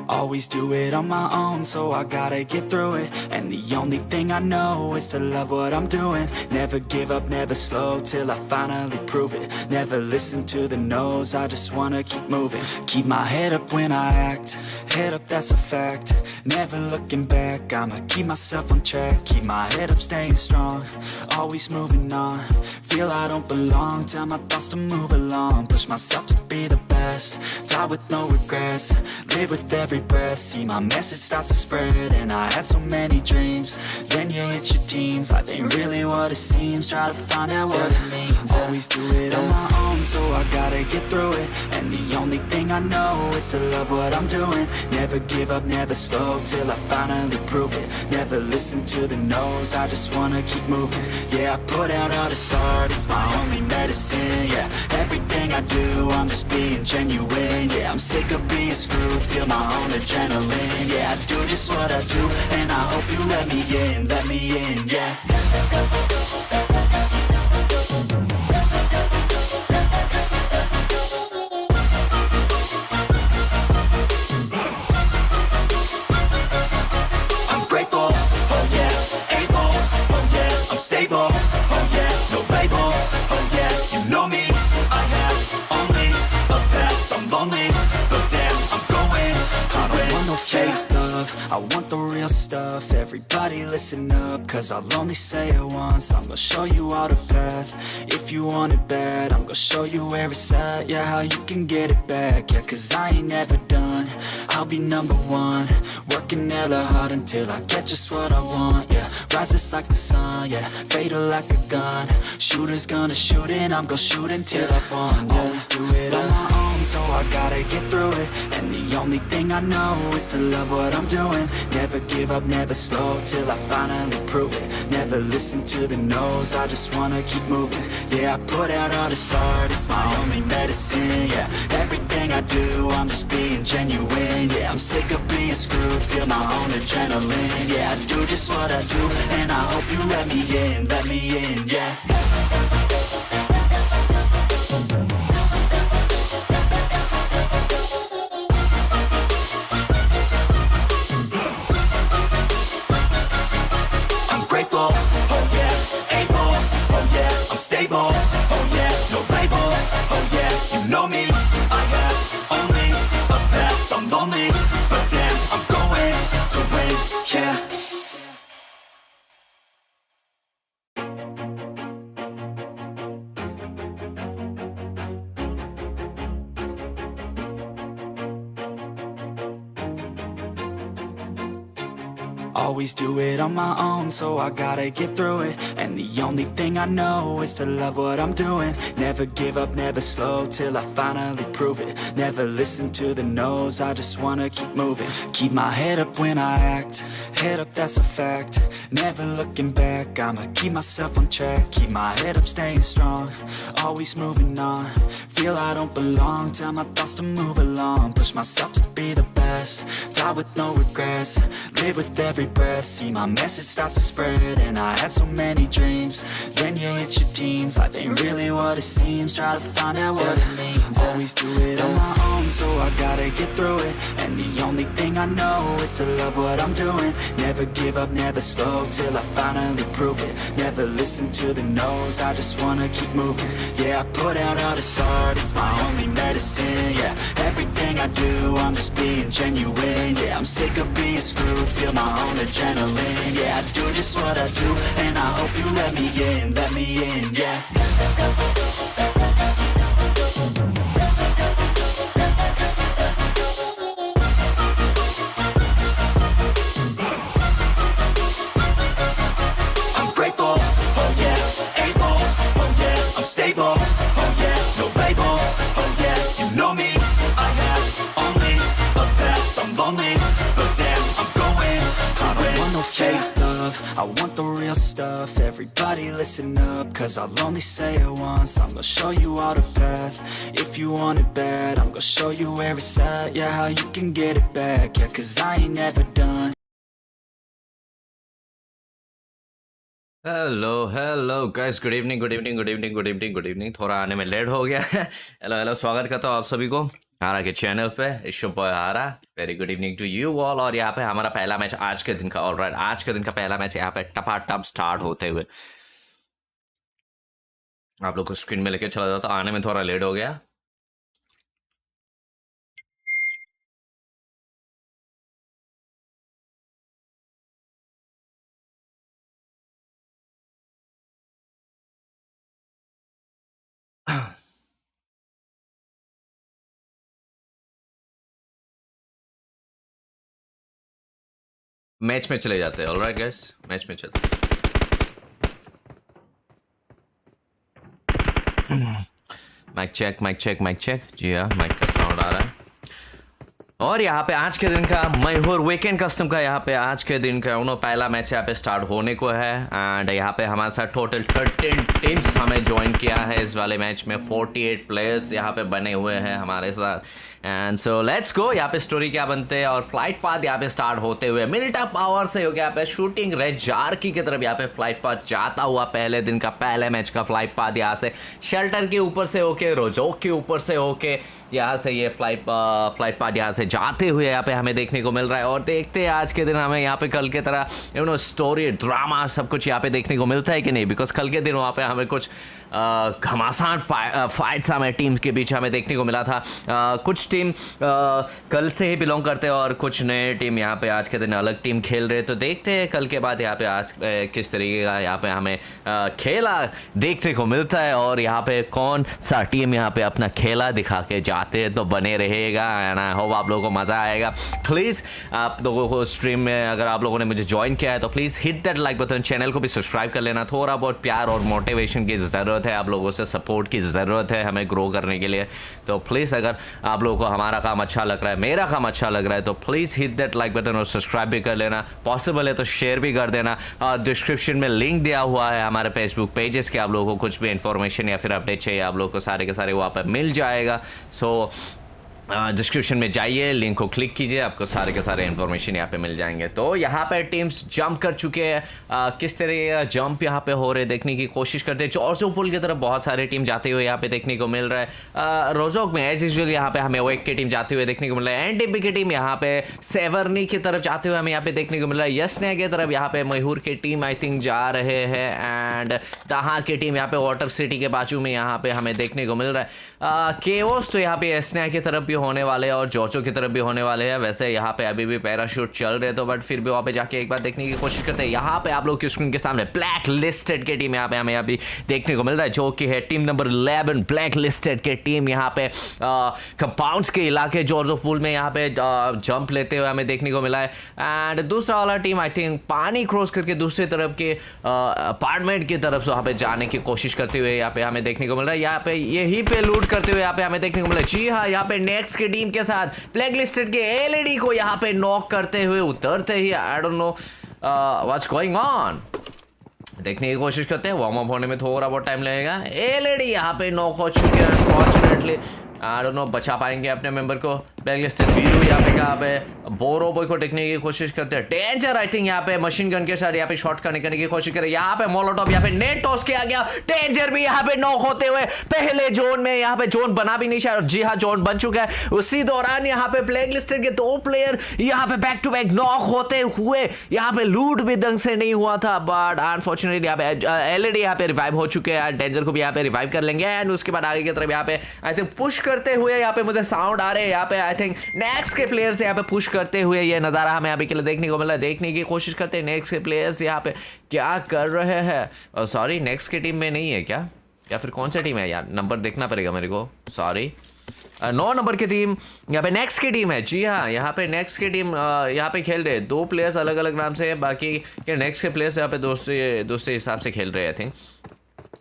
Always do it on my own, so I gotta get through it. And the only thing I know is to love what I'm doing. Never give up, never slow, till I finally prove it. Never listen to the no's, I just wanna keep moving. Keep my head up when I act, head up, that's a fact. Never looking back, I'ma keep myself on track. Keep my head up, staying strong, always moving on. Feel I don't belong, tell my thoughts to move along. Push myself to be the best, die with no regrets. Live with every breath, see my message start to spread. And I had so many dreams, then you hit your teens. Life ain't really what it seems, try to find out what it means. Always do it on my own, so I gotta get through it. And the only thing I know is to love what I'm doing. Never give up, never slow, till I finally prove it. Never listen to the no's, I just wanna keep moving. Yeah, I put out all this art, it's my only medicine. Yeah, everything I do, I'm just being genuine. Yeah, I'm sick of being screwed, feel my own adrenaline. Yeah, I do just what I do, and I hope you let me in, yeah. I'm grateful, oh yeah, able, oh yeah, I'm stable, oh yeah, no label, oh yeah, you know me, I have only a path, I'm lonely, but damn, I'm going to win. I don't want no fake love, I want the real stuff. Everybody listen up, cause I'll only say it once. I'm gonna show you all the path, if you want it bad. I'm gonna show you where it's at, yeah, how you can get it back. Yeah, cause I ain't never done, I'll be number one. Working hella hard until I get just what I want, yeah. Rises like the sun, yeah, fatal like a gun. Shooters gonna shoot and I'm gonna shoot until I won, yeah. Always do it on my own, so I gotta get through it. And the only thing I know is to love what I'm doing. Never give up, never slow, till I finally prove it. Never listen to the no's, I just wanna keep moving. Yeah, I put out all this art, it's my only medicine. Yeah, everything I do, I'm just being genuine. Yeah, I'm sick of being screwed, feel my own adrenaline. Yeah, I do just what I do, and I hope you let me in, yeah. Grateful, oh yeah, able, oh yeah, I'm stable, oh yeah, no label, oh yeah, you know me, I have only a path, I'm lonely, but damn, I'm going to win, yeah. Always do it on my own, so I gotta get through it. And the only thing I know is to love what I'm doing. Never give up, never slow, till I finally prove it. Never listen to the no's, I just wanna keep moving. Keep my head up when I act, head up, that's a fact. Never looking back, I'ma keep myself on track. Keep my head up, staying strong, always moving on. Feel I don't belong, tell my thoughts to move along. Push myself to be the best, die with no regrets. Live with every breath, see my message start to spread. And I had so many dreams, then you hit your teens. Life ain't really what it seems, try to find out what it means. Always do it on my own, so I gotta get through it. And the only thing I know is to love what I'm doing. Never give up, never slow, till I finally prove it. Never listen to the no's, I just wanna keep moving. Yeah, I put out all this art, it's my only medicine. Yeah, everything I do, I'm just being genuine. Yeah, I'm sick of being screwed, feel my own adrenaline. Yeah, I do just what I do, and I hope you let me in, yeah. Stable, oh yeah, no label, oh yeah, you know me, I have only a path, I'm lonely, but damn, I'm going to win. I don't want no fake love, I want the real stuff. Everybody listen up, cause I'll only say it once. I'm gonna show you all the path, if you want it bad. I'm gonna show you where it's at, yeah, how you can get it back. Yeah, cause I ain't never done. Hello guys, good evening. थोड़ा आने में late हो गया है। Hello स्वागत करता हूँ आप सभी को हारा के चैनल पे इशू बॉय हारा। Very good evening to you all. और यहाँ पे हमारा पहला मैच आज के दिन का, ऑलराइट, आज के दिन का पहला मैच यहाँ पे टपाटप स्टार्ट होते हुए आप लोग को स्क्रीन में लेके चला जाता, आने में थोड़ा लेट हो गया। मैच में चले जाते हैं, ऑलराइट गाइस, मैच में चलते हैं। Mic check, mic check, mic check. जी हाँ, माइक का साउंड आ रहा है। और यहाँ पे आज के दिन का मयूर वीकेंड कस्टम का यहाँ पे आज के दिन का पहला मैच यहाँ पे स्टार्ट होने को है। एंड यहाँ पे हमारे साथ टोटल 13 टीम्स हमें ज्वाइन किया है इस वाले मैच में। 48 प्लेयर्स यहाँ पे बने हुए हैं हमारे साथ। And so let's go. यहाँ पे स्टोरी क्या बनते हैं और फ्लाइट पाथ यहाँ पे स्टार्ट होते हुए मिल्टा पावर से हो गया यहाँ पे शूटिंग रेड जार्की की तरफ यहाँ पे फ्लाइट पाथ जाता हुआ पहले दिन का पहले मैच का फ्लाइट पाथ यहाँ से शेल्टर के ऊपर से होके रोजोक के ऊपर से होके यहाँ से ये फ्लाइट पाथ यहाँ से जाते हुए यहाँ पे हमें देखने को मिल रहा है। और देखते हैं आज के दिन हमें यहाँ पे कल के तरह स्टोरी ड्रामा सब कुछ यहाँ पे देखने को मिलता है कि नहीं। बिकॉज कल के दिन वहाँ पे हमें कुछ घमासान फाइट्स हमें टीम के बीच हमें देखने को मिला था। कुछ टीम कल से ही बिलोंग करते हैं और कुछ नए टीम यहाँ पे आज के दिन अलग टीम खेल रहे। तो देखते हैं कल के बाद यहाँ पे आज किस तरीके का यहाँ पे हमें खेला देखने को मिलता है और यहाँ पे कौन सा टीम यहाँ पे अपना खेला दिखा के जाते हैं। तो बने रहेगा एंड आई होप आप लोगों को मज़ा आएगा। प्लीज़ आप लोगों को स्ट्रीम में अगर आप लोगों ने मुझे ज्वाइन किया है तो please hit that like button, channel को भी सब्सक्राइब कर लेना। थोड़ा बहुत प्यार और मोटिवेशन की ज़रूरत है, आप लोगों से सपोर्ट की ज़रूरत है हमें ग्रो करने के लिए। तो प्लीज़ अगर आप लोगों को हमारा काम अच्छा लग रहा है, मेरा काम अच्छा लग रहा है, तो please hit that like button और सब्सक्राइब भी कर लेना। पॉसिबल है तो शेयर भी कर देना। और डिस्क्रिप्शन में लिंक दिया हुआ है हमारे फेसबुक पेजेस के, आप लोगों को कुछ भी इन्फॉर्मेशन या फिर अपडेट चाहिए आप लोगों को सारे के सारे वहाँ पर मिल जाएगा। सो डिस्क्रिप्शन में जाइए, लिंक को क्लिक कीजिए, आपको सारे के सारे इन्फॉर्मेशन यहाँ पे मिल जाएंगे। तो यहाँ पे टीम्स जंप कर चुके हैं, किस तरह जंप यहाँ पे हो रहे देखने की कोशिश करते हैं। जॉर्जोपोल की तरफ बहुत सारे टीम जाते हुए यहाँ पे देखने को मिल रहा है। रोजोक में एज यूजुअल यहाँ पे हमें वेक की टीम जाते हुए देखने को मिल रहा है। एनटीपी की टीम यहाँ पे सेवर्नी की तरफ जाते हुए हमें यहाँ पे देखने को मिल रहा है। यशने की तरफ यहाँ पे मयूर की टीम आई थिंक जा रहे हैं एंड तहा की टीम यहाँ पे वाटर सिटी के बाजू में यहाँ पे हमें देखने को मिल रहा है। केओस तो यहाँ पे यशने की तरफ होने वाले हैं और जोचो की तरफ भी होने वाले हैं। वैसे यहाँ पे अभी भी पैराशूट चल रहे तो बट फिर भी वहाँ पे जाके एक बार देखने की कोशिश करते हैं। यहाँ पे आप लोग की स्क्रीन के सामने ब्लैक लिस्टेड की टीम यहाँ पे हमें अभी देखने को मिल रहा है, जो कि है टीम नंबर 11 ब्लैक लिस्टेड के टीम यहाँ पे कंपाउंड्स के इलाके जॉर्जोपोल में यहाँ पे जंप लेते हुए हमें देखने को मिला है। एंड दूसरा वाला टीम आई थिंक पानी क्रॉस करके दूसरी तरफ के अपार्टमेंट की तरफ से वहाँ पे जाने की कोशिश करते हुए यहाँ पे हमें देखने को मिल रहा है। यहाँ पे यही पे लूट करते हुए यहाँ पे हमें देखने को मिला है। जी हाँ, यहाँ पे नेक्स्ट की टीम के साथ ब्लैक लिस्टेड के एलईडी को यहाँ पे नॉक करते हुए उतरते ही I don't know what's going on देखने की कोशिश करते हैं। वार्म अप होने में थोड़ा बहुत टाइम लगेगा। एलईडी यहाँ पे नॉक हो चुके हैं अनफॉर्चुनेटली। आई डोंट नो बचा पाएंगे अपने मेंबर को। ब्लैक लिस्टेड वीरू यहाँ पे कहाँ पे बोरो बॉय को टेकने की कोशिश करते हैं। डेंजर आई थिंक यहाँ पे मशीन गन के साथ यहाँ पे शॉट करने की कोशिश करे। यहाँ पे मोलोटॉप यहाँ पे नेट टॉस किया गया। डेंजर भी यहाँ पे नॉक होते हुए पहले जोन में यहाँ पे जोन बना भी नहीं शायद। जी हाँ, जोन बन चुका है। उसी दौरान यहाँ पे ब्लैक लिस्टेड के 2 प्लेयर यहाँ पे बैक टू बैक नॉक होते हुए यहाँ पे लूट भी ढंग से नहीं हुआ था बट अनफॉर्चुनेटली यहाँ पे एलईडी यहाँ पे रिवाइव हो चुके हैं। डेंजर को भी यहाँ पे रिवाइव कर लेंगे एंड उसके बाद आगे की तरफ यहाँ पे आई थिंक पुश करते हुए यहाँ पे मुझे साउंड आ रहे हैं। यहाँ पे आई थिंक नेक्स्ट के प्लेयर्स यहाँ पे पुश करते हुए ये नज़ारा हमें अभी के लिए देखने को मिला। देखने की कोशिश करते हैं नेक्स्ट के प्लेयर्स यहाँ पे क्या कर रहे हैं। सॉरी, नेक्स्ट की टीम में नहीं है क्या, या फिर कौन सा टीम है यार, नंबर देखना पड़ेगा मेरे को। सॉरी, 9 नंबर की टीम यहाँ पे नेक्स्ट की टीम है। जी हाँ, यहाँ पे नेक्स्ट की टीम यहाँ पे खेल रहे हैं। 2 प्लेयर्स अलग अलग नाम से है, बाकी के नेक्स्ट के प्लेयर्स यहाँ पे दूसरे हिसाब से खेल रहे हैं आई थिंक।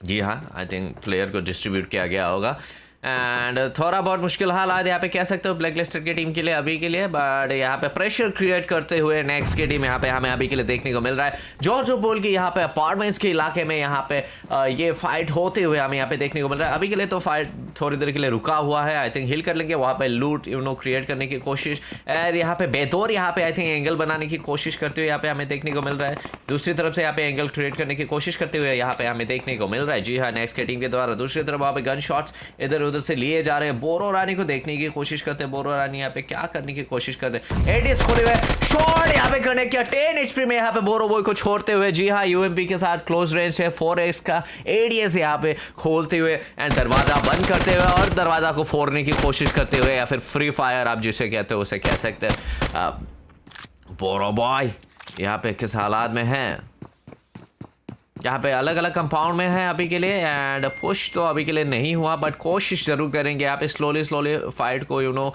जी हाँ, आई थिंक प्लेयर को डिस्ट्रीब्यूट किया गया होगा एंड थोड़ा बहुत मुश्किल हालात यहाँ पे कह सकते हो ब्लैक लिस्टेड की टीम के लिए अभी के लिए। बट यहाँ पे प्रेशर क्रिएट करते हुए नेक्स्ट की टीम यहाँ पे हमें अभी के लिए देखने को मिल रहा है। जॉर्जोपोल की यहाँ पे अपार्टमेंट्स के इलाके में यहाँ पे ये फाइट होते हुए हमें यहाँ पे देखने को मिल रहा है। अभी के लिए तो फाइट थोड़ी देर के लिए रुका हुआ है। आई थिंक हिल कर लेंगे, वहाँ पे लूट क्रिएट करने की कोशिश और यहाँ पे बेतौर यहाँ पे आई थिंक एंगल बनाने की कोशिश करते हुए यहाँ पे हमें देखने को मिल रहा है। दूसरी तरफ से यहाँ पे एंगल क्रिएट करने की कोशिश करते हुए यहाँ पे हमें देखने को मिल रहा है। जी हाँ, नेक्स्ट की टीम के द्वारा दूसरी तरफ वहाँ पे गन शॉट्स इधर उधर से लिए जा रहे हैं। बोरो रानी को देखने की कोशिश करते हैं, बोरो रानी यहाँ पे क्या करने की कोशिश कर रहे हैं। एडीएस खोले हुए शॉट यहाँ पे कनेक्ट किया 10 HP में यहाँ पे बोरो बॉय को छोड़ते हुए। जी हाँ, यूएमपी के साथ क्लोज रेंज है 4x का। एडीएस यहाँ पे खोलते हुए एंड दरवाजा बंद करते हुए और दरवाजा को फोड़ने की कोशिश करते हुए, या फिर फ्री फायर आप जिसे कहते हो उसे कह सकते हैं। बोरो बॉय यहाँ पे किस हालात में है, यहाँ पे अलग अलग कंपाउंड में है अभी के लिए, एंड पुश तो अभी के लिए नहीं हुआ बट कोशिश जरूर करेंगे यहाँ पे स्लोली फाइट को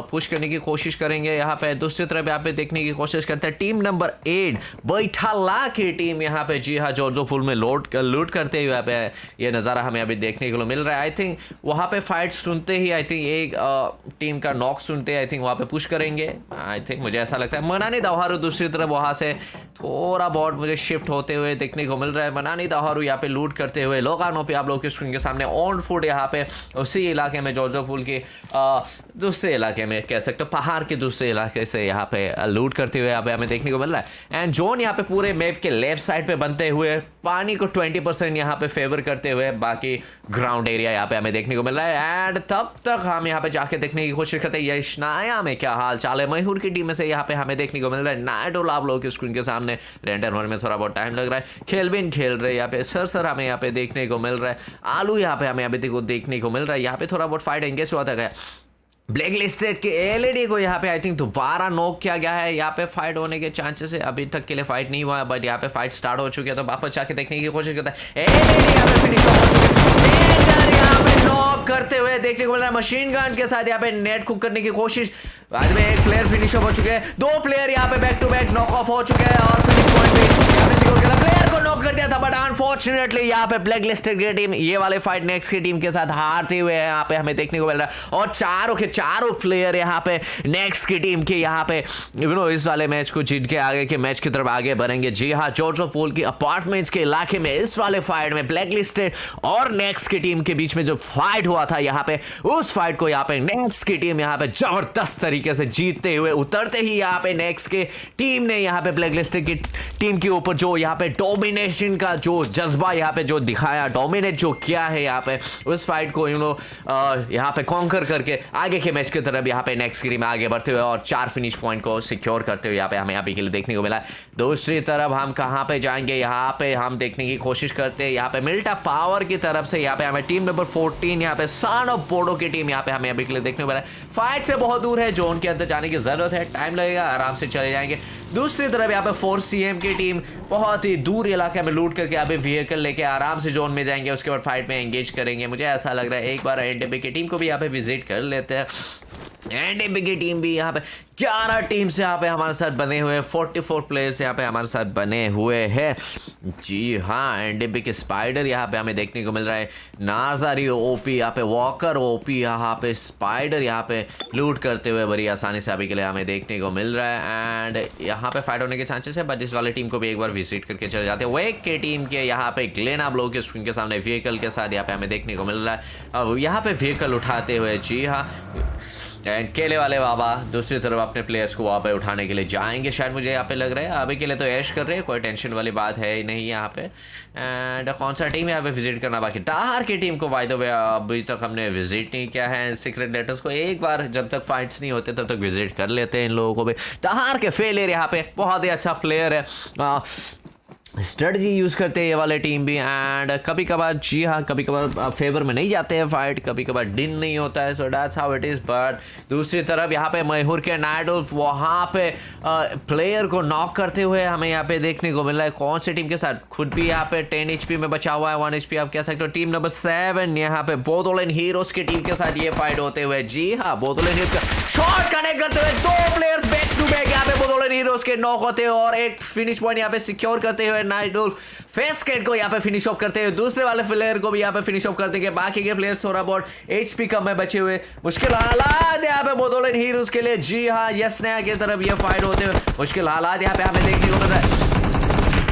पुश करने की कोशिश करेंगे। यहाँ पे दूसरी तरफ यहाँ पे देखने की कोशिश करते हैं टीम नंबर 8 बैठाला की टीम यहाँ पे। जी हाँ, जो फुल में लूट करते हुए यहाँ पे ये नज़ारा हमें अभी देखने को मिल रहा है। आई थिंक वहाँ पे फाइट सुनते ही आई थिंक एक टीम का नॉक सुनते आई थिंक वहाँ पे पुश करेंगे। आई थिंक मुझे ऐसा लगता है। मनानी दाहारू दूसरी तरफ वहाँ से थोड़ा बहुत मुझे शिफ्ट होते हुए देखने को मिल रहा है। मनानी दाहारू यहाँ पे लूट करते हुए लोगानो पे आप लोग के स्क्रीन के सामने ऑन फुट यहाँ पे उसी इलाके में जोजोपुल के दूसरे इलाके में कह सकते हो, पहाड़ के दूसरे इलाके से यहाँ पे लूट करते हुए यहाँ पे हमें देखने को मिल रहा है। एंड जोन यहाँ पे पूरे मैप के लेफ्ट साइड पे बनते हुए पानी को 20% यहाँ पे फेवर करते हुए बाकी ग्राउंड एरिया यहाँ पे हमें देखने को मिल रहा है। एंड तब तक हम यहाँ पे जाके देखने की कोशिश करते हैं यशनाया में क्या हाल चाल है। मैहूर की टीम में से यहाँ पे हमें देखने को मिल रहा है नाइडोल आप लोगों के स्क्रीन के सामने। रेंडर होने में थोड़ा बहुत टाइम लग रहा है। खेलबिन खेल रहे हैं यहाँ पे, सर हमें यहाँ पे देखने को मिल रहा है। आलू यहाँ पे हमें अभी देखने को मिल रहा है। यहाँ पे थोड़ा बहुत फाइट एंगेज हुआ था। ब्लैक लिस्टेड के एलईडी को यहाँ पे आई थिंक दोबारा नॉक किया गया है। यहाँ पे फाइट होने के चांसेस है, अभी तक के लिए फाइट नहीं हुआ है बट यहाँ पे फाइट स्टार्ट हो चुकी है, तो वापस जाके देखने की कोशिश करता है। एलईडी यहाँ पे फिनिश हो चुके हैं, यहाँ पे नॉक करते हुए देखने को मिल रहा है। मशीन गन के साथ यहाँ पे नेट कुक करने की कोशिश। बाद में एक प्लेयर फिनिश हो चुके हैं, 2 प्लेयर यहाँ पे back to back knock off हो चुके हैं और फिनिश पॉइंट पे यहाँ पे सिक्योर किया। प्लेयर को नॉक कर दिया था बट अनफॉर्चुनेटली यहाँ पे ब्लैक लिस्टेड की टीम ये वाले फाइट नेक्स्ट की टीम के साथ हारते हुए यहाँ पे हमें देखने को मिल रहा है। और चारों के चारों प्लेयर यहाँ पे नेक्स्ट की टीम के यहाँ पे इस वाले मैच को जीत के आगे के मैच की तरफ आगे बढ़ेंगे। जी हाँ, जोजोपुल की अपार्टमेंट्स के इलाके में इस वाले फाइट में ब्लैक लिस्टेड और नेक्स्ट की टीम के बीच में जो फाइट हुआ था यहाँ पे, उस फाइट को यहाँ पे नेक्स्ट की टीम यहाँ पे जबरदस्त तरीके से जीतते हुए उतरते ही यहाँ पे नेक्स्ट के टीम ने यहाँ पे ब्लैक लिस्टेड की टीम के ऊपर जो यहाँ पे डोमिनेशन का जो जज्बा यहाँ पे जो दिखाया, डोमिनेट जो किया है यहाँ पे, उस फाइट को यहाँ पे कॉन्कर करके आगे के मैच की तरफ यहाँ पे नेक्स्ट की टीम आगे बढ़ते हुए और 4 फिनिश पॉइंट को सिक्योर करते हुए यहाँ पे हमें अभी के लिए देखने को मिला। दूसरी तरफ हम कहाँ पे जाएंगे, यहाँ पे हम देखने की कोशिश करते हैं यहाँ पे मिल्टा पावर की तरफ से यहाँ पे हमें टीम नंबर 14 यहाँ पे सन ऑफ बोडो की टीम यहाँ पे हमें अभी के लिए देखने को मिला। फाइट से बहुत दूर है, जोन के अंदर जाने की जरूरत है, टाइम लगेगा, आराम से चले जाएंगे। दूसरी तरफ यहाँ पे 4CM की टीम बहुत ही दूर इलाके में लूट करके यहाँ पे व्हीकल लेके आराम से जोन में जाएंगे, उसके बाद फाइट में एंगेज करेंगे। मुझे ऐसा लग रहा है एक बार एनडीबी की टीम को भी यहाँ पे विजिट कर लेते हैं। एनडीबी की टीम भी यहाँ पे 11 टीम से यहाँ पे हमारे साथ बने हुए हैं, 44 प्लेयर्स यहाँ पे हमारे साथ बने हुए हैं। जी हाँ, एनडीबी के स्पाइडर यहाँ पे हमें देखने को मिल रहा है, नाजारी ओपी यहाँ पे, वॉकर ओपी यहाँ पे, स्पाइडर यहाँ पे लूट करते हुए बड़ी आसानी से अभी के लिए हमें देखने को मिल रहा है। एंड यहाँ पे फाइट होने के चांसेस है बट इस वाले टीम को भी एक बार विजिट करके चले जाते हैं। वेक के टीम के यहाँ पे ग्लेन आप लोगों के स्क्रीन के सामने व्हीकल के साथ यहाँ पे हमें देखने को मिल रहा है। अब यहाँ पे व्हीकल उठाते हुए जी हाँ एंड केले वाले बाबा दूसरी तरफ अपने प्लेयर्स को वहाँ पे उठाने के लिए जाएंगे, शायद मुझे यहाँ पे लग रहा है। अभी के लिए तो ऐश कर रहे हैं, कोई टेंशन वाली बात है ही नहीं यहाँ पे। एंड कौन सा टीम यहाँ पे विजिट करना बाकी, टाहार की टीम को बाय द वे अभी तक हमने विजिट नहीं किया है। सीक्रेट लेटर्स को एक बार जब तक फाइट्स नहीं होते तब तक विजिट कर लेते हैं इन लोगों को भी। टाहार के फेलियर यहाँ पे बहुत ही अच्छा प्लेयर है, स्ट्रेटजी यूज़ करते हैं ये वाले टीम भी। एंड कभी कभार जी हाँ, कभी कभार फेवर में नहीं जाते हैं फाइट, कभी कभार डिन नहीं होता है, so that's how it is. But दूसरी तरफ यहाँ पे मैहूर के नाइडोल्फ वहाँ पे प्लेयर को नॉक करते हुए हमें यहाँ पे देखने को मिल रहा है। कौन सी टीम के साथ, खुद भी यहाँ पे 10 HP में बचा हुआ है, 1 HP आप कह सकते हो। टीम नंबर 7 यहाँ पे बोतोलिन हीरोज की टीम के साथ ये फाइट होते हुए। जी हाँ, बोतोलिन हीरोज का शॉट कनेक्ट करते हुए 2 प्लेयर्स बैक टू बैक यहाँ पे बोतोलिन हीरोज के नॉक होते हुए और एक फिनिश पॉइंट यहाँ पे सिक्योर करते हुए नाइडोल्फ फेसकेट को यहाँ पे फिनिश ऑफ करते हुए दूसरे वाले प्लेयर को भी यहाँ पे फिनिश ऑफ करते हैं। बाकी के प्लेयर्स थोड़ा बहुत HP कम में बचे हुए, मुश्किल हालात यहाँ पे बोतोलिन हीरोज के लिए। जी हाँ, यस नया की तरफ ये फाइट होते हुए मुश्किल हालात यहाँ पे हमें देखने को मिल रहा है।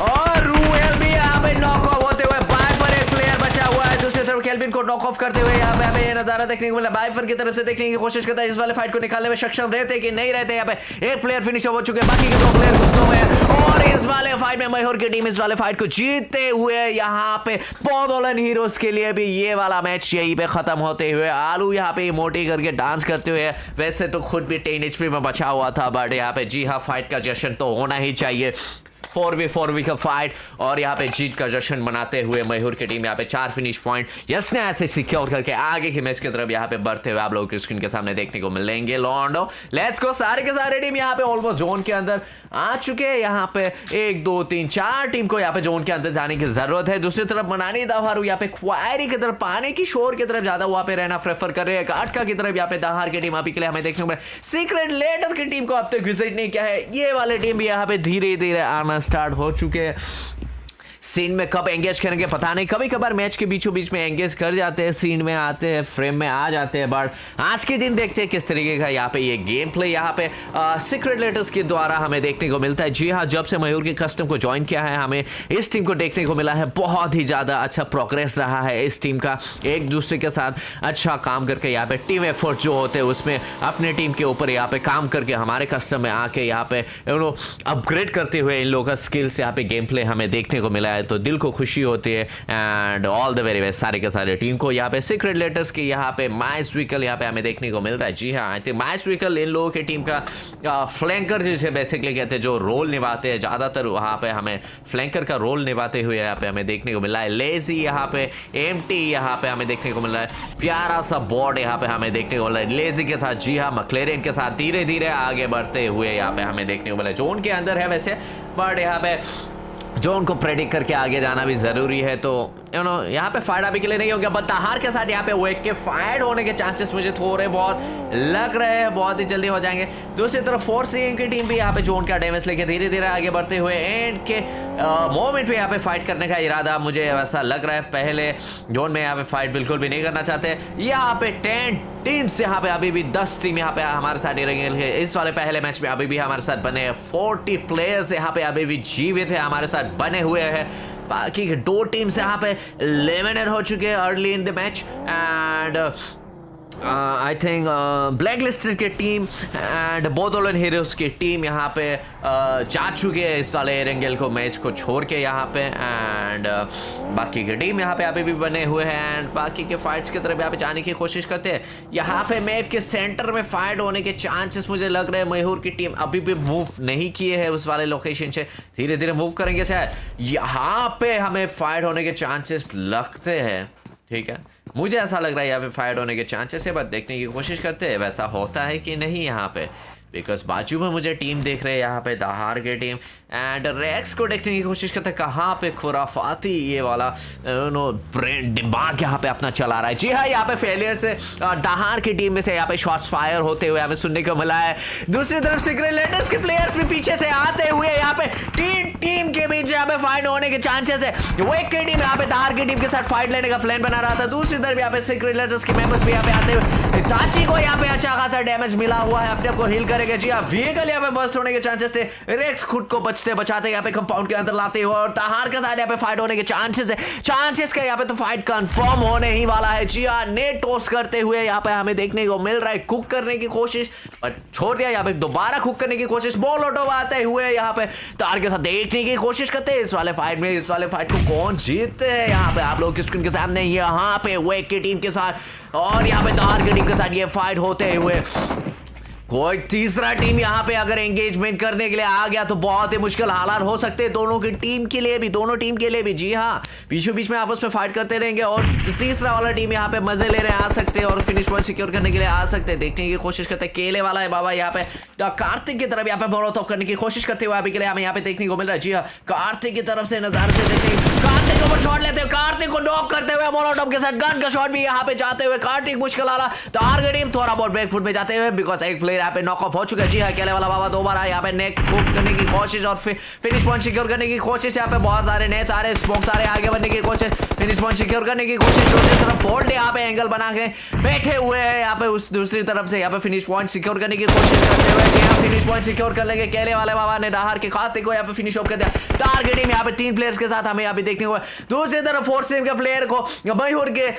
और रूएल भी यहाँ पे नॉक ऑफ होते हुए, बाय पर एक प्लेयर बचा हुआ है। दूसरी तरफ केल्विन को नॉक ऑफ करते हुए यहाँ पे हमें ये नजारा देखने को मिला। बाइफर की तरफ से देखने की कोशिश करता है इस वाले फाइट को निकालने में सक्षम रहते कि नहीं रहते। यहाँ पे एक प्लेयर फिनिश हो चुके हैं, बाकी के 2 प्लेयर घुटनों में, और इस वाले फाइट में मयूर की टीम इस वाले फाइट को जीतते हुए यहाँ पे बोडोलैंड हीरोज के लिए भी ये वाला मैच यहीं पे खत्म होते हुए आलू यहाँ पे मोटी करके डांस करते हुए, वैसे तो खुद भी 10 HP में बचा हुआ था, बट यहाँ पे जी हाँ फाइट का जश्न तो होना ही चाहिए। 4v4 का फाइट और यहाँ पे जीत का जश्न मनाते हुए मयूर की टीम यहाँ पे 4 फिनिश पॉइंट यस ने ऐसे सिक्योर करके आगे के मैच की तरफ यहाँ पे बढ़ते हुए आप लोगों की स्क्रीन के सामने देखने को मिलेंगे। लॉन्डो लेट्स गो, सारे के सारे टीम यहाँ पे ऑलमोस्ट जोन के अंदर आ चुके हैं। यहाँ पे 1 2 3 4 टीम को यहाँ पे जोन के अंदर जाने की जरूरत है। दूसरी तरफ मनानी दहारू यहाँ पे क्वायरी की तरफ, पानी की शोर की तरफ ज्यादा वहां पे रहना प्रेफर कर रहे हैं। काटका की तरफ यहाँ पे दहार की टीम अभी के लिए हमें देखने को मिले। सीक्रेट लेटर की टीम को अब तक विजिट नहीं किया है, ये वाले टीम भी यहाँ पे धीरे धीरे आना स्टार्ट हो चुके हैं। सीन में कब एंगेज करेंगे पता नहीं, कभी कभार मैच के बीचों बीच में एंगेज कर जाते हैं, सीन में आते हैं, फ्रेम में आ जाते हैं, बट आज के दिन देखते हैं किस तरीके का यहाँ पे ये गेम प्ले यहाँ पे सीक्रेट लेटर्स के द्वारा हमें देखने को मिलता है। जी हाँ, जब से मयूर के कस्टम को ज्वाइन किया है हमें इस टीम को देखने को मिला है बहुत ही ज़्यादा अच्छा प्रोग्रेस रहा है इस टीम का, एक दूसरे के साथ अच्छा काम करके यहाँ पे टीम एफर्ट जो होते हैं उसमें अपने टीम के ऊपर यहाँ पे काम करके हमारे कस्टम में आके यहाँ पे अपग्रेड करते हुए इन लोगों का स्किल्स यहाँ पे गेम प्ले हमें देखने को मिला है, तो दिल को खुशी होती है। And all the very best सारे के सारे टीम को यहाँ पे सीक्रेट लेटर्स की यहाँ पे माइस विकल यहाँ पे हमें देखने को मिल रहा है। जी हाँ, आई थिंक माइस विकल इन लोगों की टीम का फ्लैंकर जिसे बेसिकली कहते हैं, जो रोल निभाते हैं ज़्यादातर वहाँ पे हमें फ्लैंकर का रोल निभाते हुए यहाँ पे हमें देखने को मिला है। लेजी यहाँ पे एम्प्टी यहाँ पे हमें देखने को मिल रहा है, प्यारा सा बॉर्ड यहाँ पे हमें देखने को मिल रहा है लेजी के साथ। जी हाँ, मैक्लेरेन के साथ धीरे धीरे आगे बढ़ते हुए यहाँ पे हमें देखने को मिला है। जोन के अंदर है वैसे, बट यहाँ पे जोन को प्रेडिक्ट करके आगे जाना भी जरूरी है, तो यहाँ पे फाइट अभी के लिए नहीं हो गया, बट दहार के साथ यहाँ पे वेक के फाइट होने के चांसेस मुझे थोड़े बहुत लग रहे हैं, बहुत ही जल्दी हो जाएंगे। दूसरी तरफ 4CM की टीम भी यहाँ पे जोन का डैमेज लेके धीरे धीरे आगे बढ़ते हुए एंड के मोमेंट पे यहाँ पे फाइट करने का इरादा मुझे वैसा लग रहा है। पहले जोन में यहाँ पे फाइट बिल्कुल भी नहीं करना चाहते। यहाँ पे 10 टीम्स यहाँ पे अभी भी 10 टीम यहाँ पे हमारे साथ रहेंगे इस वाले पहले मैच में, अभी भी हमारे साथ बने 40 प्लेयर्स यहाँ पे अभी भी जीवित है हमारे साथ बने हुए हैं। बाकी 2 टीम्स यहाँ पे एलिमिनेट हो चुके हैं early in the match and I think black listed की टीम एंड बोडोलैंड हीरोज की टीम यहाँ पे जा चुके हैं इस वाले एरेंगल को मैच को छोड़ के यहाँ पे एंड बाकी की टीम यहाँ पे अभी भी बने हुए हैं एंड बाकी के फाइट्स की तरफ यहाँ पे जाने की कोशिश करते हैं। यहाँ पे मैप के सेंटर में फाइट होने के चांसेस मुझे लग रहे हैं मयूर की टीम अभी भी मूव नहीं किए हैं उस वाले लोकेशन से, धीरे धीरे मूव करेंगे शायद। यहाँ पे हमें फाइट होने के चांसेस लगते हैं, ठीक है, मुझे ऐसा लग रहा है यहाँ पे फाइट होने के चांसेस है, बट देखने की कोशिश करते हैं वैसा होता है कि नहीं यहाँ पे, बिकॉज बाजू में मुझे टीम देख रहे हैं यहाँ पे दहार के टीम एंड रेक्स को देखने की कोशिश करते हैं कहाँ पे खुराफाती ये वाला ब्रेन दिमाग यहाँ पे अपना चला रहा है। जी हाँ, यहाँ पे फेलियर से दहार की टीम में से यहाँ पे शॉट्स फायर होते हुए हमें सुनने को मिला है। दूसरी तरफ सीक्रेट लेटर्स के प्लेयर्स भी पीछे से आते हुए यहाँ पे टीम के बीच यहाँ पे फाइट होने के चांसेस है। वेक की टीम यहाँ पे दहार की टीम के साथ फाइट लेने का प्लान बना रहा था, दूसरी तरफ यहाँ पे सीक्रेट लेटर्स के मेंबर्स भी यहाँ पे आते हुए ताची को यहाँ पे अच्छा खासा डैमेज मिला हुआ है, अपने को हील करेंगे। जी हाँ, व्हीकल यहाँ पे बस्ट होने के चांसेस थे, रेक्स खुद को बचते बचाते यहाँ पे कंपाउंड के अंदर लाते हुए और दहार के साथ यहाँ पे फाइट होने के चांसेस है। चांसेस का यहाँ पे तो फाइट कंफर्म होने ही वाला है। जी हाँ, नेट टॉस करते हुए यहाँ पे हमें देखने को मिल रहा है कुक करने की कोशिश, पर छोड़ दिया, यहाँ पे दोबारा कुक करने की कोशिश, बॉल ऑटो आते हुए यहाँ पे तार के साथ देखने की कोशिश करते हैं इस वाले फाइट में, इस वाले फाइट को कौन जीतते हैं यहाँ पे आप लोग की स्क्रीन के सामने, यहाँ पे वेक की टीम के साथ और यहाँ पे दहार की टीम के साथ ये फाइट होते हुए कोई तीसरा टीम यहाँ पे अगर एंगेजमेंट करने के लिए आ गया तो बहुत ही मुश्किल हालात हो सकते हैं दोनों की टीम के लिए भी, दोनों टीम के लिए भी। जी हाँ, बीचों बीच में आपस में फाइट करते रहेंगे और तीसरा वाला टीम यहाँ पे मजे ले रहे आ सकते हैं और फिनिश पॉइंट सिक्योर करने के लिए आ सकते हैं। देखने की कोशिश करते हैं केले वाला है बाबा यहाँ पे कार्तिक की तरफ यहाँ पे बॉल ऑफ करने की कोशिश करते हुए अभी के लिए हमें यहाँ पे देखने को मिल रहा है। जी हाँ, कार्तिक की तरफ से नजारे से देखते हैं, कार्तिक के ऊपर शॉट लेते हुए, कार्तिक को नॉक करते हुए मोलोटॉप के साथ गन का शॉट भी यहाँ पे जाते हुए कार्तिक मुश्किल आ रहा, तो आर टीम थोड़ा बहुत बैकफुट में जाते हुए बिकॉज एक प्लेयर यहाँ पे नॉक ऑफ हो चुका है। जी हाँ, अकेले वाला बाबा दोबारा यहाँ पे नेक कुक करने की कोशिश और फिनिश पॉइंट सिक्योर करने की कोशिश। यहाँ पे बहुत सारे नेट्स आ रहे, स्मोक्स आ रहे, आगे बढ़ने की कोशिश, फिनिश पॉइंट सिक्योर करने की कोशिश। दूसरी तरफ फोल्ड यहाँ पे एंगल बना के बैठे हुए हैं यहाँ पे, उस दूसरी तरफ से यहाँ पे फिनिश पॉइंट सिक्योर करने की कोशिश करते हुए यहाँ फिनिश पॉइंट सिक्योर कर लेंगे। केले वाले बाबा ने दाहर के खाते को यहाँ पे फिनिश ऑफ कर दिया। टारगेटिंग यहाँ पे 3 प्लेयर्स के साथ हमें यहाँ पे देखने को। दूसरी तरफ फोर्थ टीम के प्लेयर को मयूर के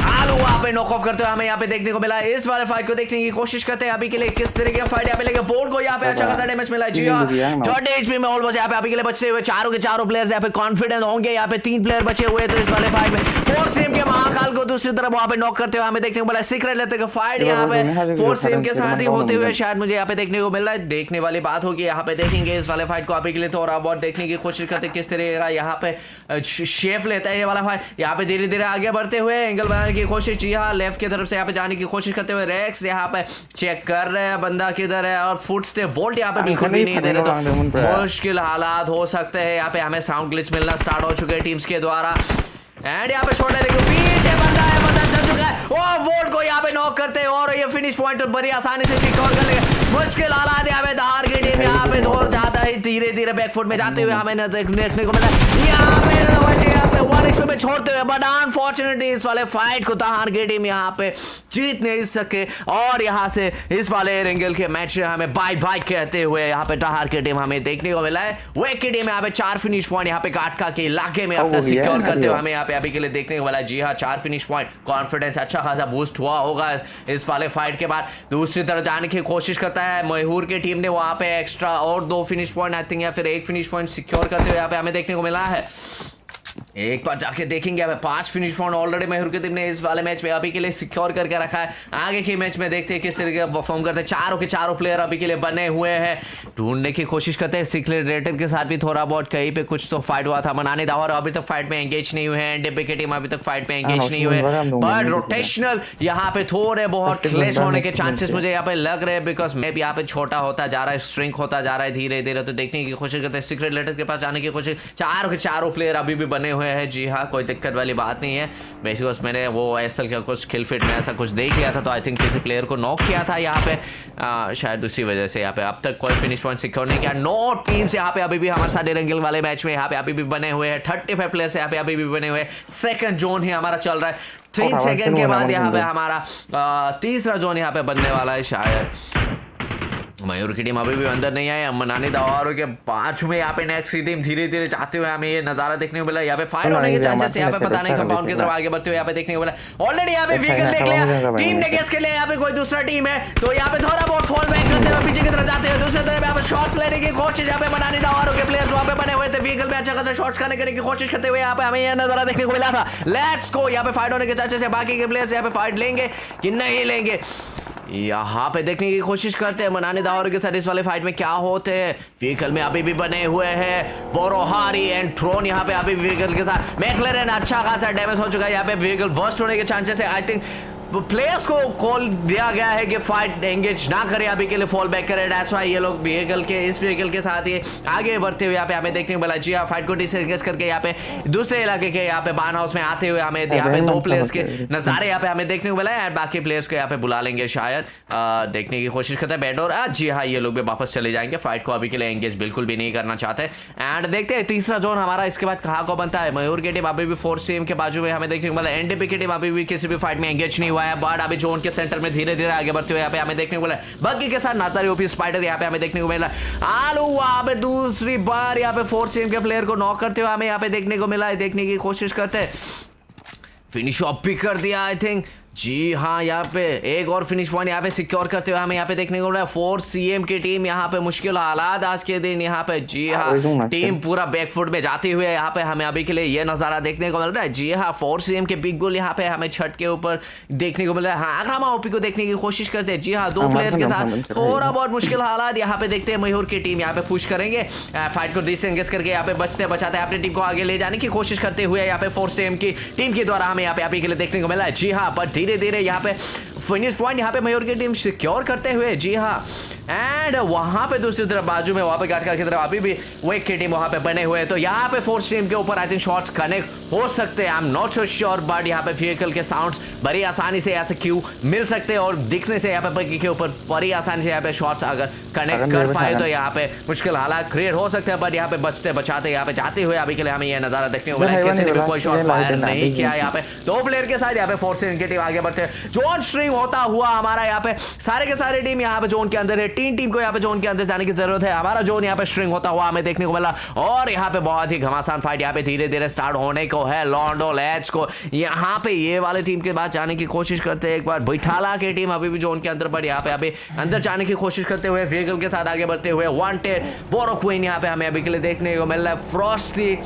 आलू वहां पे नॉक ऑफ करते हुए हमें यहाँ पे देखने को मिला। इस वाले फाइट को देखने की कोशिश करते हैं अभी के लिए किस तरीके का फाइट यहाँ पे लेके। फोर्ड को यहाँ पे अच्छा खासा डैमेज मिला। जी हाँ, 30 एचपी में ऑलमोस्ट यहाँ पे अभी के लिए बचते हुए चारों के चारों प्लेयर्स यहाँ पे कॉन्फिडेंट होंगे। यहाँ पे 3 प्लेयर बचे हुए तो इस वाले फाइट में फोर्थ टीम के महाकाल को दूसरी तरफ वहां पे नॉक करते हुए हमें देखने को मिला। सीक्रेट लेते हुए फाइट यहाँ पे फोर्थ टीम के साथ ही होते हुए शायद मुझे यहाँ पे देखने को मिल रहा है। देखने वाली बात होगी, यहाँ पे देखेंगे इस वाले फाइट को अभी के लिए थोड़ा बहुत देखने की कोशिश करते किस तरीके का यहाँ पे शेप लेता है ये वाला फाइट। यहाँ पे धीरे धीरे आगे बढ़ते हुए एंगल बनाने की कोशिश। जी हाँ, लेफ्ट की तरफ से यहाँ पे जाने की कोशिश करते हुए रेक्स यहाँ पे चेक कर रहे हैं बंदा किधर है और फुट स्टेप वोल्ट यहाँ पे बिल्कुल भी नहीं दे रहे, तो मुश्किल हालात हो सकते हैं। यहाँ पे हमें साउंड ग्लिच मिलना स्टार्ट हो चुके हैं टीम्स के द्वारा। एंड यहाँ पे छोड़ने लगे, पीछे बंदा है, बंदा चल चुका है और वोल्ट को यहाँ पे नॉक करते हैं और ये फिनिश पॉइंट बड़ी आसानी से सिक्योर कर लेंगे। मुश्किल हालात यहाँ पे दाहर की टीम यहाँ पे दूर जाता है, धीरे धीरे बैकफुट में जाते हुए हमें देखने को मिला। यहाँ पे में छोड़ते हुए बट अनफॉर्चुनेटली इस वाले फाइट को दाहर की टीम यहाँ पे जीत नहीं सके और यहाँ से इस वाले एंगल के मैच हमें बाय बाय कहते हुए यहाँ पे दाहर की टीम हमें देखने को मिला है। वेक की टीम यहाँ पे 4 फिनिश पॉइंट यहाँ पे काटका के इलाके में अपना सिक्योर करते हुए हमें यहाँ पे अभी के लिए देखने को मिला। जी हाँ, 4 फिनिश पॉइंट, कॉन्फिडेंस अच्छा खासा बूस्ट हुआ होगा इस वाले फाइट के बाद। दूसरी तरफ जाने की कोशिश करता है मयूर की टीम ने, वहां पे एक्स्ट्रा और 2 फिनिश पॉइंट आई थिंक या फिर 1 फिनिश पॉइंट सिक्योर करते हुए यहाँ पे हमें देखने को मिला है। एक बार जाके देखेंगे, 5 फिनिश पॉइंट ऑलरेडी मयूर की टीम ने इस वाले मैच में अभी के लिए सिक्योर करके रखा है। आगे के मैच में देखते हैं किस तरीके का परफॉर्म करते हैं। चारों के चारों प्लेयर अभी के लिए बने हुए हैं, ढूंढने की कोशिश करते हैं। सीक्रेट रेटर के साथ भी थोड़ा बहुत कहीं पे कुछ तो फाइट हुआ था। मनानी दावर अभी तक फाइट में एंगेज नहीं हुए हैं, एनडीपी की टीम अभी तक फाइट में एंगेज नहीं हुए, बट रोटेशनल यहाँ पे थोड़े बहुत क्लैश होने के चांसेस मुझे यहाँ पे लग रहे हैं, बिकॉज मैं भी यहाँ पे छोटा होता जा रहा है, स्ट्रिंक होता जा रहा है धीरे धीरे। तो देखने की कोशिश करते हैं, सीक्रेट रेटर के पास जाने की कोशिश। चारों के चारों प्लेयर अभी भी बने हुए हैं। जी हाँ, कोई दिक्कत वाली बात नहीं है। बेसिकली मैंने वो एसएल का कुछ किल फिट में ऐसा कुछ देख लिया था, तो आई थिंक किसी प्लेयर को नॉक किया था यहाँ पे, शायद उसी वजह से यहाँ पे अब तक कोई फिनिश पॉइंट सिक्योर नहीं किया। 9 टीम्स यहाँ पे अभी भी हमारे साथ एरंगल वाले मैच में यहाँ पे अभी भी बने हुए हैं। 35 प्लेयर्स यहाँ पे अभी भी बने हुए हैं। सेकंड जोन ही हमारा चल रहा है। 3 सेकंड के बाद यहाँ पे हमारा तीसरा जोन यहाँ पे बनने वाला है। शायद मयूर की टीम अभी भी अंदर नहीं आए। मनानी दावारों के 5 में यहाँ पे नेक्स्ट टीम धीरे धीरे जाते हुए हमें ये नजारा देखने को मिला। यहाँ पे फाइट होने के चांसेस यहाँ पे पता नहीं कंपाउंड की तरफ आगे बढ़ते हुए यहाँ पे देखने को मिला। ऑलरेडी यहाँ पे व्हीकल देख लिया टीम ने, गेस के लिए यहाँ पे कोई दूसरा टीम है, तो यहाँ पे थोड़ा बहुत फॉल बैक करते हुए पीछे की तरफ जाते हुए दूसरी तरफ यहाँ पे शॉट्स लेने की कोशिश। यहाँ पे मनानी दावारों के प्लेयर्स वहाँ पे बने हुए थे, व्हीकल पे अच्छा खासा शॉट्स करने की कोशिश करते हुए यहाँ पे हमें यह नजारा देखने को मिला था। लेट्स गो, यहाँ पे फाइट होने के चांसेस है। बाकी के प्लेयर्स यहाँ पे फाइट लेंगे कि नहीं लेंगे, यहाँ पे देखने की कोशिश करते हैं मनानी दावर के साथ इस वाले फाइट में क्या होते हैं। व्हीकल में अभी भी बने हुए हैं बोरोहारी एंड थ्रोन यहाँ पे अभी व्हीकल के साथ। मैकलेरन अच्छा खासा डैमेज हो चुका है, यहाँ पे व्हीकल बर्स्ट होने के चांसेस है। आई थिंक प्लेयर्स को कॉल दिया गया है कि फाइट एंगेज ना करे, अभी के लिए फॉल बैक करे। दैट्स व्हाई ये लोग व्हीकल के इस व्हीकल के साथ ही आगे बढ़ते हुए यहाँ पे हमें देखने को मिला। जी हाँ, फाइट को डिसएंगेज करके यहाँ पे दूसरे इलाके के यहाँ पे बार्न हाउस में आते हुए हमें यहाँ पे 2 प्लेयर्स के नजारे यहाँ पे हमें देखने को मिला है। एंड बाकी प्लेयर्स को यहाँ पे बुला लेंगे शायद, देखने की कोशिश करते हैं बेडोर। जी हाँ, ये लोग भी वापस चले जाएंगे, फाइट को अभी के लिए एंगेज बिल्कुल भी नहीं करना चाहते। एंड देखते हैं तीसरा जोन हमारा इसके बाद कहाँ को बनता है। मयूर की टीम अभी भी 4 सीएम के बाजू में हमें देखने को मिला। एनडीपी की टीम अभी भी किसी भी फाइट में एंगेज नहीं हुआ है, बट अभी जोन के सेंटर में धीरे धीरे आगे बढ़ते हुए यहाँ पे हमें देखने को मिला। बग्गी के साथ नाचारी ओपी स्पाइडर यहाँ पे हमें देखने को मिला। आलू वहां पे दूसरी बार यहाँ पे 4 सीएम के प्लेयर को नॉक करते हुए हमें यहाँ पे देखने को मिला है। देखने की कोशिश करते हैं, फिनिश ऑफ भी कर दिया आई थिंक। जी हाँ, यहाँ पे एक और फिनिश पॉइंट यहाँ पे सिक्योर करते हुए हमें यहाँ पे देखने को मिला। 4 सीएम की टीम यहाँ पे मुश्किल हालात आज के दिन यहाँ पे। जी हाँ, टीम पूरा बैकफुट में जाते हुए यहाँ पे हमें अभी के लिए ये नजारा देखने को मिल रहा है। जी हाँ, 4 सीएम के बिग गोल यहाँ पे हमें छत के ऊपर देखने को मिल रहा है। हाँ, अग्रामा ओपी को देखने की कोशिश करते हैं। जी हाँ, 2 प्लेयर्स के साथ थोड़ा बहुत मुश्किल हालात यहाँ पे देखते हैं। मयूर की टीम यहाँ पे पुश करेंगे, फाइट को डिसएंगेज करके यहाँ पे बचते बचाते अपनी टीम को आगे ले जाने की कोशिश करते हुए यहाँ पे 4 सीएम की टीम के द्वारा हमें यहाँ पे अभी के लिए देखने को मिला है। जी हाँ, पर धीरे धीरे यहाँ पे फिनिश पॉइंट यहाँ पे मयूर की टीम सिक्योर करते हुए। जी हाँ, एंड वहां पे दूसरी तरफ बाजू में वहां पे गाटका की तरफ अभी भी वेक की टीम वहां पे बने हुए हैं। तो यहाँ पे 4 टीम के ऊपर आई थिंक शॉट्स कनेक्ट हो सकते हैं, I am not so sure, but यहाँ पे व्हीकल के साउंड्स बड़ी आसानी से यहाँ से क्यों मिल सकते हैं और दिखने से यहाँ पे बग्गी के ऊपर बड़ी आसानी से यहाँ पे शॉट्स अगर कनेक्ट कर पाए तो यहाँ पे मुश्किल हालात क्रिएट हो सकते हैं, बट यहाँ पे बचते बचाते यहाँ पे जाते हुए अभी के लिए हमें यह नजारा देखने को मिला है। किसी ने भी कोई शॉट फायर नहीं किया यहाँ पे, 2 प्लेयर के साथ यहाँ पे फोर्स इनकी टीम आगे बढ़ते हैं। जोन स्ट्रिंग होता हुआ हमारा यहाँ पे सारे के सारे टीम यहाँ पे जोन के अंदर है, 3 टीम को यहाँ पे जोन के अंदर जाने की जरूरत है। हमारा जोन यहाँ पे स्ट्रिंग होता हुआ हमें देखने को मिला और यहाँ पे बहुत ही घमासान फाइट यहाँ पे धीरे धीरे स्टार्ट होने को है। लॉन्डो लैच को यहाँ पे ये वाले टीम के बाद जाने की कोशिश करते हैं, एक बार बैठाला की टीम अभी भी जोन के अंदर, बट यहाँ पे अभी अंदर जाने की कोशिश करते हुए व्हीकल के साथ आगे बढ़ते हुए वांटेड बोरो क्वीन यहाँ पे हमें अभी के लिए देखने को मिल रहा है। फ्रॉस्टी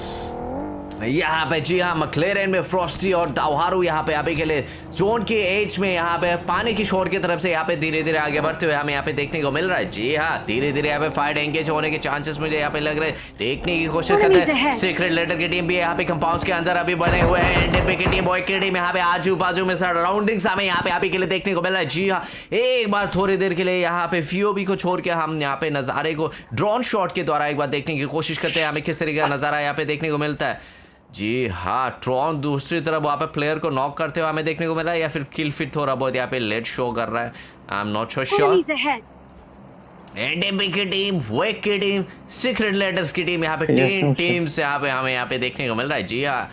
यहाँ पे, जी हाँ, मक्लेरन में फ्रॉस्टी और दावहारू यहाँ पे अभी के लिए जोन के एज में यहाँ पे पानी की शोर की तरफ से यहाँ पे धीरे धीरे आगे बढ़ते हुए हमें यहाँ पे देखने को मिल रहा है। जी हाँ, धीरे धीरे यहाँ पे फाइट एंगेज होने के चांसेस मुझे यहाँ पे लग रहे हैं, देखने की कोशिश करते हैं। सीक्रेट लेटर की टीम भी यहाँ पे कंपाउंड के अंदर अभी बने हुए हैं, एनडीपी की टीम, बॉय की टीम यहाँ पे आजू बाजू में सराउंडिंग्स हमें यहाँ पे अभी के लिए देखने को मिल रहा है। जी हाँ, एक बार थोड़ी देर के लिए यहाँ पे फीओबी को छोड़ के हम यहाँ पे नजारे को ड्रोन शॉट के द्वारा एक बार देखने की कोशिश करते हैं, हमें किस तरीके का नजारा यहाँ पे देखने को मिलता है। जी हाँ, ट्रॉन दूसरी तरफ वहाँ पे प्लेयर को नॉक करते हुए हमें देखने को मिला है, या फिर किल फिट थोड़ा बहुत यहाँ पे लेट शो कर रहा है, आई am not so sure. NDP की टीम, वेक की टीम, सीक्रेट लेटर्स की टीम, यहाँ पे 3 टीम्स यहाँ पे हमें यहाँ पे देखने को मिल रहा है। जी हाँ,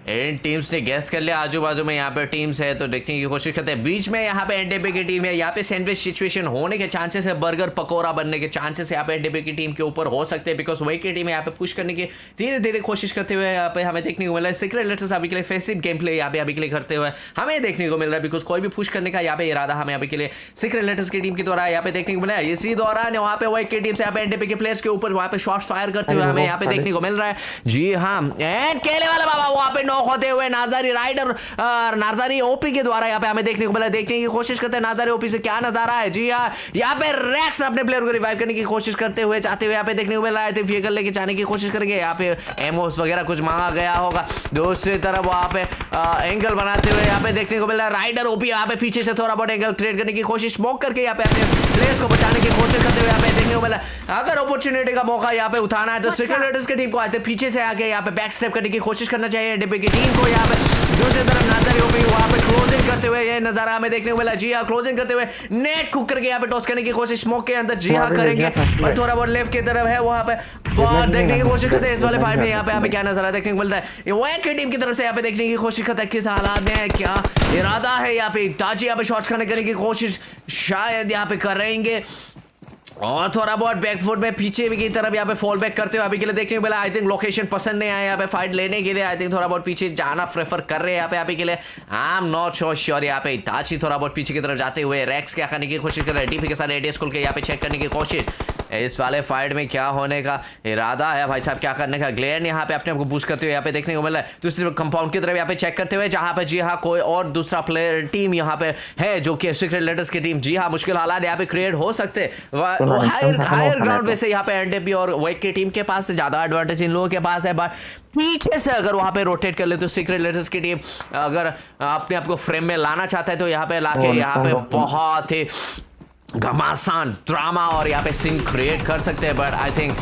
इन टीम्स ने गैस कर लिया आजू बाजू में यहाँ पे टीम्स है तो देखने की कोशिश करते हैं। बीच में यहाँ पे एनडीपी की टीम है, यहाँ पे सैंडविच सिचुएशन होने के चांसेस है, बर्गर पकौड़ा बनने के चांसेस यहाँ पे एनडीपी की टीम के ऊपर हो सकते हैं, बिकॉज वही की टीम यहाँ पे पुश करने की धीरे धीरे कोशिश करते हुए यहाँ पे हमें देखने को मिल रहा है। सीक्रेट लेटर्स अभी के लिए फेसिव गेम प्ले यहाँ पे अभी के लिए करते हुए हमें देखने को मिल रहा है, बिकॉज कोई भी पुश करने का यहाँ पे इरादा हमें अभी के लिए सीक्रेट लेटर्स की टीम के द्वारा यहाँ पे देखने को मिला है। इसी दौरान वहाँ पे वही की टीम से यहाँ पे एनडीपी के प्लेयर्स के ऊपर वहाँ पे शॉट फायर करते हुए हमें यहाँ पे देखने को मिल रहा है। जी हाँ, एंड केले वाला बाबा वहाँ पे नॉक होते हुए नाजारी राइडर नाजारी ओपी के द्वारा यहाँ पे हमें देखने को मिला, देखने की कोशिश करते हैं नाजारी ओपी से क्या नजारा है। जी हाँ, यहाँ पे रेक्स अपने प्लेयर को रिवाइव करने की कोशिश करते हुए जाते हुए यहाँ पे देखने को मिल रहा है, व्हीकल लेके जाने की कोशिश करेंगे, यहाँ पे एमओस वगैरह कुछ मांगा गया होगा। दूसरी तरफ वहाँ पे एंगल बनाते हुए यहाँ पे देखने को मिल रहा है राइडर ओपी यहाँ पे पीछे से थोड़ा बहुत एंगल क्रिएट करने की कोशिश स्मोक करके यहाँ पे अपने प्लेयर्स को बचाने की कोशिश करते हुए यहाँ पे देखने को मिला। अगर अपॉर्चुनिटी का मौका यहाँ पे उठाना है तो सीक्रेट लेटर्स की टीम को आते पीछे से आके यहाँ पे बैक स्टेप करने की कोशिश करना चाहिए एनडीपी की टीम को। यहाँ पे दूसरी तरफ नाजारी ओपी वहाँ पे क्लोजिंग करते हुए ये नजारा हमें देखने को मिला। जी हाँ, क्लोजिंग करते हुए नेट कुक करके यहाँ पे टॉस करने की कोशिश स्मोक के अंदर जी हाँ करेंगे, और थोड़ा बहुत लेफ्ट की तरफ है वहाँ पे बहुत देखने की कोशिश करते हैं। इस वाले फाइट में यहाँ पे हमें क्या नजारा देखने को मिलता है, वैक की टीम की तरफ से यहाँ पे देखने की कोशिश करता है किस हालात में क्या इरादा है। यहाँ पे ताजी यहाँ पे शॉट्स करने की कोशिश शायद यहाँ पे करेंगे, और थोड़ा बहुत बैकफुट में पीछे भी की तरफ यहाँ पे फॉल बैक करते हुए अभी के लिए देखने को मिला। आई थिंक लोकेशन पसंद नहीं आया यहाँ पे फाइट लेने के लिए, आई थिंक थोड़ा बहुत पीछे जाना प्रेफर कर रहे हैं यहाँ पे अभी के लिए। आई एम नॉट सो श्योर। यहाँ पे इताची थोड़ा बहुत पीछे की तरफ जाते हुए रैक्स क्या करने की कोशिश कर रहे हैं, डीपी के साथ एडीएस खोल के यहाँ पे चेक करने की कोशिश। इस वाले फाइट में क्या होने का इरादा है भाई साहब, क्या करने का। ग्लेन यहाँ पे अपने आपको बूस्ट करते हुए यहाँ पे देखने को मिल रहा है। दूसरी कंपाउंड की तरफ यहाँ पे चेक करते हुए जहाँ पे जी हाँ कोई और दूसरा प्लेयर टीम यहाँ पे है जो कि सीक्रेट लेटर्स की टीम। जी हाँ, मुश्किल हालात यहाँ पे क्रिएट हो सकते हायर ग्राउंड वैसे यहाँ पे एनडीपी और वेक की टीम के पास ज्यादा एडवांटेज इन लोगों के पास है, बट पीछे से अगर वहां पे रोटेट कर ले तो सीक्रेट लेटर्स की टीम अगर अपने आप को फ्रेम में लाना चाहता है तो यहाँ पे लाके यहाँ पे बहुत ही घमासान ड्रामा और यहाँ पे सीन क्रिएट कर सकते हैं, बट आई थिंक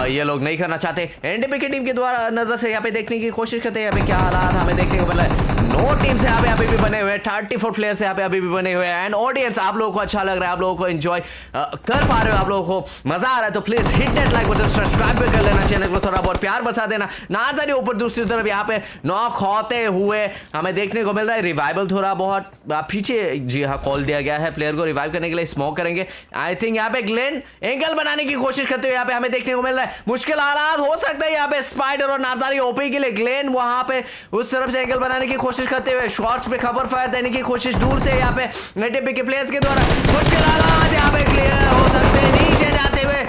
ये लोग नहीं करना चाहते। एनडीपी की टीम के द्वारा नजर से यहाँ पे देखने की कोशिश करते हैं यहाँ पे क्या हालात हमें देखने को मिला है। 9 टीम्स यहाँ पे अभी भी बने हुए हैं, 34 प्लेयर्स यहाँ पे अभी भी बने हुए हैं, एंड ऑडियंस आप लोगों को अच्छा लग रहा है, आप लोगों को एंजॉय कर पा रहे हो, आप लोगों को मजा आ रहा है तो please hit that like button, subscribe भी कर लेना, चैनल को थोड़ा बहुत प्यार बसा देना। नाज़ारी ऊपर दूसरी तरफ यहाँ पे नॉक होते हुए हमें देखने को मिल रहा है। रिवाइवल थोड़ा बहुत पीछे जी हाँ कॉल दिया गया है, प्लेयर को रिवाइव करने के लिए स्मोक करेंगे। आई थिंक यहाँ पे ग्लेन एंगल बनाने की कोशिश करते हुए यहाँ पे हमें देखने को मिल रहा है। मुश्किल हालात हो सकता है यहाँ पे स्पाइडर और नाज़ारी ओपी के लिए। ग्लेन वहां पे उस तरफ से एंगल बनाने की कोशिश करते हुए शॉट्स पे खबर फायर देने की कोशिश दूर से यहाँ पे एनडीपी के प्लेयर्स के द्वारा। मुश्किल हालात यहाँ पे क्लियर हो सकते हैं, नीचे जाते हुए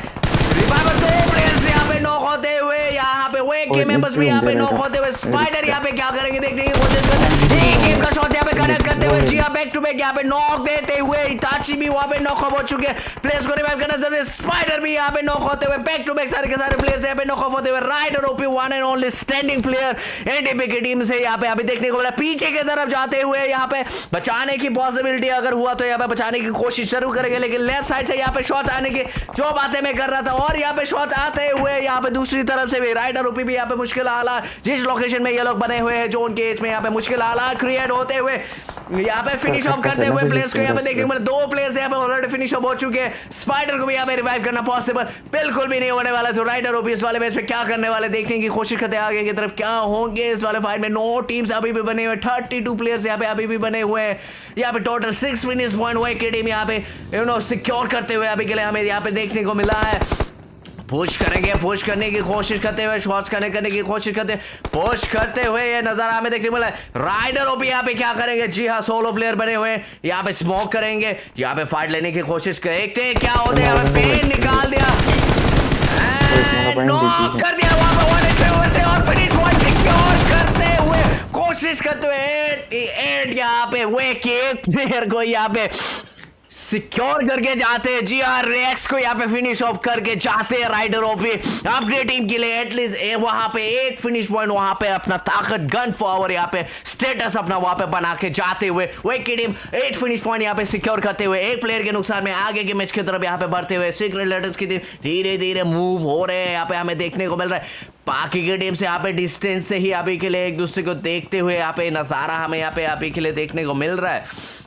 रिवाइवर 2 प्लेयर्स यहाँ पे नॉक होते हुए, यहाँ पे वेक के मेंबर्स भी यहाँ पे नॉक होते हुए। स्पाइडर यहाँ पे क्या करेंगे देखने की कोशिश करते हैं, एक गेम का शॉट यहाँ पे कनेक्ट करते हुए। जी हाँ, बैक टू बैक यहाँ पे नॉक देते हुए इटाची भी वहां पे नॉक ऑफ हो चुके हैं, प्लेयर्स को रिवाइव करना जरूरी है। स्पाइडर भी यहाँ पे नॉक होते हुए, बैक टू बैक सारे के सारे प्लेयर्स यहाँ पे नॉक ऑफ होते हुए। Rider OP one and only standing player NDP की टीम से यहाँ पे अभी देखने को मिला, पीछे की तरफ जाते हुए यहाँ पे बचाने की पॉसिबिलिटी अगर हुआ तो यहाँ पे बचाने की कोशिश जरूर करेंगे, लेकिन लेफ्ट साइड से यहाँ पे शॉट्स आने की जो बातें मैं कर रहा था, और यहाँ पे शॉट्स आते हुए यहाँ पे दूसरी तरफ से भी राइडर ओपी भी यहाँ पे मुश्किल हालात जिस लोकेशन में ये लोग बने हुए हैं जोन के एज में, यहाँ पे मुश्किल हालात क्रिएट होते हुए यहाँ पे फिनिश ऑफ करते हुए प्लेयर्स को यहाँ पे देखने को मिला। दो प्लेयर्स यहाँ पे ऑलरेडी फिनिश ऑफ हो चुके हैं, स्पाइडर को भी यहाँ पे रिवाइव करना पॉसिबल बिल्कुल भी नहीं होने वाला। तो राइडर ओपी इस वाले मैच में क्या करने वाले देखने की कोशिश करते हैं, आगे की तरफ क्या होंगे इस वाले फाइट में। 9 टीम्स अभी भी बने हुए, 32 प्लेयर्स यहाँ पे अभी भी बने हुए हैं, यहाँ पे टोटल 6 फिनिश पॉइंट हुए की टीम यहाँ पे सिक्योर करते हुए अभी के लिए हमें यहाँ पे देखने को मिला है। पुश करेंगे, पुश करने की कोशिश करते हुए, शॉट्स करने की कोशिश करते, पुश करते हुए ये नजारा हमें देखने को मिला है। राइडर ओपी यहाँ पे क्या करेंगे, जी हाँ सोलो प्लेयर बने हुए हैं, यहाँ पे स्मोक करेंगे, यहाँ पे फाइट लेने की कोशिश करें, क्या होते हैं, हमें पेन निकाल दिया, नॉक कर दिया वहां पे और फिनिश पॉइंट सिक्योर करते हुए कोशिश करते हुए एंड यहाँ पे वे एक प्लेयर को यहाँ पे सिक्योर करके जाते हैं। जी हाँ, रेक्स को यहाँ पे फिनिश ऑफ करके जाते हैं राइडर ओपी अपनी टीम के लिए एटलीस्ट वहां पे एक फिनिश पॉइंट, वहां पे अपना ताकत गन पावर यहाँ पे स्टेटस अपना वहां पे बना के जाते हुए वो की टीम 8 फिनिश पॉइंट यहाँ पे सिक्योर करते हुए एक प्लेयर के नुकसान में आगे के मैच की तरफ यहाँ पे बढ़ते हुए सीक्रेट लेटर्स की टीम धीरे धीरे मूव हो रहे हैं। यहाँ पे हमें देखने को मिल रहा है बाकी की टीम से यहाँ पे डिस्टेंस से ही अभी के लिए एक दूसरे को देखते हुए यहाँ पे नजारा हमें यहाँ पे अभी के लिए देखने को मिल रहा है।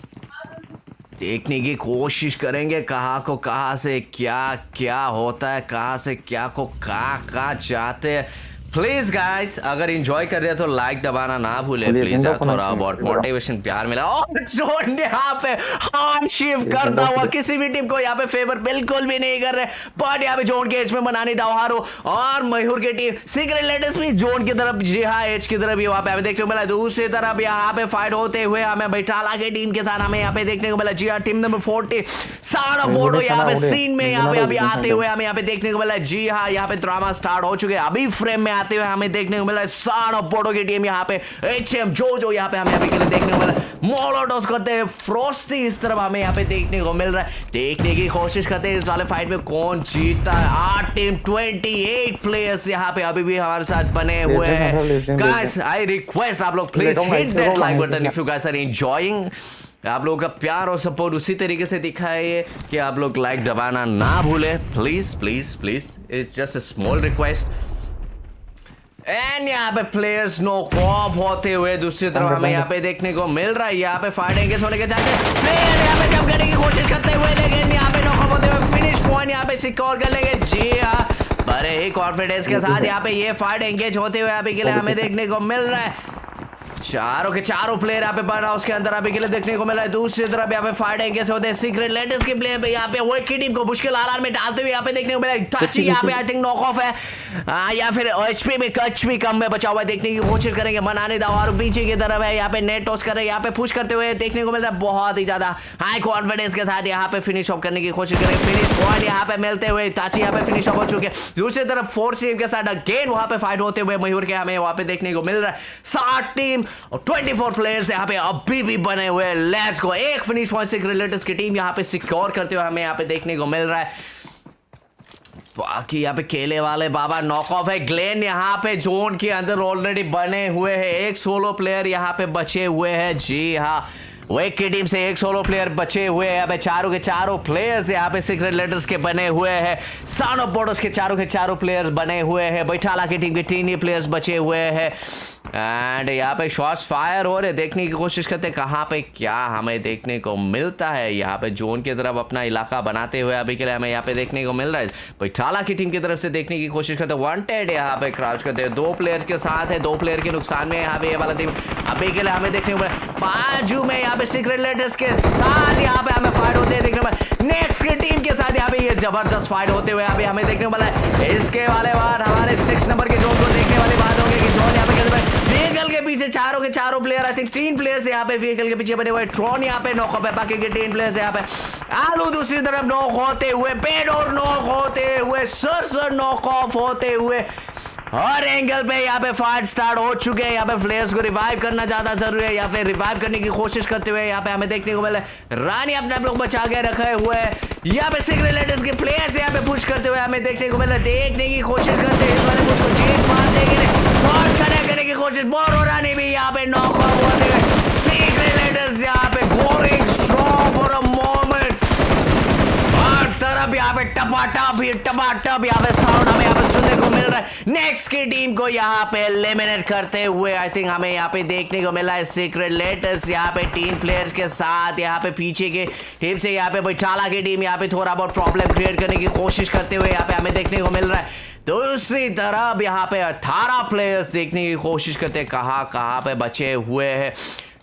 देखने की कोशिश करेंगे कहाँ से क्या होता है, कहाँ से क्या को कहाँ जाते हैं। प्लीज गाइस अगर एंजॉय कर रहे हैं तो लाइक दबाना ना भूले प्लीज यार, थोड़ा बहुत मोटिवेशन प्यार मिला। और जोन यहाँ पे हार्ड शिफ्ट करता हुआ किसी भी टीम को यहाँ पे फेवर बिल्कुल भी नहीं कर रहे, बट यहाँ पे जोन के एज में मनानी डावहारो और मयूर की टीम सीक्रेट लेटर्स भी जोन की तरफ, जी हाँ एज की तरफ वहाँ पे हमें देखने को मिला। दूसरी तरफ यहाँ पे फाइट होते हुए हमें बैठाला के टीम के साथ हमें यहाँ पे देखने को मिला। जी हाँ टीम नंबर 40 सारा बोर्डो यहाँ पे सीन में यहाँ पे अभी आते हुए हमें यहाँ पे देखने को मिला। जी हाँ यहाँ पे ड्रामा स्टार्ट हो चुके हैं, अभी फ्रेम में आते हुए हमें देखने को मिला है सान ऑफ बोर्डो की टीम यहाँ पे एचएम जो यहाँ पे हमें अभी के लिए देखने को मिला। मोलोटोस करते हैं फ्रोस्टी इस तरफ हमें यहाँ पे देखने को मिल रहा है। देखने की कोशिश करते हैं इस वाले फाइट में कौन जीतता है। 8 टीम 28 प्लेयर्स यहाँ पे अभी भी हमारे साथ बने हुए हैं। गाइस आई रिक्वेस्ट आप लोग please hit that like button if you guys are enjoying. आप लोगों का प्यार और सपोर्ट उसी तरीके से दिखाइए कि आप लोग लाइक दबाना ना भूले please please please, it's just a small request. And यहाँ पे प्लेयर्स नो कॉप होते हुए दूसरी तरफ हमें यहाँ पे देखने को मिल रहा है। यहाँ पे फाइट एंगेज होने के चाहते प्लेयर यहाँ पे जंप करने की कोशिश करते हुए, लेकिन यहाँ पे नो कॉप होते हुए फिनिश पॉइंट यहाँ पे सिक्योर कर लेंगे। जी हाँ बड़े ही कॉन्फिडेंस के साथ यहाँ पे ये फाइट एंगेज होते हुए अभी के लिए हमें देखने को मिल रहा है। चारों के चारों प्लेयर यहाँ पे बना उसके अंदर अभी के लिए देखने को मिला है। दूसरी तरफ यहाँ पे फाइट एंगेज होते हैं सीक्रेट लेटर्स के प्लेयर पे यहाँ पे वो की टीम को मुश्किल हालात में डालते हुए यहाँ पे देखने को मिला। टाची यहाँ पे आई थिंक नॉक ऑफ है या फिर एचपी में कच भी कम में बचा हुआ है, देखने की कोशिश करेंगे। मनाने दाव और पीछे की तरफ है यहाँ पे नेट टॉस कर रहे हैं, यहाँ पे पुश करते हुए देखने को मिल रहा है। बहुत ही ज्यादा हाई कॉन्फिडेंस के साथ यहाँ पे फिनिश ऑफ करने की कोशिश करेंगे। फिनिश पॉइंट यहाँ पे मिलते हुए टाची यहाँ पे फिनिश ऑफ हो चुके हैं। दूसरी तरफ 4 टीम के साथ अगेन वहां पे फाइट होते हुए मयूर के हमें वहां पे देखने को मिल रहा है। 7 टीम और 24 प्लेयर्स यहाँ पे अभी भी बने हुए। लेट्स गो, एक फिनिश पॉइंट सीक्रेट लेटर्स की टीम यहाँ पे सिक्योर करते हुए हमें यहाँ पे देखने को मिल रहा है। बाकी यहाँ पे केले वाले बाबा नॉक ऑफ है। ग्लेन यहाँ पे जोन के अंदर ऑलरेडी बने हुए हैं। एक सोलो प्लेयर यहाँ पे बचे हुए हैं। जी हाँ वेक की टीम से एक सोलो प्लेयर बचे हुए हैं। यहाँ पे चारों के चारों प्लेयर्स यहाँ पे सीक्रेट लेटर्स के बने हुए हैं। सन ऑफ बोर्डोस के चारों प्लेयर्स बने हुए हैं। बैठाला की टीम के 3 ही प्लेयर्स बचे हुए हैं। एंड यहाँ पे शॉट्स फायर हो रहे, देखने की कोशिश करते हैं कहाँ पे क्या हमें देखने को मिलता है। यहाँ पे जोन की तरफ अपना इलाका बनाते हुए अभी के लिए हमें यहाँ पे देखने को मिल रहा है। बैठाला की टीम की तरफ से देखने की कोशिश करते हैं वांटेड यहाँ पे क्राउच करते हैं। 2 प्लेयर के साथ है, 2 प्लेयर के नुकसान में यहाँ पे ये वाला टीम अभी के लिए हमें देखने को मिल रहा है। बाजू में यहाँ पे सीक्रेट लेटर्स के साथ यहाँ पे हमें फाइट होते हैं देखने को मिला। नेक्स्ट की टीम के साथ यहाँ पे ये जबरदस्त फाइट होते हुए अभी हमें देखने को मिला है। इसके वाले बाद हमारे 6 नंबर के जोन को देखने वाली बात होगी कि जोन यहाँ पे व्हीकल के पीछे चारों के चारों प्लेयर आई थिंक 3 प्लेयर्स यहाँ पे व्हीकल के पीछे बने हुए। ट्रॉन यहाँ पे नॉक ऑफ है, बाकी के 3 प्लेयर्स यहाँ पे। आलू दूसरी तरफ नॉक होते हुए, पेडोर नॉक होते हुए, सर नॉक ऑफ होते हुए और एंगल पे यहाँ पे फाइट स्टार्ट हो चुके हैं। यहाँ पे प्लेयर्स को रिवाइव करना ज्यादा जरूरी है, या फिर रिवाइव करने की कोशिश करते हुए यहाँ पे हमें देखने को मिला रानी अपने आप लोग बचा के रखे हुए हैं। यहाँ पे सीक्रेट लेटर्स के प्लेयर्स यहाँ पे पुश करते हुए हमें देखने को मिला, देखने की कोशिश करते हैं इस वाले मुझको जीत मारने के लिए और खड़े करने की कोशिश। बोरो रानी भी यहाँ पे नॉक आउट होते हुए, सीक्रेट लेटर्स यहाँ पे going strong for a moment. हर तरफ यहाँ पे टपाटप यहाँ पे साउंड हमें यहाँ पे सुनने को मिल रहा है। नेक्स्ट की टीम को यहाँ पे एलिमिनेट करते हुए आई थिंक हमें यहाँ पे देखने को मिला है सीक्रेट लेटर्स यहाँ पे 3 प्लेयर्स के साथ यहाँ पे पीछे के हिप से यहाँ पे बैठाला की टीम यहाँ पे थोड़ा बहुत प्रॉब्लम क्रिएट करने की कोशिश करते हुए यहाँ पे हमें देखने को मिल रहा है। दूसरी तरफ यहाँ पे 18 प्लेयर्स देखने की कोशिश करते हैं कहाँ पे बचे हुए हैं।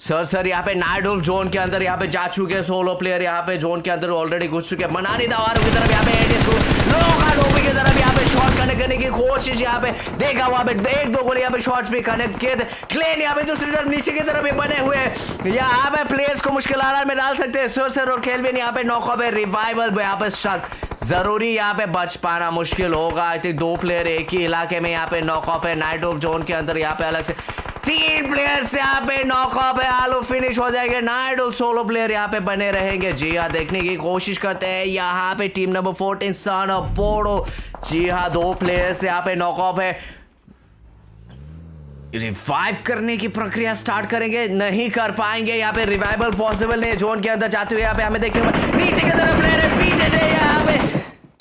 सर यहाँ पे नाइडोल जोन के अंदर यहाँ पे जा चुके हैं, सोलो प्लेयर यहाँ पे जोन के अंदर ऑलरेडी घुस चुके हैं। मनानी दवारों की तरफ यहाँ पे लोग की तरफ यहाँ पे शॉट कनेक्ट करने की कोशिश यहाँ पे देखा वहाँ पे 1-2 गोली यहाँ पे शॉट्स भी कनेक्ट किए थे। क्लेन यहाँ पे दूसरी तरफ नीचे की तरफ भी बने हुए हैं, यहाँ पे प्लेयर्स को मुश्किल हालात में डाल सकते हैं। सर और खेलविन यहाँ पे नॉक पे रिवाइवल यहाँ पे सख्त जरूरी, यहाँ पे बच पाना मुश्किल होगा। आई थिंक 2 प्लेयर एक ही इलाके में यहाँ पे नॉक ऑफ है। नाइडोल जोन के अंदर यहाँ पे अलग से 3 प्लेयर्स यहाँ पे नॉक ऑफ है, आलू फिनिश हो जाएंगे। नाइडोल सोलो प्लेयर यहाँ पे बने रहेंगे। जी हाँ, देखने की कोशिश करते हैं यहाँ पे team number 14 son of Bodo. जी हाँ, 2 प्लेयर्स यहाँ पे नॉक ऑफ है। रिवाइव करने की प्रक्रिया स्टार्ट करेंगे, नहीं कर पाएंगे। यहाँ पे रिवाइवल पॉसिबल नहीं। जोन के अंदर जाते हुए यहाँ पे हमें देखने को नीचे की तरफ प्लेयर है, पीछे से यहाँ पे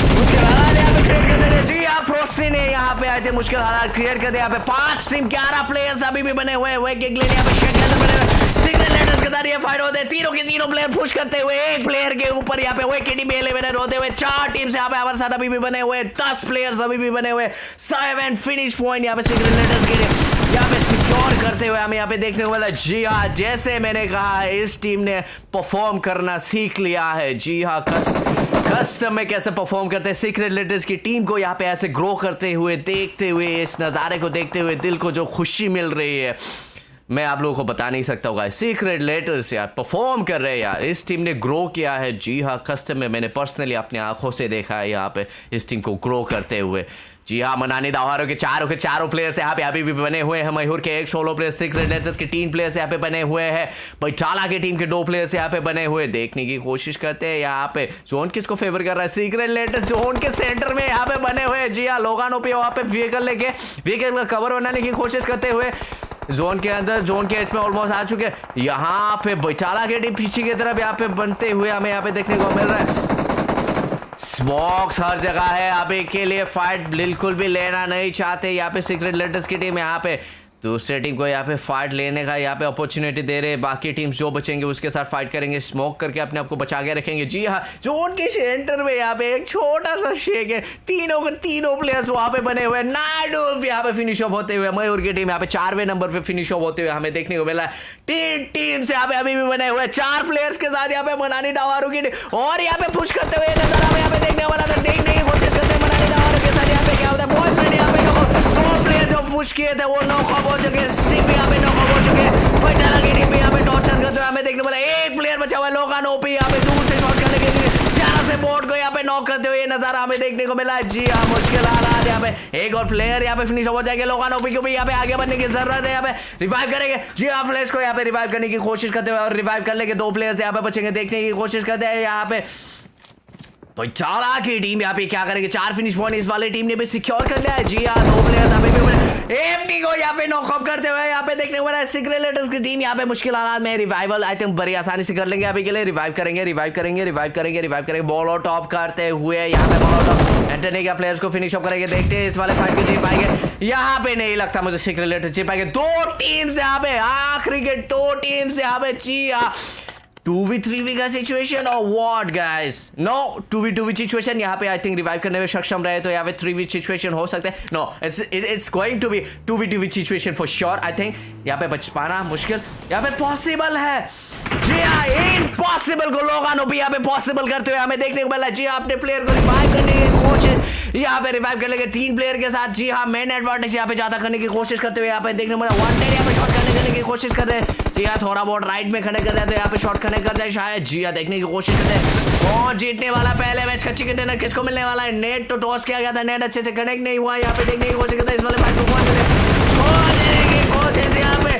मुश्किल हालात यहाँ पे क्रिएट कर देंगे। जी हाँ, फ्रोस्टी ने यहाँ पे आए थे मुश्किल हालात क्रिएट कर दिया। यहाँ पे 5 टीम 11 प्लेयर्स अभी भी बने हुए हैं। यहाँ पे शेड के अंदर बने हुए सीक्रेट लेटर्स के साथ ये फाइट होते हैं। तीनों के तीनों प्लेयर पुश करते हुए एक प्लेयर के ऊपर यहाँ पे वो के टीम एलिमिनेट होते हुए 4 टीम्स यहाँ पे हमारे साथ अभी भी बने हुए, 10 प्लेयर्स अभी भी बने हुए। 7 फिनिश पॉइंट यहाँ पे सीक्रेट लेटर्स के लिए यहाँ पे सिक्योर करते हुए हमें यहाँ पे देखने को मिला। जी हाँ, जैसे मैंने कहा इस टीम ने परफॉर्म करना सीख लिया है। जी हाँ, कस्टम में कैसे परफॉर्म करते हैं सीक्रेट लेटर्स की टीम को यहाँ पे ऐसे ग्रो करते हुए देखते हुए, इस नज़ारे को देखते हुए दिल को जो खुशी मिल रही है मैं आप लोगों को बता नहीं सकता होगा। सीक्रेट लेटर्स यार परफॉर्म कर रहे हैं यार, इस टीम ने ग्रो किया है। जी हाँ, कस्टम में मैंने पर्सनली अपनी आंखों से देखा है यहाँ पे इस टीम को ग्रो करते हुए। जी हाँ, मनानी दावारों के चारों प्लेयर्स यहाँ पे अभी भी बने हुए हैं। मयूर के 1 सोलो प्लेयर, सीक्रेट लेटर्स के 3 प्लेयर्स यहाँ पे बने हुए हैं। बैठाला की टीम के 2 प्लेयर्स यहाँ पे बने हुए, देखने की कोशिश करते हैं यहाँ पे जोन किसको फेवर कर रहा है। सीक्रेट लेटर्स जोन के सेंटर में यहाँ पे बने हुए हैं। जी हाँ, लोगान ओपी वहाँ पे व्हीकल का कवर बनाने की कोशिश करते हुए जोन के अंदर, जोन के एज में ऑलमोस्ट आ चुके हैं। यहाँ पे बैठाला के टीम पीछे की तरफ यहाँ पे बनते हुए हमें यहाँ पे देखने को मिल रहा है। स्मोक्स हर जगह है, अभी के लिए फाइट बिल्कुल भी लेना नहीं चाहते यहाँ पे सीक्रेट लेटर्स की टीम। यहाँ पे दूसरे टीम को यहाँ पे फाइट लेने का यहाँ पे अपॉर्चुनिटी दे रहे हैं। बाकी टीम्स जो बचेंगे उसके साथ फाइट करेंगे, स्मोक करके अपने आप को बचा के रखेंगे। जी हाँ, जोन के सेंटर में यहाँ पे एक छोटा सा शेक है। तीनों प्लेयर्स वहाँ पे बने हुए। नाइडोल यहाँ पे फिनिश ऑफ होते हुए, मयूर की टीम यहाँ पे 4वें नंबर पे फिनिश ऑफ होते हुए हमें देखने को मिला है। 3 टीम्स यहाँ पे अभी भी बने हुए, 4 प्लेयर्स के साथ यहाँ पे मनानी डावारू की टीम और यहाँ पे पुश करते हुए नजर हमें यहाँ पे देखने वाला था। देखने की कोशिश करते हैं मनानी डावारू के साथ यहाँ पे क्या होता है। बॉयफ्रेंड यहाँ पे 2 प्लेयर जो पुश किए थे वो नॉक ऑफ हो चुके हैं। स्टिक भी यहाँ पे नॉक ऑफ हो चुके हैं। बैठाला की टीम भी यहाँ पे टॉर्चर करते हुए हमें देखने वाला 1 प्लेयर बचा हुआ है। लोगान ओपी यहाँ पे दूर से शॉट करने के लिए 11 से बोर्ड को यहाँ पे नॉक करते हुए ये नजारा हमें देखने को मिला है। जी हाँ, मुश्किल हालात यहाँ पे एक और प्लेयर यहाँ पे फिनिश हो जाएंगे। लोगान ओपी को भी यहाँ पे आगे बढ़ने की जरूरत है। यहाँ पे रिवाइव करेंगे। जी हाँ, फ्लैश को यहाँ पे रिवाइव करने की कोशिश करते हुए और रिवाइव कर लेंगे। 2 प्लेयर्स यहाँ पे बचेंगे, देखने की कोशिश करते हैं यहाँ पे बैठाला की टीम यहाँ पे क्या करेंगे। 4 फिनिश पॉइंट इस वाली टीम ने भी सिक्योर कर लिया है। जी हाँ, 2 प्लेयर्स अभी भी एमटी को यहाँ पे नॉक ऑफ करते हुए यहाँ पे देखने को मिला है। सीक्रेट लेटर्स की टीम यहाँ पे मुश्किल हालात में रिवाइवल आई थिंक बड़ी आसानी से कर लेंगे। अभी के लिए रिवाइव करेंगे। बॉल आउट टॉप करते हुए यहाँ पे बॉल आउट एंटनी का प्लेयर्स को फिनिश ऑफ करेंगे। देखते हैं इस वाले फाइट को जीत पाएंगे। यहाँ पे नहीं लगता मुझे सीक्रेट लेटर्स जीत पाएंगे। 2 टीम्स यहाँ पे, आखिरी के 2 टीम्स यहाँ पे। जी हाँ, 2v3v का सिचुएशन और what guys, no 2v2v situation. यहाँ पे आई थिंक रिवाइव करने में सक्षम रहे तो यहाँ पे 3v सिचुएशन हो सकते हैं। No, it's going to be 2v2v situation for sure. I think यहाँ पे बच पाना मुश्किल, यहाँ पे पॉसिबल है। जी हाँ, इम्पॉसिबल को लोगान भी यहाँ पे पॉसिबल करते हुए हमें देखने को मिला। जी हाँ, अपने प्लेयर को रिवाइव करने की कोशिश यहाँ पे रिवाइव कर लेंगे 3 प्लेयर के साथ। जी हाँ, मेन एडवांटेज यहाँ पे ज्यादा करने की कोशिश करते हुए यहाँ पे देखने को मिला। 1 यहाँ पे शॉट करने की कोशिश कर रहे हैं। जी हाँ, थोड़ा बहुत राइट में खड़े कर जाए तो यहाँ पे शॉट कनेक्ट कर जाए शायद। जी हाँ, देखने की कोशिश करते हैं कौन जीतने वाला पहले मैच का चिकन डिनर किसको मिलने वाला है। नेट तो टॉस किया गया था, नेट अच्छे से कनेक्ट नहीं हुआ। यहाँ पे देखने की कोशिश करते हैं इस वाले मैच को कौन जीतेगी कोशिश। यहाँ पे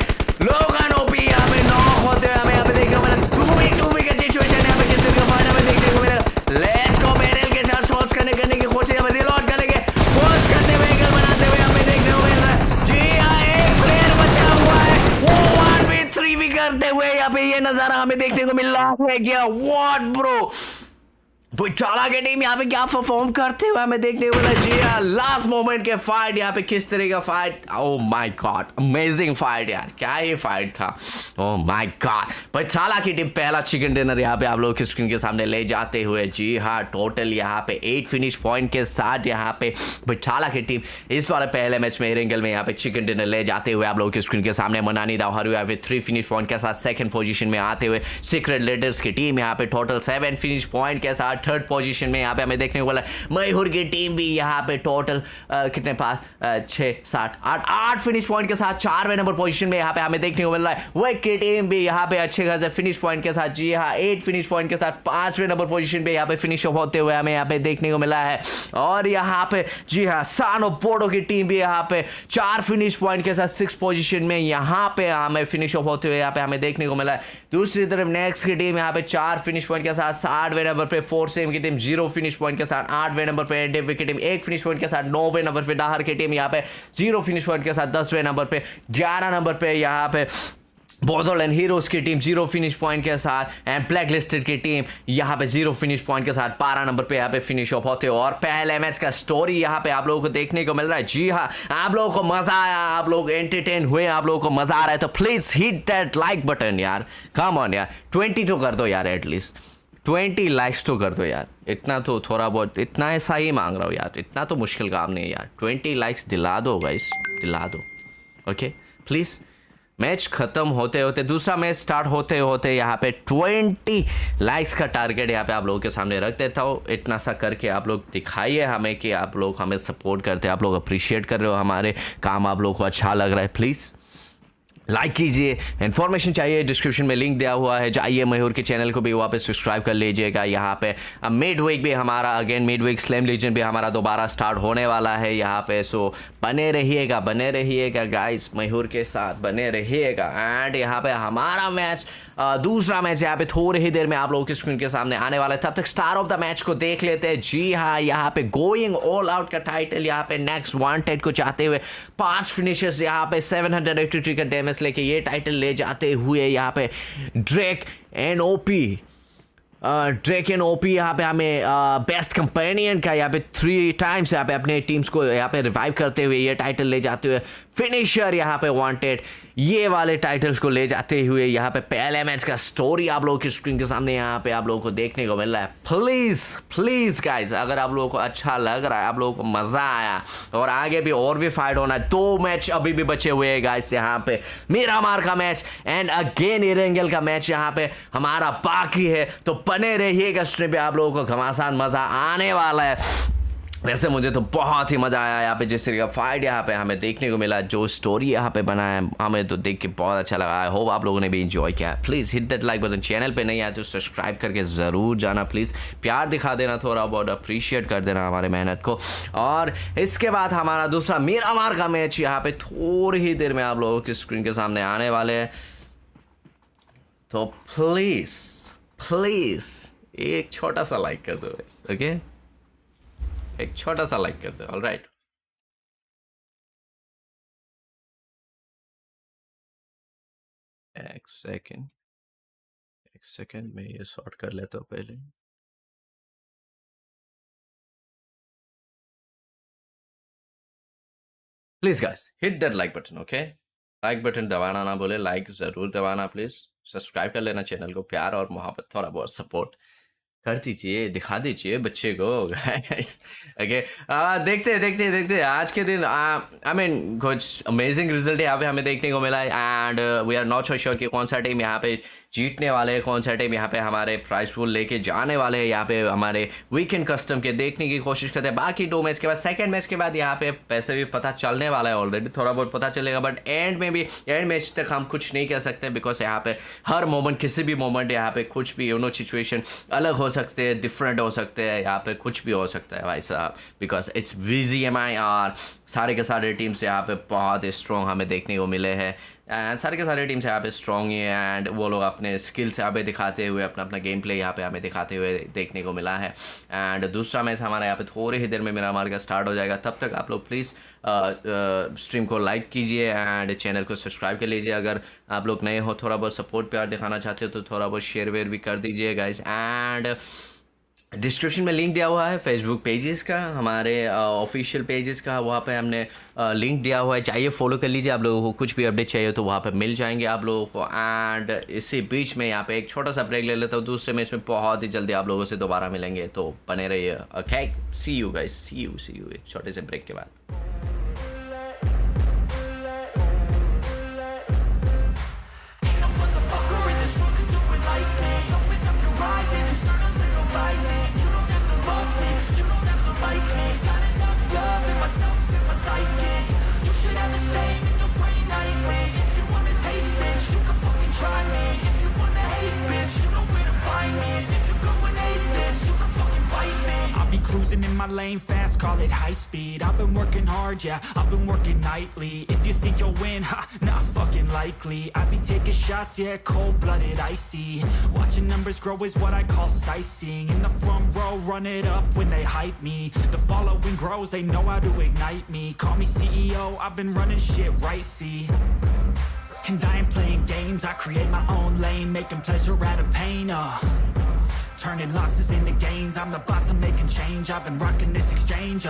लोगन ओपी यहाँ पे नॉक होते हुए हमें यहाँ पे देखने को मिला। 2v2 का सिचुएशन यहाँ पे किसी का फाइनल में देखने को मिलेगा। लेट्स गो बेरिल के साथ शॉट्स करने की कोशिश यहाँ पे रिलोड करेंगे, शॉट्स करते हुए गोल बनाते हुए हमें देखने को मिल रहा है। जी हाँ, एक प्लेयर बचा हुआ है, वो 1v3 भी करते हुए यहाँ पे ये नजारा हमें देखने को मिल रहा है। क्या व्हाट ब्रो, बुचाला की टीम यहाँ पे क्या परफॉर्म करते हुए हमें देखने को मिला। जी हाँ, लास्ट मोमेंट के फाइट यहाँ पे किस तरह का fight, oh my God, amazing fight यार, क्या ये फाइट था, ओह माय गॉड। बुचाला की टीम पहला चिकन डिनर यहाँ पे आप लोगों की स्क्रीन के सामने ले जाते हुए। जी हाँ, टोटल यहाँ पे 8 फिनिश पॉइंट के साथ यहाँ पे बुचाला की टीम इस वाले पहले मैच में एरेंगल में यहाँ पे चिकन डिनर ले जाते हुए आप लोगों की स्क्रीन के सामने। मनानी दावहारू यहाँ पे 3 फिनिश पॉइंट के साथ सेकंड पोजीशन में आते हुए। सीक्रेट लीडर्स की टीम यहाँ पे टोटल 7 फिनिश पॉइंट के साथ थर्ड पोजीशन में यहाँ पे हमें देखने को मिला। मयूर की टीम भी यहाँ पे टोटल कितने पास 6 7 8 फिनिश पॉइंट के साथ 4वें नंबर पोजीशन में यहाँ पे हमें देखने को मिल रहा है। वेक की टीम भी यहाँ पे अच्छे खासे फिनिश पॉइंट के साथ, जी हाँ, 8 फिनिश पॉइंट के साथ 5वें नंबर पोजीशन पे यहाँ पे फिनिश होते हुए हमें यहाँ पे देखने को मिला है। और यहाँ पे जी हाँ, सानो पोडो की टीम भी यहाँ पे 4 फिनिश पॉइंट के साथ 6 पोजीशन में यहाँ पे हमें फिनिश होते हुए यहाँ पे हमें देखने को मिला है। दूसरी तरफ नेक्स्ट की टीम यहाँ पे 4 फिनिश पॉइंट के साथ 8वें नंबर पे, 4 सेम की टीम 0 फिनिश पॉइंट के साथ 8वें नंबर पे, डेविड की टीम 1 फिनिश पॉइंट के साथ 9वें नंबर पे, दाहर की टीम यहाँ पे 0 फिनिश पॉइंट के साथ 10वें नंबर पे, 11 नंबर पे यहाँ पे बोडोल एंड हीरोज की टीम 0 फिनिश पॉइंट के साथ, एंड ब्लैक लिस्टेड की टीम यहाँ पे 0 फिनिश पॉइंट के साथ 12 नंबर पे यहाँ पे फिनिश ऑफ होते हो। और पहले मैच का स्टोरी यहाँ पे आप लोगों को देखने को मिल रहा है। जी हाँ, आप लोगों को मजा आया, आप लोग एंटरटेन हुए, आप लोगों को मजा आ रहा है तो please hit that like button यार, कम ऑन यार, 20 तो कर दो यार, एटलीस्ट 20 लाइक्स तो कर दो यार। इतना तो थोड़ा बहुत, इतना ऐसा ही मांग रहा हूँ यार, इतना तो मुश्किल काम नहीं है यार। 20 लाइक्स दिला दो गाइस, दिला दो, ओके प्लीज़। मैच खत्म होते होते, दूसरा मैच स्टार्ट होते होते यहाँ पे 20 लाइक्स का टारगेट यहाँ पे आप लोगों के सामने रख देता हूँ। इतना सा करके आप लोग दिखाइए हमें कि आप लोग हमें सपोर्ट करते हैं, आप लोग अप्रिशिएट कर रहे हो हमारे काम, आप लोग को अच्छा लग रहा है। प्लीज़ लाइक कीजिए। इन्फॉर्मेशन चाहिए डिस्क्रिप्शन में लिंक दिया हुआ है, जाइए मयूर के चैनल को भी वहाँ पे सब्सक्राइब कर लीजिएगा। यहाँ पे मिड वीक भी हमारा again mid week slam legion भी हमारा दोबारा स्टार्ट होने वाला है यहाँ पे। सो बने रहिएगा गाइस, मयूर के साथ बने रहिएगा। एंड यहाँ पे हमारा मैच, दूसरा मैच यहाँ पे थोड़ी ही देर में आप लोगों की स्क्रीन के सामने आने वाला है। तब तक स्टार ऑफ द मैच को देख लेते हैं। जी हाँ, यहाँ पे गोइंग ऑल आउट का टाइटल यहाँ पे नेक्स्ट वांटेड को चाहते हुए 5 फिनिशर्स यहाँ पे 783 का डैमेज लेके ये टाइटल ले जाते हुए यहाँ पे ड्रेक एंड ओपी यहाँ पे हमें बेस्ट कंपेनियन का यहाँ पे 3 टाइम्स यहाँ पे अपने टीम्स को यहाँ पे रिवाइव करते हुए ये टाइटल ले जाते हुए, फिनिशर यहाँ पे वांटेड ये वाले टाइटल्स को ले जाते हुए यहाँ पे पहले मैच का स्टोरी आप लोगों की स्क्रीन के सामने यहाँ पे आप लोगों को देखने को मिल रहा है। प्लीज गाइस, अगर आप लोगों को अच्छा लग रहा है, आप लोगों को मजा आया और आगे भी और भी फाइट होना है, 2 मैच अभी भी बचे हुए हैं गाइस। यहाँ पे मीरामार का मैच एंड अगेन इरेंगल का मैच यहाँ पे हमारा बाकी है, तो बने रहिएगा स्ट्रीम पे, आप लोगों को घमासान मजा आने वाला है। वैसे मुझे तो बहुत ही मज़ा आया यहाँ पे, जिस तरीके का फाइट यहाँ पे हमें देखने को मिला, जो स्टोरी यहाँ पे बना है, हमें तो देख के बहुत अच्छा लगा। आई होप आप लोगों ने भी इंजॉय किया। Please hit that like button, channel पे नहीं आया तो सब्सक्राइब करके ज़रूर जाना प्लीज़, प्यार दिखा देना, थोड़ा बहुत अप्रिशिएट कर देना हमारे मेहनत को। और इसके बाद हमारा दूसरा मीरामार का मैच यहाँ पे थोड़ी ही देर में आप लोगों की स्क्रीन के सामने आने वाले हैं, तो प्लीज़ एक छोटा सा लाइक कर दो, ओके, एक छोटा सा लाइक कर दो। ऑलराइट, एक सेकेंड मैं ये सॉर्ट कर लेता हूँ पहले। Please guys hit that like button, okay, like button दबाना ना बोले, लाइक जरूर दबाना प्लीज। सब्सक्राइब कर लेना चैनल को, प्यार और मोहब्बत, थोड़ा बहुत सपोर्ट कर दीजिए, दिखा दीजिए बच्चे को गाइस। ओके, देखते आज के दिन आई मीन कुछ अमेजिंग रिजल्ट यहाँ पे हमें देखने को मिला है and we are not so sure कि कौन सा टीम यहाँ पे जीतने वाले हैं, कौन सा टीम यहाँ पे हमारे प्राइस पूल लेके जाने वाले हैं। यहाँ पे हमारे वीकेंड कस्टम के देखने की कोशिश करते हैं। बाकी 2 मैच के बाद, सेकंड मैच के बाद यहाँ पे पैसे भी पता चलने वाला है, ऑलरेडी थोड़ा बहुत पता चलेगा, बट एंड में भी एंड मैच तक हम कुछ नहीं कह सकते बिकॉज यहाँ पे हर मोमेंट, किसी भी मोमेंट यहाँ पे कुछ भी सिचुएशन अलग हो सकते हैं, डिफरेंट हो सकते हैं, यहाँ पे कुछ भी हो सकता है भाई साहब, बिकॉज इट्स VGMI और सारे के सारे टीम्स यहाँ पे बहुत स्ट्रॉन्ग हमें देखने को मिले हैं एंड सारे के सारे टीम्स यहाँ पे स्ट्रॉन्ग ही है एंड वो लोग अपने स्किल्स यहाँ पे दिखाते हुए अपना अपना गेम प्ले यहाँ पे हमें दिखाते हुए देखने को मिला है। एंड दूसरा मैच हमारा यहाँ पे थोड़ी ही देर में मेरा मार का स्टार्ट हो जाएगा, तब तक आप लोग प्लीज़ स्ट्रीम को लाइक कीजिए एंड चैनल को सब्सक्राइब कर लीजिए। अगर आप लोग नए हो, थोड़ा बहुत सपोर्ट प्यार दिखाना चाहते हो तो थोड़ा बहुत शेयर वेयर भी कर दीजिए गाइज। एंड डिस्क्रिप्शन में लिंक दिया हुआ है फेसबुक पेजेस का, हमारे ऑफिशियल पेजेस का, वहाँ पे हमने लिंक दिया हुआ है, चाहिए फॉलो कर लीजिए। आप लोगों को कुछ भी अपडेट चाहिए तो वहाँ पे मिल जाएंगे आप लोगों को। एंड इसी बीच में यहाँ पे एक छोटा सा ब्रेक ले लेता हूँ, दूसरे मैच में बहुत ही जल्दी आप लोगों से दोबारा मिलेंगे, तो बने रहिए। Okay, see you guys, see you एक छोटे से ब्रेक के बाद। Cruising in my lane fast, call it high speed. I've been working hard, yeah, I've been working nightly. If you think you'll win, ha, not fucking likely. I be taking shots, yeah, cold-blooded, icy. Watching numbers grow is what I call sightseeing. In the front row, run it up when they hype me. The following grows, they know how to ignite me. Call me CEO, I've been running shit right, see. And I ain't playing games, I create my own lane, making pleasure out of pain, turning losses into gains, I'm the boss, I'm making change. I've been rocking this exchange,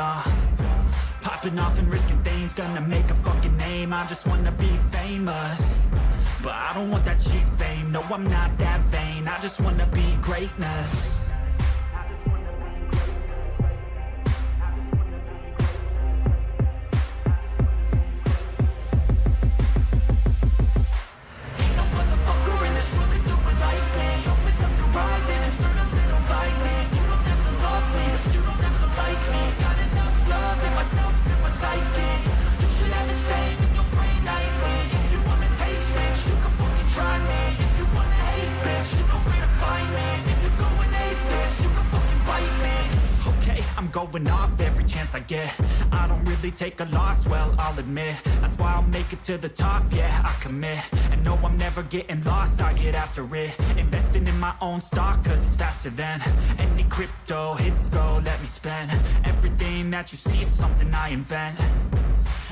popping off and risking things, gonna make a fucking name. I just wanna be famous, but I don't want that cheap fame. No, I'm not that vain, I just wanna be greatness. Going off every chance I get. I don't really take a loss, well, I'll admit. That's why I'll make it to the top, yeah, I commit. And no, I'm never getting lost, I get after it. Investing in my own stock, cause it's faster than any crypto hits go, let me spend. Everything that you see is something I invent,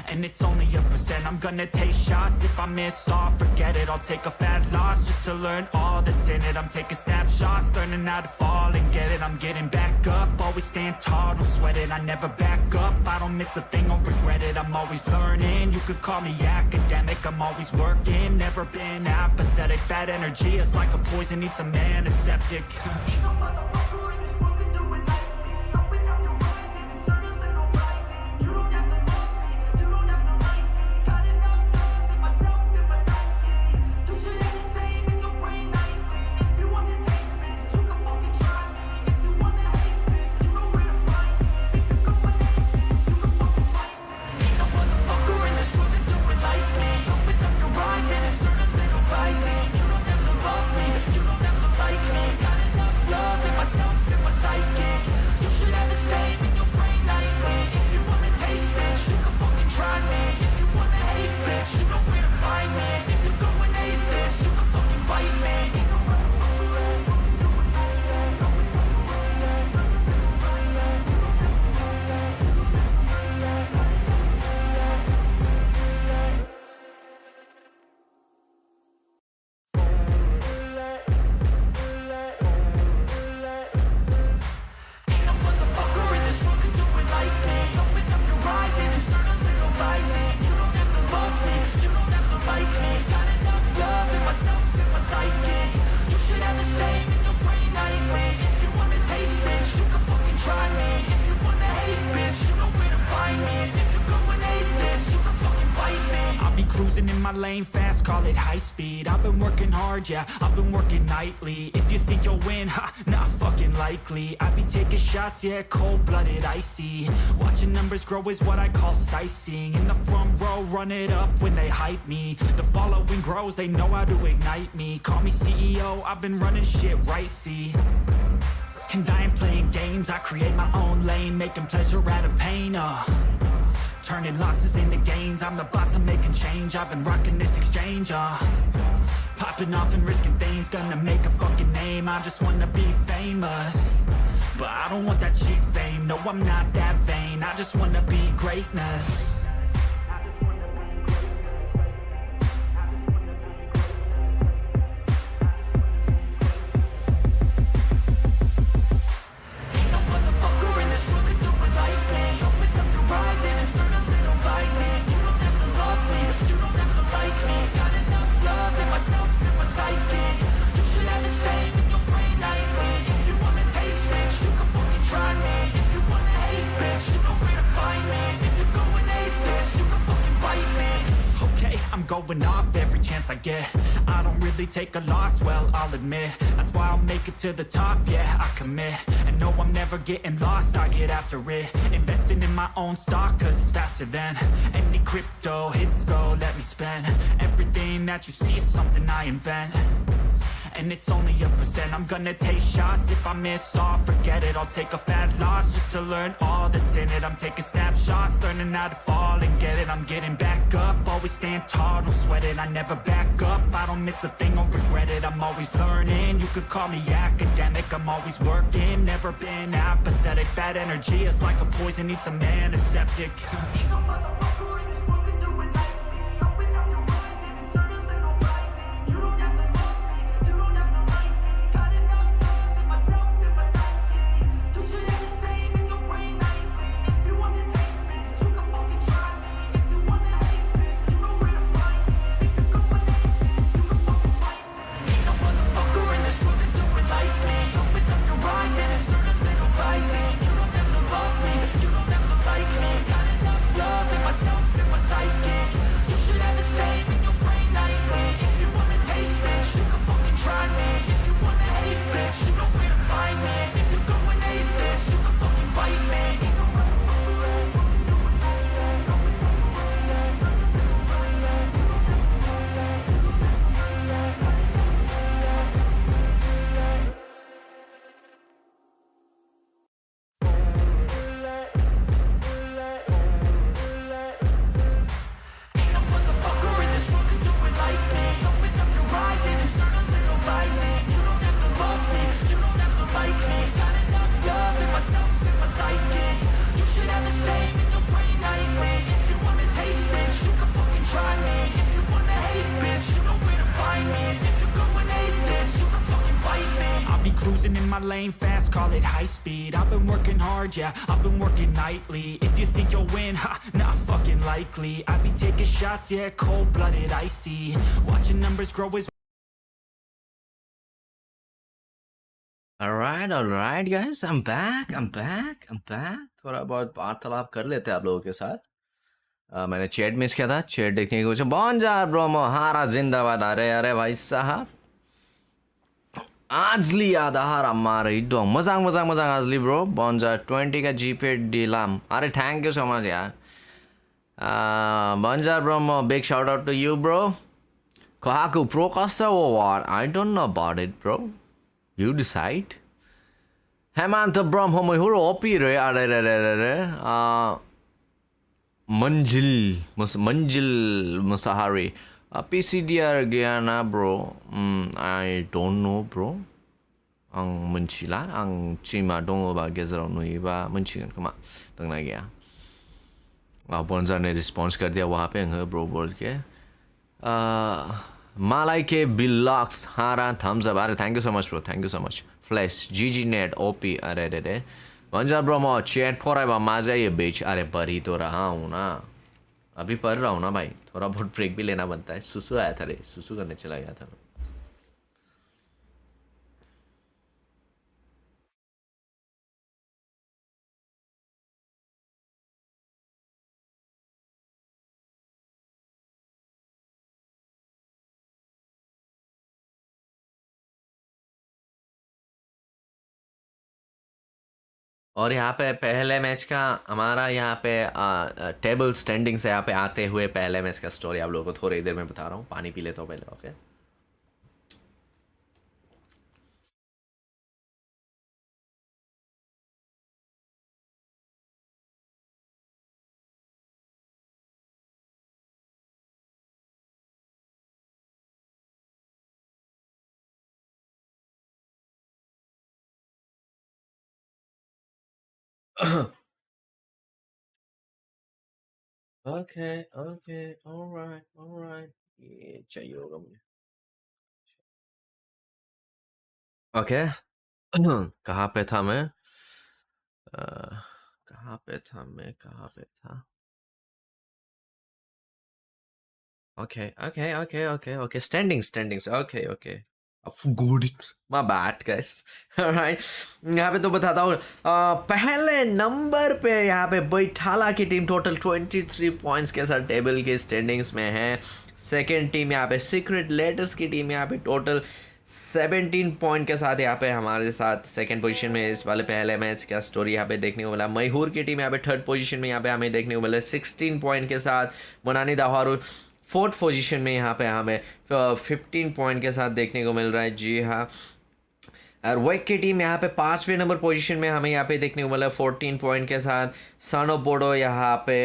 and it's only a percent. I'm gonna take shots, if I miss all, forget it. I'll take a fat loss just to learn all that's in it. I'm taking snapshots, learning how to fall and get it. I'm getting back up, always stand tall, don't sweat it. I never back up, I don't miss a thing or regret it. I'm always learning, you could call me academic. I'm always working, never been apathetic. Bad energy is like a poison, needs a man, a septic. my lane fast, call it high speed. I've been working hard, yeah, I've been working nightly. If you think you'll win, ha, not fucking likely. I be taking shots, yeah, cold-blooded, icy. Watching numbers grow is what I call sightseeing. In the front row, run it up when they hype me. The following grows, they know how to ignite me. Call me CEO, I've been running shit right, see. And I ain't playing games, I create my own lane, making pleasure out of pain, turning losses into gains, I'm the boss, I'm making change. I've been rocking this exchange, popping off and risking things, gonna make a fucking name. I just wanna be famous, but I don't want that cheap fame. No, I'm not that vain, I just wanna be greatness. Going off every chance I get. I don't really take a loss, well, I'll admit. That's why I'll make it to the top, yeah, I commit. And no, I'm never getting lost, I get after it. Investing in my own stock, cause it's faster than any crypto hits go, let me spend. Everything that you see is something I invent, and it's only a percent. I'm gonna take shots, if I miss all, forget it. I'll take a fat loss just to learn all that's in it. I'm taking snapshots, learning how to fall and get it. I'm getting back up, always stand tall, don't sweat it. I never back up, I don't miss a thing or regret it. I'm always learning, you could call me academic. I'm always working, never been apathetic. Bad energy is like a poison, needs a man, a septic. Lane fast, call it high speed. I've been working hard, yeah, I've been working nightly. If you think you'll win, ha, not fucking likely. I be taking shots, yeah, cold-blooded, icy. Watching numbers grow is Alright guys, I'm back. थोड़ा बहुत वार्तालाप कर लेते हैं आप लोगों के साथ. मैंने चैट मिस किया था. चैट देखने की कोशिश. बॉन्जार ब्रोमो हारा जिंदाबाद. अरे भाई साहब, आजली आधार हमारे डोंग मजाक आजली ब्रो. बॉन्जार 20 का जीपे डीलाम. अरे थैंक यू सो मच यार. बॉन्जार ब्रोमो, big shout out to you bro. Kohaku Pro Costa or what? I don't know about it, bro. You decide. Hemanta Brahmo Huro Opire. Manjil Musahari. PCDR Guyana, bro. I don't know, bro. Ang Munchila, Ang Chima, don't know about Gezero Nuiva, Munchin, come on. Don't like ya. Bonza ने response कर दिया वहाँ पे हैं bro बोल के. Malay के Bilox हारा thumbs up. अरे thank you so much bro, thank you so much. Flash, GG Net, OP, अरे Bonza bro मो chat for आया मजा ये bitch. अरे पर ही तो रहा हूँ ना, अभी पढ़ रहा हूँ ना भाई. थोड़ा बहुत ब्रेक भी लेना बनता है. सुसु आया था रे, सुसु करने चला गया था. और यहाँ पे पहले मैच का हमारा यहाँ पे टेबल स्टैंडिंग से यहाँ पे आते हुए पहले मैच का स्टोरी आप लोगों को थोड़ी देर में बता रहा हूँ। पानी पी लेता हूँ पहले, okay. Okay okay, alright alright, ये चाहिए होगा मुझे। ओके। कहाँ पे था मैं? कहाँ पे था मैं, कहाँ पे था? Okay, okay, okay, okay, okay. Standings. Okay, okay. Good it. My bad, guys. Alright. यहाँ पे तो बताता हूँ, पहले नंबर पे यहाँ पे बैठाला की टीम टोटल 23 पॉइंट्स के साथ टेबल के स्टैंडिंग्स में है। सेकेंड टीम यहाँ पे सीक्रेट लेटर्स की टीम यहाँ पे टोटल 17 पॉइंट के साथ यहाँ पे हमारे साथ सेकंड पोजीशन में। इस वाले पहले मैच का स्टोरी यहाँ पे देखने को मिला। मैहूर की टीम यहाँ पे थर्ड पोजीशन में यहाँ पे हमें देखने को मिला 16 पॉइंट के साथ। मनानी दाहारू फोर्थ पोजीशन में यहाँ पे हमें 15 पॉइंट के साथ देखने को मिल रहा है। जी हाँ। और वेक की टीम यहाँ पे 5वें नंबर पोजीशन में हमें यहाँ पे देखने को मिला 14 पॉइंट के साथ। सन ऑफ बोडो यहाँ पे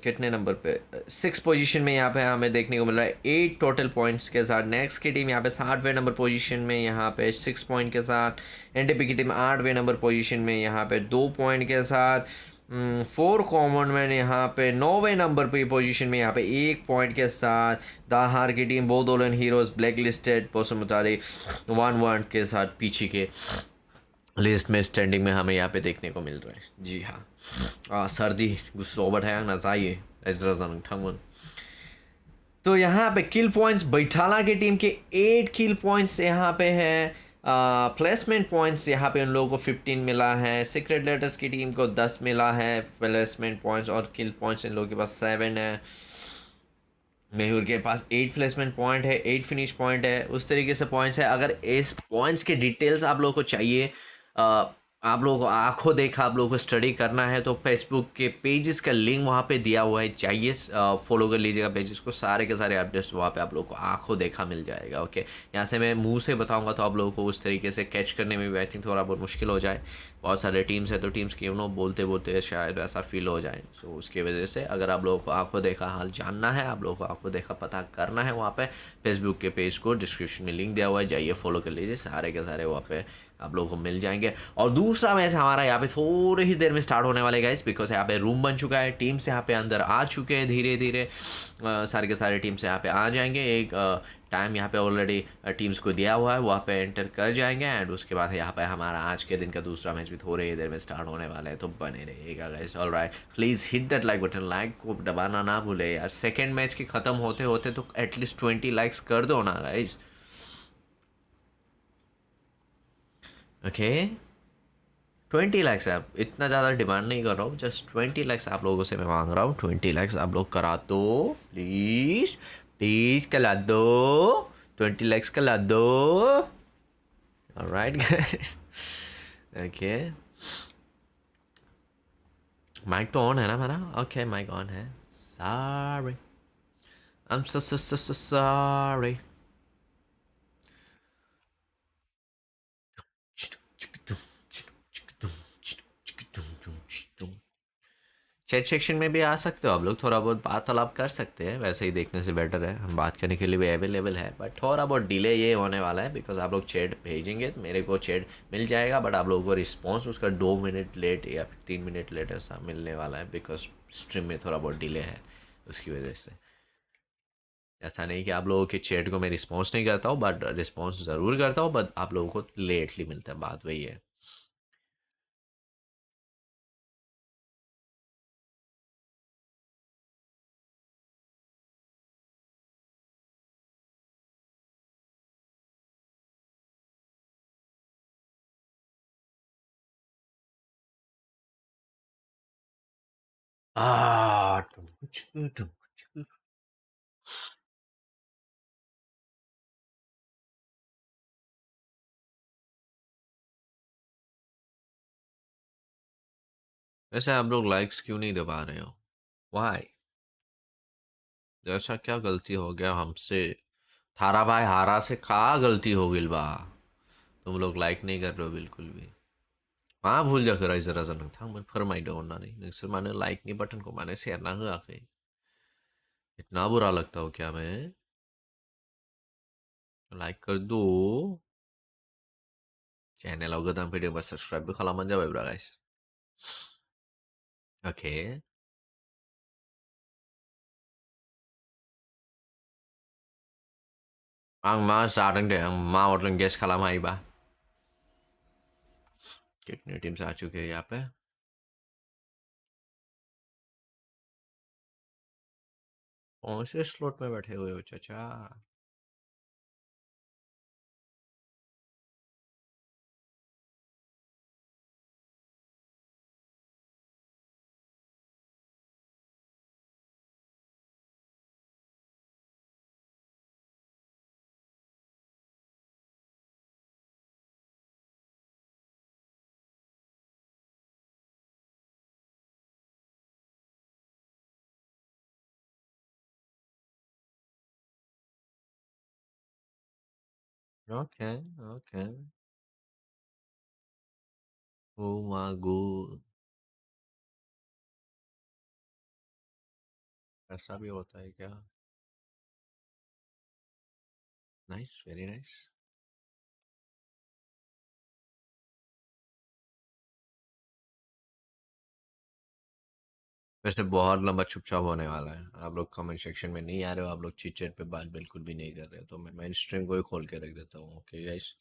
कितने नंबर पे, 6 पोजीशन में यहाँ पे हमें देखने को मिल रहा है 8 टोटल पॉइंट्स के साथ। नेक्स्ट की टीम यहाँ पे 7वें नंबर पोजीशन में यहाँ पे 6 पॉइंट के साथ। एनटीपी की टीम 8वें नंबर पोजीशन में यहाँ पे 2 पॉइंट के साथ। 4 कॉमन मैन यहाँ पे 9वें नंबर पे पोजीशन में यहाँ पे 1 पॉइंट के साथ। दाहार की team Bodoland heroes black listed post मुताबिक 1-1 के साथ पीछे के लिस्ट में स्टैंडिंग में हमें यहाँ पे देखने को मिल रहा है। जी हाँ। सर्दी गुस्सोबट है ना चाहिए ठंगन। तो यहाँ पे किल पॉइंट्स बैठाला की टीम के 8 किल पॉइंट्स यहाँ पे है। प्लेसमेंट पॉइंट्स यहाँ पे उन लोगों को 15 मिला है। सीक्रेट लेटर्स की टीम को 10 मिला है प्लेसमेंट पॉइंट्स, और किल पॉइंट्स इन लोगों के पास 7 है। मेहूर के पास 8 प्लेसमेंट पॉइंट है, 8 फिनिश पॉइंट है। उस तरीके से पॉइंट्स है। अगर इस पॉइंट्स के डिटेल्स आप लोगों को चाहिए, आप लोगों को आंखों देखा आप लोगों को स्टडी करना है, तो फेसबुक के पेजेस का लिंक वहाँ पे दिया हुआ है, चाहिए फॉलो कर लीजिएगा पेजेस को। सारे के सारे अपडेट्स वहाँ पे आप लोगों को आंखों देखा मिल जाएगा। ओके, यहाँ से मैं मुंह से बताऊँगा तो आप लोगों को उस तरीके से कैच करने में भी आई थिंक थोड़ा बहुत मुश्किल हो जाए। बहुत सारे टीम्स है तो टीम्स की बोलते बोलते शायद ऐसा फील हो जाए। सो उसकी वजह से अगर आप लोगों को आंखों देखा हाल जानना है, आप लोगों को आंखों देखा पता करना है, वहाँ पे फेसबुक के पेज को डिस्क्रिप्शन में लिंक दिया हुआ है, जाइए फॉलो कर लीजिए। सारे के सारे वहाँ पे आप लोगों को मिल जाएंगे। और दूसरा मैच हमारा यहाँ पे थोड़ी ही देर में स्टार्ट होने वाले गाइस, बिकॉज यहाँ पे रूम बन चुका है, टीम्स यहाँ पे अंदर आ चुके हैं धीरे धीरे। सारे के सारे टीम्स यहाँ पे आ जाएंगे। एक टाइम यहाँ पे ऑलरेडी टीम्स को दिया हुआ है, वहाँ पे एंटर कर जाएंगे। एंड उसके बाद यहाँ पे हमारा आज के दिन का दूसरा मैच भी थोड़ी ही देर में स्टार्ट होने वाला है, तो बने रहिएगा guys. Alright, please hit that like button, like को दबाना ना भूले यार। सेकेंड मैच के ख़त्म होते होते तो एटलीस्ट 20 लाइक्स कर दो ना गाइस। ओके, 20 लाइक्स है। इतना ज़्यादा डिमांड नहीं कर रहा हूँ, जस्ट 20 लाइक्स आप लोगों से मैं मांग रहा हूँ। 20 लाइक्स आप लोग करा दो प्लीज़, प्लीज़ करा दो। 20 लाइक्स करा दो। Alright guys, okay. माइक तो ऑन है ना मेरा? ओके, माइक ऑन है। Sorry, I am so sorry. Chat section में भी आ सकते हो आप लोग, थोड़ा बहुत वार्तालाप कर सकते हैं। वैसे ही देखने से बेटर है, हम बात करने के लिए भी अवेलेबल है। बट थोड़ा बहुत डिले ये होने वाला है बिकॉज आप लोग चैट भेजेंगे तो मेरे को चैट मिल जाएगा, बट आप लोगों को रिस्पॉन्स उसका 2 मिनट लेट या 3 मिनट लेट ऐसा मिलने वाला है, बिकॉज स्ट्रीम में थोड़ा बहुत डिले है उसकी वजह से। ऐसा नहीं कि आप लोगों के चैट को मैं रिस्पॉन्स नहीं करता हूँ, बट रिस्पॉन्स ज़रूर करता हूँ, बट आप लोगों को लेटली मिलता है, बात वही है। आ वैसे आप लोग लाइक्स क्यों नहीं दबा रहे हो? वाई? ऐसा क्या गलती हो गया हमसे? थारा भाई हारा से का गलती हो गई बा? तुम लोग लाइक नहीं कर रहे हो बिल्कुल भी। हाँ भूल जा कर जरा जन था मैं फरमाइड होना नहीं नक्सर माने लाइक नहीं बटन को माने शेयर ना हुआ आखे। इतना बुरा लगता हो क्या मैं? लाइक कर दो। Channel algorithm video bus subscribe खालामन जाबाय ब्रा गाइस। ओके। आं मा जादों दे आं मा हरदों गेस खालाम हायोबा। कितने टीम्स आ चुके हैं यहाँ पे? कौन से स्लॉट में बैठे हुए हो चाचा? Okay. Okay. Oh my God. ऐसा भी होता है क्या? Nice, very nice. वैसे बहुत लंबा चुपचाप होने वाला है। आप लोग कमेंट सेक्शन में नहीं आ रहे हो, आप लोग चिट चैट पे बात बिल्कुल भी नहीं कर रहे हो, तो मैं स्ट्रीम को ही खोल के रख देता हूँ। Okay guys.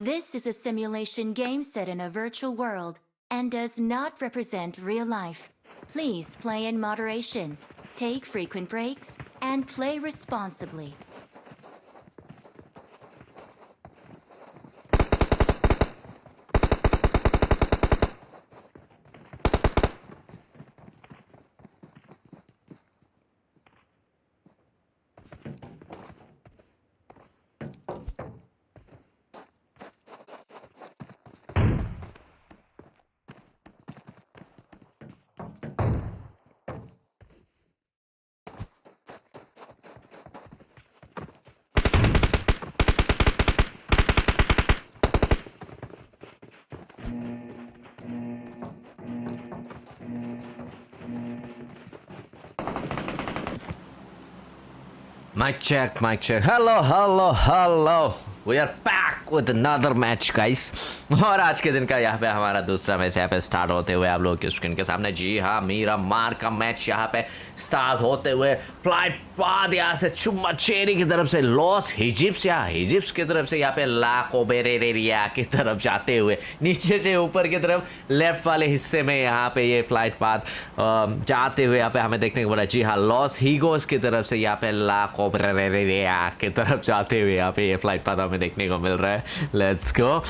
This is a simulation game set in a virtual world and does not represent real life. Please play in moderation, take frequent breaks, and play responsibly. Mic check, mic check. Hello, hello, hello. We are back with another match, guys. और आज के दिन का यहाँ पे हमारा दूसरा match यहाँ पे स्टार्ट होते हुए आप लोगों की स्क्रीन के सामने, जी हाँ, मीरा मार का मैच यहाँ पे स्टार्ट होते हुए फ्लाइट पाद यहाँ से चुम्मा चेरी की तरफ से लॉस हिजिप्स या हिजिप्स की तरफ से यहाँ पे लाको बेरेरिया की तरफ जाते हुए नीचे से ऊपर की तरफ लेफ्ट वाले हिस्से में यहाँ पे ये फ्लाइट पाथ जाते हुए यहाँ पे हमें देखने को बोला, जी हाँ, लॉस हीगोस की तरफ से यहाँ पे लाको बेरेरिया की तरफ जाते हुए यहाँ पे ये फ्लाइट पाथ हमें देखने को मिल रहा है. लेट्स गो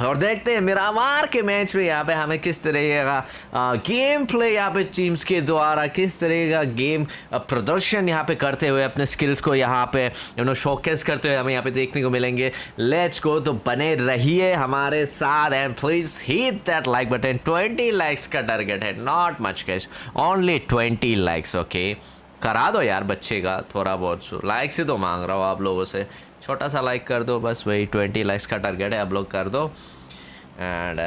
और देखते हैं मिरामार के मैच में यहाँ पे हमें किस तरह का गेम प्ले यहाँ पे टीम्स के द्वारा किस तरह का गेम प्रदर्शन यहाँ पे करते हुए अपने स्किल्स को यहाँ पे शोकेस करते हुए हमें यहाँ पे देखने को मिलेंगे. लेट्स गो, तो बने रहिए हमारे साथ and please hit that like button. 20 likes का टारगेट है, not much guys, only 20 likes. Okay, करा दो यार बच्चे का थोड़ा बहुत लाइक्स ही तो मांग रहा हूँ आप लोगों से. छोटा सा लाइक कर दो बस, वही 20 लाइक्स का टारगेट है, आप लोग कर दो एंड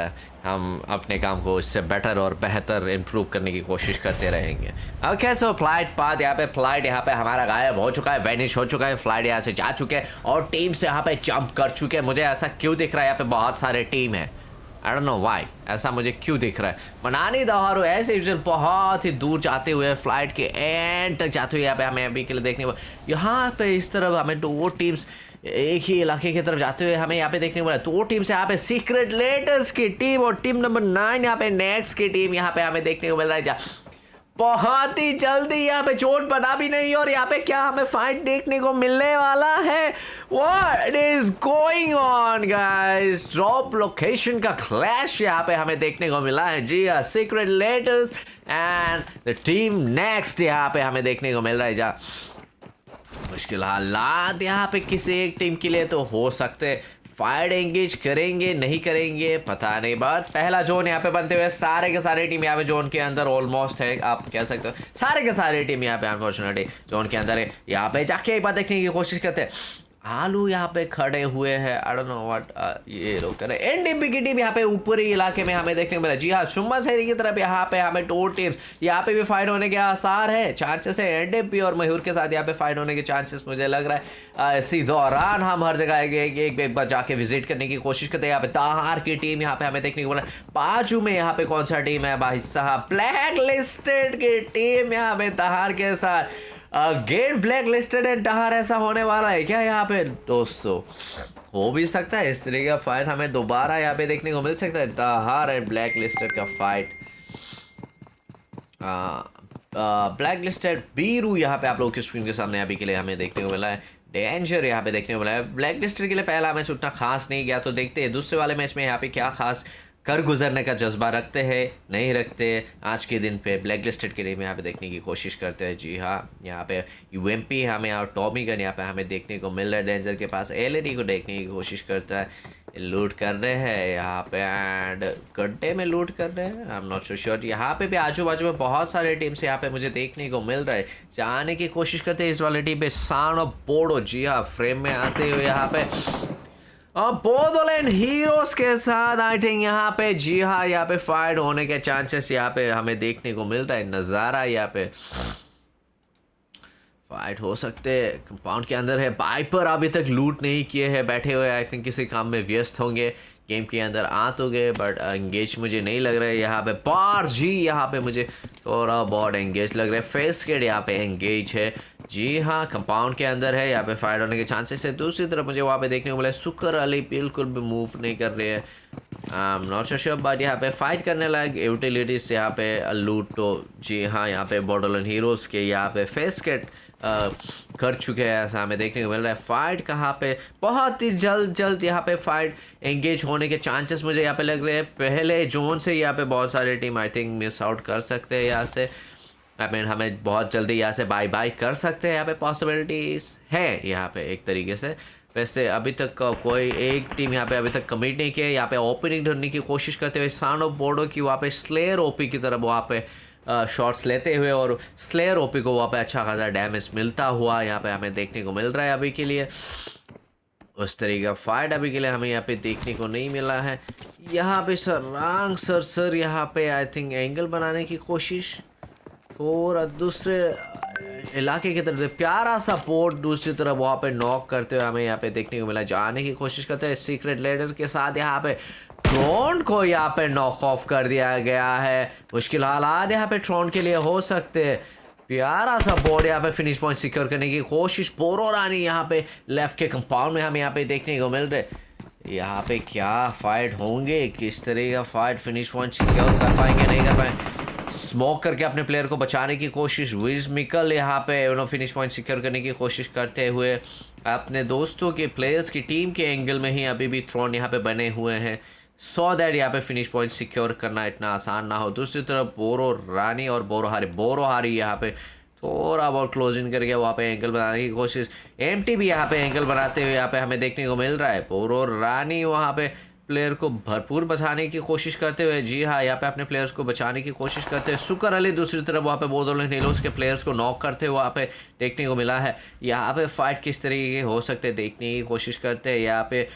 हम अपने काम को इससे बेटर और बेहतर इम्प्रूव करने की कोशिश करते रहेंगे. ओके, सो फ्लाइट पाथ यहाँ पे फ्लाइट यहाँ पे हमारा गायब हो चुका है, वैनिश हो चुका है. फ्लाइट यहाँ से जा चुके हैं और टीम से यहाँ पे जंप कर चुके हैं. मुझे ऐसा क्यों दिख रहा है यहाँ पे बहुत सारे टीम है, आई डोंट नो व्हाई, ऐसा मुझे क्यों दिख रहा है. मनानी दहारो ऐसे यूजुअल बहुत ही दूर जाते हुए फ्लाइट के एंड तक जाते हुए यहाँ पे हमें अभी के लिए देखने को, यहाँ पे इस तरफ हमें दो टीम्स एक ही इलाके की तरफ जाते हुए हमें यहाँ पे देखने को मिला. दो टीम्स यहाँ पे सीक्रेट लेटर्स की टीम और टीम नंबर 9 यहाँ पे नेक्स्ट की टीम यहाँ पे हमें देखने को मिल रहा है. बहुत ही जल्दी यहाँ पे चोट बना भी नहीं और यहाँ पे क्या हमें फाइट देखने को मिलने वाला है. What is going on guys? Drop location का क्लैश यहाँ पे हमें देखने को मिला है. जी हाँ, secret letters and the team next यहाँ पे हमें देखने को मिल रहा है. जहाँ मुश्किल हालात यहाँ पे किसी एक टीम के लिए तो हो सकते, फायर एंगेज करेंगे नहीं करेंगे पता नहीं. बट पहला जोन यहाँ पे बनते हुए सारे के सारे टीम यहाँ पे जोन के अंदर ऑलमोस्ट है, आप कह सकते हो सारे के सारे टीम यहाँ पे अनफॉर्चुनेटली जोन के अंदर है. यहाँ पे जाके एक बार देखने की कोशिश करते हैं. आलू यहाँ पे खड़े हुए हैं, आई डोंट नो व्हाट ये लोग कर रहे हैं. एनडीपी की टीम यहाँ पे ऊपरी इलाके में हमें देखने को मिला. जी हाँ, शुम्मा शहरी की तरफ यहाँ पे हमें दो टीम यहाँ पे भी फाइट होने के आसार है, चांसेस है. एनडीपी और मयूर के साथ यहाँ पे फाइट होने के चांसेस मुझे लग रहा है. इसी दौरान हम हर जगह एक बार जाके विजिट करने की कोशिश करते हैं. यहाँ पे ताहार की टीम यहाँ पे हमें देखने को मिला. बाजू में यहाँ पे कौन सा टीम है भाई साहब, ब्लैक लिस्टेड की टीम यहाँ पे ताहार के साथ. गेट ब्लैक लिस्टेड एंड टहार, ऐसा होने वाला है क्या यहाँ पे दोस्तों? हो भी सकता है इस तरीके का फाइट हमें दोबारा यहाँ पे देखने को मिल सकता है. टहार एंड ब्लैक लिस्टेड का फाइट. ब्लैक लिस्टेड बीरू यहाँ पे आप लोगों की स्क्रीन के सामने अभी के लिए हमें देखने को मिला है. डेंजर यहाँ पे देखने को मिला है. ब्लैक लिस्टेड के लिए पहला मैच उतना खास नहीं गया, तो देखते हैं दूसरे वाले मैच में यहाँ पे क्या खास कर गुजरने का जज्बा रखते हैं नहीं रखते. आज के दिन पे ब्लैक लिस्टेड के लिए यहाँ पे देखने की कोशिश करते हैं. जी हाँ, यहाँ पे यूएमपी हमें और टॉमी गन यहाँ पे हमें देखने को मिल रहा है. डेंजर के पास एलईडी को देखने की कोशिश करता है. लूट कर रहे हैं यहाँ पे एंड गड्ढे में लूट कर रहे हैं, I am not so sure. यहाँ पे भी आजू बाजू में बहुत सारे टीम्स यहाँ पे मुझे देखने को मिल रहा है. जाने की कोशिश करते हैं इस वाले टीम पे. सान और बोडो जी हाँ फ्रेम में आते हुए यहाँ पे बोडोलैंड हीरोज के साथ आई थिंक यहाँ पे जी हाँ यहाँ पे फाइट होने के चांसेस यहाँ पे हमें देखने को मिल रहा है. नज़ारा यहाँ पे फाइट हो सकते कंपाउंड के अंदर है. बाइपर अभी तक लूट नहीं किए हैं, बैठे हुए आई थिंक किसी काम में व्यस्त होंगे. गेम के अंदर आ तो गए बट एंगेज मुझे नहीं लग रहा है. यहाँ पे बार जी यहाँ पे मुझे थोड़ा बहुत एंगेज लग रहा है. फेस केड यहाँ पे एंगेज है. जी हाँ, कंपाउंड के अंदर है, यहाँ पे फायर होने के चांसेस है। दूसरी तरफ मुझे वहाँ पे देखने को मिला सुकर अली बिल्कुल भी मूव नहीं कर रहे हैं। I am not so sure, but यहाँ पे फाइट करने लायक यूटिलिटीज यहाँ पे लूटो। जी हाँ, यहाँ पे बॉर्डरलाइन हीरोज़ के यहाँ पे फेस केट कर चुके हैं, ऐसा हमें देखने को मिल रहा है। फाइट कहाँ पे बहुत ही जल्द यहाँ पे फाइट एंगेज होने के चांसेस मुझे यहाँ पे लग रहे हैं। पहले जोन से यहाँ पे बहुत सारे team I think miss out कर सकते हैं यहाँ से। आई मीन हमें बहुत जल्दी यहाँ से बाय बाय कर सकते हैं, यहाँ पे पॉसिबिलिटीज है यहाँ पे एक तरीके से। वैसे अभी तक कोई एक टीम यहाँ पे अभी तक कमिट नहीं किया। यहाँ पे ओपनिंग ढूंढने की कोशिश करते हुए सन ऑफ बोर्डो की वहाँ पे स्लेयर ओपी की तरफ वहाँ पे शॉट्स लेते हुए, और स्लेयर ओपी को वहाँ पे अच्छा खासा डैमेज मिलता हुआ यहाँ पे हमें देखने को मिल रहा है। अभी के लिए उस तरीके का फाइट अभी के लिए हमें यहाँ पे देखने को नहीं मिला है। यहाँ पे सर यहाँ पे आई थिंक एंगल बनाने की कोशिश, और दूसरे इलाके की तरफ से प्यारा सा पोर्ट दूसरी तरफ वहाँ पे नॉक करते हुए हमें यहाँ पे देखने को मिला। जाने की कोशिश करते हैं सीक्रेट लेडर के साथ, यहाँ पे ट्रोन को यहाँ पे नॉक ऑफ कर दिया गया है। मुश्किल हालात यहाँ पे ट्रोन के लिए हो सकते हैं। प्यारा सा बोर्ड यहाँ पे फिनिश पॉइंट सिक्योर करने की कोशिश बोरो रानी यहाँ पे लेफ्ट के कंपाउंड में हमें यहाँ पे देखने को मिल रहे। यहाँ पे क्या फाइट होंगे, किस तरह का फाइट, फिनिश पॉइंट सिक्योर कर पाएंगे नहीं कर पाएंगे। स्मोक करके अपने प्लेयर को बचाने की कोशिश, विज मिकल यहाँ पे फिनिश पॉइंट सिक्योर करने की कोशिश करते हुए अपने दोस्तों के प्लेयर्स की टीम के एंगल में ही अभी भी थ्रोन यहाँ पे बने हुए हैं, सो दैट यहाँ पे फिनिश पॉइंट सिक्योर करना इतना आसान ना हो। दूसरी तरफ बोरो रानी और बोरो हारी यहाँ पे थोड़ा बहुत क्लोजिंग करके वहाँ पे एंगल बनाने की कोशिश। एमटी भी यहाँ पे एंगल बनाते हुए यहाँ पे हमें देखने को मिल रहा है। बोरो रानी वहाँ पे प्लेयर को भरपूर बचाने की कोशिश करते हुए, जी हाँ, यहाँ पे अपने प्लेयर्स को बचाने की कोशिश करते हैं। सुकर अली दूसरी तरफ वहाँ पे बॉर्डरलाइन हीरोज़ के प्लेयर्स को नॉक करते हुए वहाँ पे देखने को मिला है। यहाँ पे फाइट किस तरीके के हो सकते हैं देखने की कोशिश करते हैं। यहाँ पे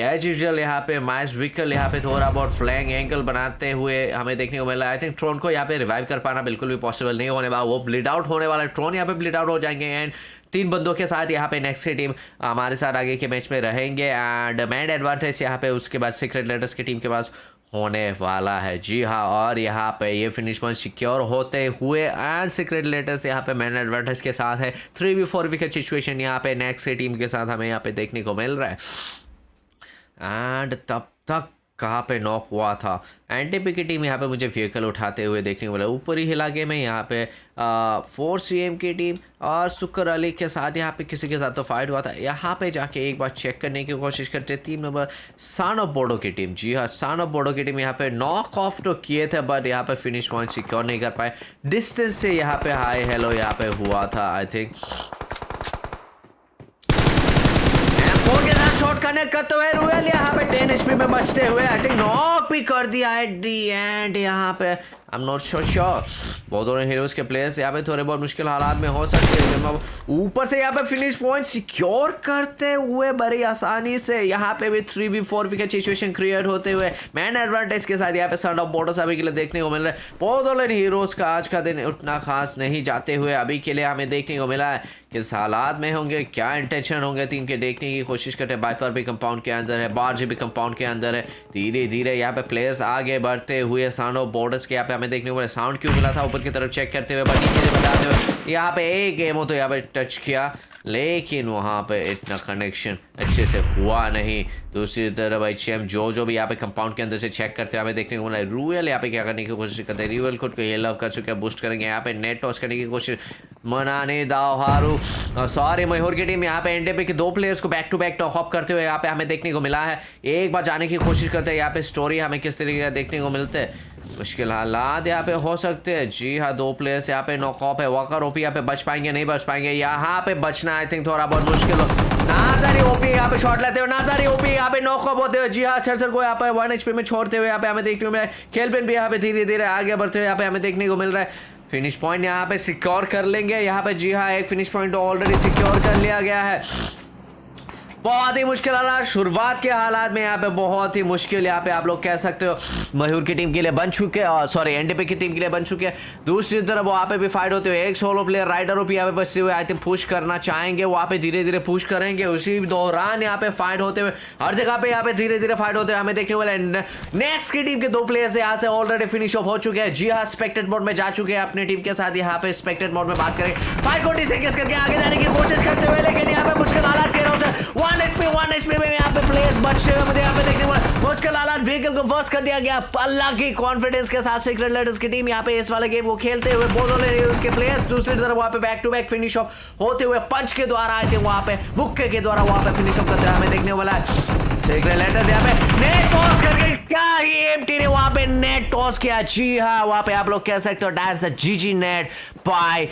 एज यूजुअल यहाँ पे माइस विकल यहाँ पे थोड़ा बहुत फ्लैंग एंगल बनाते हुए हमें देखने को मिला है। आई थिंक ट्रोन को यहाँ पे रिवाइव कर पाना बिल्कुल भी पॉसिबल नहीं होने वाला, वो ब्लीड आउट होने वाला है। ट्रोन यहाँ पे ब्लीड आउट हो जाएंगे एंड 3 बंदों के साथ यहाँ पे नेक्स्ट की टीम हमारे साथ आगे के मैच में रहेंगे एंड मैन एडवांटेज यहाँ पे उसके बाद सीक्रेट लेडर्स की टीम के पास होने वाला है। जी हाँ, और यहाँ पे ये फिनिश पॉइंट सिक्योर होते हुए एंड सीक्रेट लेटर्स यहाँ पे मैन एडवांटेज के साथ है। 3v4 विकेट सिचुएशन यहाँ पे नेक्स्ट की टीम के साथ हमें यहाँ पे देखने को मिल रहा है। एंड तब तक कहाँ पे नॉक हुआ था, एनटीपी की टीम यहाँ पे मुझे व्हीकल उठाते हुए देखने को मिला। ऊपरी इलाके में यहाँ पे 4CM की टीम और सुकर अली के साथ यहाँ पे किसी के साथ तो फाइट हुआ था। यहाँ पे जाके एक बार चेक करने की कोशिश करते टीम नंबर सन ऑफ बोर्डो की टीम। जी हाँ, सन ऑफ बोर्डो की टीम यहाँ पे नॉक ऑफ तो किए थे बट यहाँ पे फिनिश पॉइंट सिक्योर नहीं कर पाए। डिस्टेंस से यहाँ पे हाई हेलो यहाँ पे हुआ था। आई थिंक शॉट कनेक्ट करते हुए रूएल यहाँ पे 10 HP में बचते हुए आई थिंक नॉक भी कर दिया एट दी एंड। यहाँ पे आई एम नॉट श्योर बहुत दोनों हीरोज के प्लेयर्स यहाँ पे थोड़े बहुत मुश्किल हालात में हो सकते हैं। ऊपर से यहाँ पे फिनिश पॉइंट सिक्योर करते हुए बड़ी आसानी से यहाँ पे भी 3v4 विकेट सिचुएशन क्रिएट होते हुए मैन एडवांटेज के साथ यहाँ पे सन ऑफ बोर्डो अभी के लिए देखने को मिल रहा है। बहुत दोनों हीरोज का आज का दिन उतना खास नहीं जाते हुए अभी के लिए हमें देखने को मिला है। किस हालात में होंगे, क्या इंटेंशन होंगे टीम के, देखने की कोशिश करते हैं। बाइपर भी कंपाउंड के अंदर है, बार्ज भी कंपाउंड के अंदर है। धीरे धीरे यहाँ पे प्लेयर्स आगे बढ़ते हुए सन ऑफ बॉर्डर्स के यहाँ पे हमें देखने को मिला। साउंड क्यों मिला था ऊपर की तरफ चेक करते हुए नीचे बताते हुए यहाँ पे एक गेम हो तो यहाँ पे टच किया लेकिन वहाँ पे इतना कनेक्शन अच्छे से हुआ नहीं। दूसरी तरफ HM जो भी यहाँ पे कंपाउंड के अंदर से चेक करते हैं हमें देखने को मिला। रूएल यहाँ पे क्या करने की कोशिश करते हैं, रूएल खुद को ये लव कर चुके हैं, बूस्ट करेंगे यहाँ पे नेट टॉस करने की कोशिश। मनाने दाव हारू सॉरी मयूर की टीम यहाँ पे एनटीपी के 2 प्लेयर्स को back to back top up करते हुए यहाँ पे हमें देखने को मिला है। एक बार जाने की कोशिश करते हैं यहाँ पे स्टोरी हमें किस तरीके का देखने को मिलते हैं। मुश्किल हालात यहाँ पे हो सकते हैं। जी हाँ, 2 प्लेयर्स यहाँ पे नॉक ऑफ है। वॉकर ओपी यहाँ पे बच पाएंगे नहीं बच पाएंगे, यहाँ पे बचना आई थिंक थोड़ा बहुत मुश्किल हो। नाजारी ओपी यहाँ पे शॉट लेते हुए, नाजारी ओपी यहाँ पे नॉक ऑफ होते हुए। जी हाँ, छरसर को यहाँ पे 1 HP में छोड़ते हुए यहाँ पे हमें देखने को मिला है। खेलपिन भी यहाँ पे धीरे धीरे आगे बढ़ते हुए यहाँ पे हमें देखने को मिल रहा है। फिनिश पॉइंट यहाँ पे सिक्योर कर लेंगे यहाँ पे। जी हाँ, एक फिनिश पॉइंट ऑलरेडी सिक्योर कर लिया गया है। बहुत ही मुश्किल हालात, शुरुआत के हालात में यहाँ पे बहुत ही मुश्किल यहाँ पे आप लोग कह सकते हो मयूर की टीम के लिए बन चुके हैं, और सॉरी एनडीपी की टीम के लिए बन चुके हैं। दूसरी तरफ वहाँ पे भी फाइट होते हुए एक सोलो प्लेयर राइडर भी यहाँ पे बचते हुए आई थिंक पुश करना चाहेंगे, वहाँ पे धीरे धीरे पुश करेंगे। उसी दौरान यहाँ पे फाइट होते हुए हर जगह पे यहाँ पे धीरे धीरे फाइट होते हुए हमें देखने वाले नेक्स्ट की टीम के 2 प्लेयर्स यहाँ से ऑलरेडी फिनिश ऑफ हो चुके हैं। जी हाँ, स्पेक्टेड मोड में जा चुके हैं अपनी टीम के साथ। यहाँ पे स्पेक्टेड मोड में बात करें, फाइट को डिसएंगेज करके आगे जाने की कोशिश करते हुए, लेकिन यहाँ पे मुश्किल हालात कह रहा हूँ 1 HP में यहाँ पे प्लेयर्स बचते हुए मुझे यहाँ पे देखने को मुश्किल हालात। व्हीकल को फर्स्ट कर दिया गया अल्लाह की कॉन्फिडेंस के साथ सीक्रेट लेटर्स की टीम यहाँ पे इस वाले गेम को खेलते हुए बोलो ले रही है उसके प्लेयर्स। दूसरी तरफ वहाँ पे back to back finish off होते हुए पंच के द्वारा आए थे, वहाँ पे मुक्के के द्वारा वहाँ पे फिनिश ऑफ करते हुए हमें देखने वाला है सीक्रेट लेटर्स यहाँ पे नेट टॉस करके क्या ही एमटी ने वहाँ पे नेट टॉस किया। जी हाँ, वहाँ पे आप लोग कह सकते हो दैट्स अ जीजी नेट बाय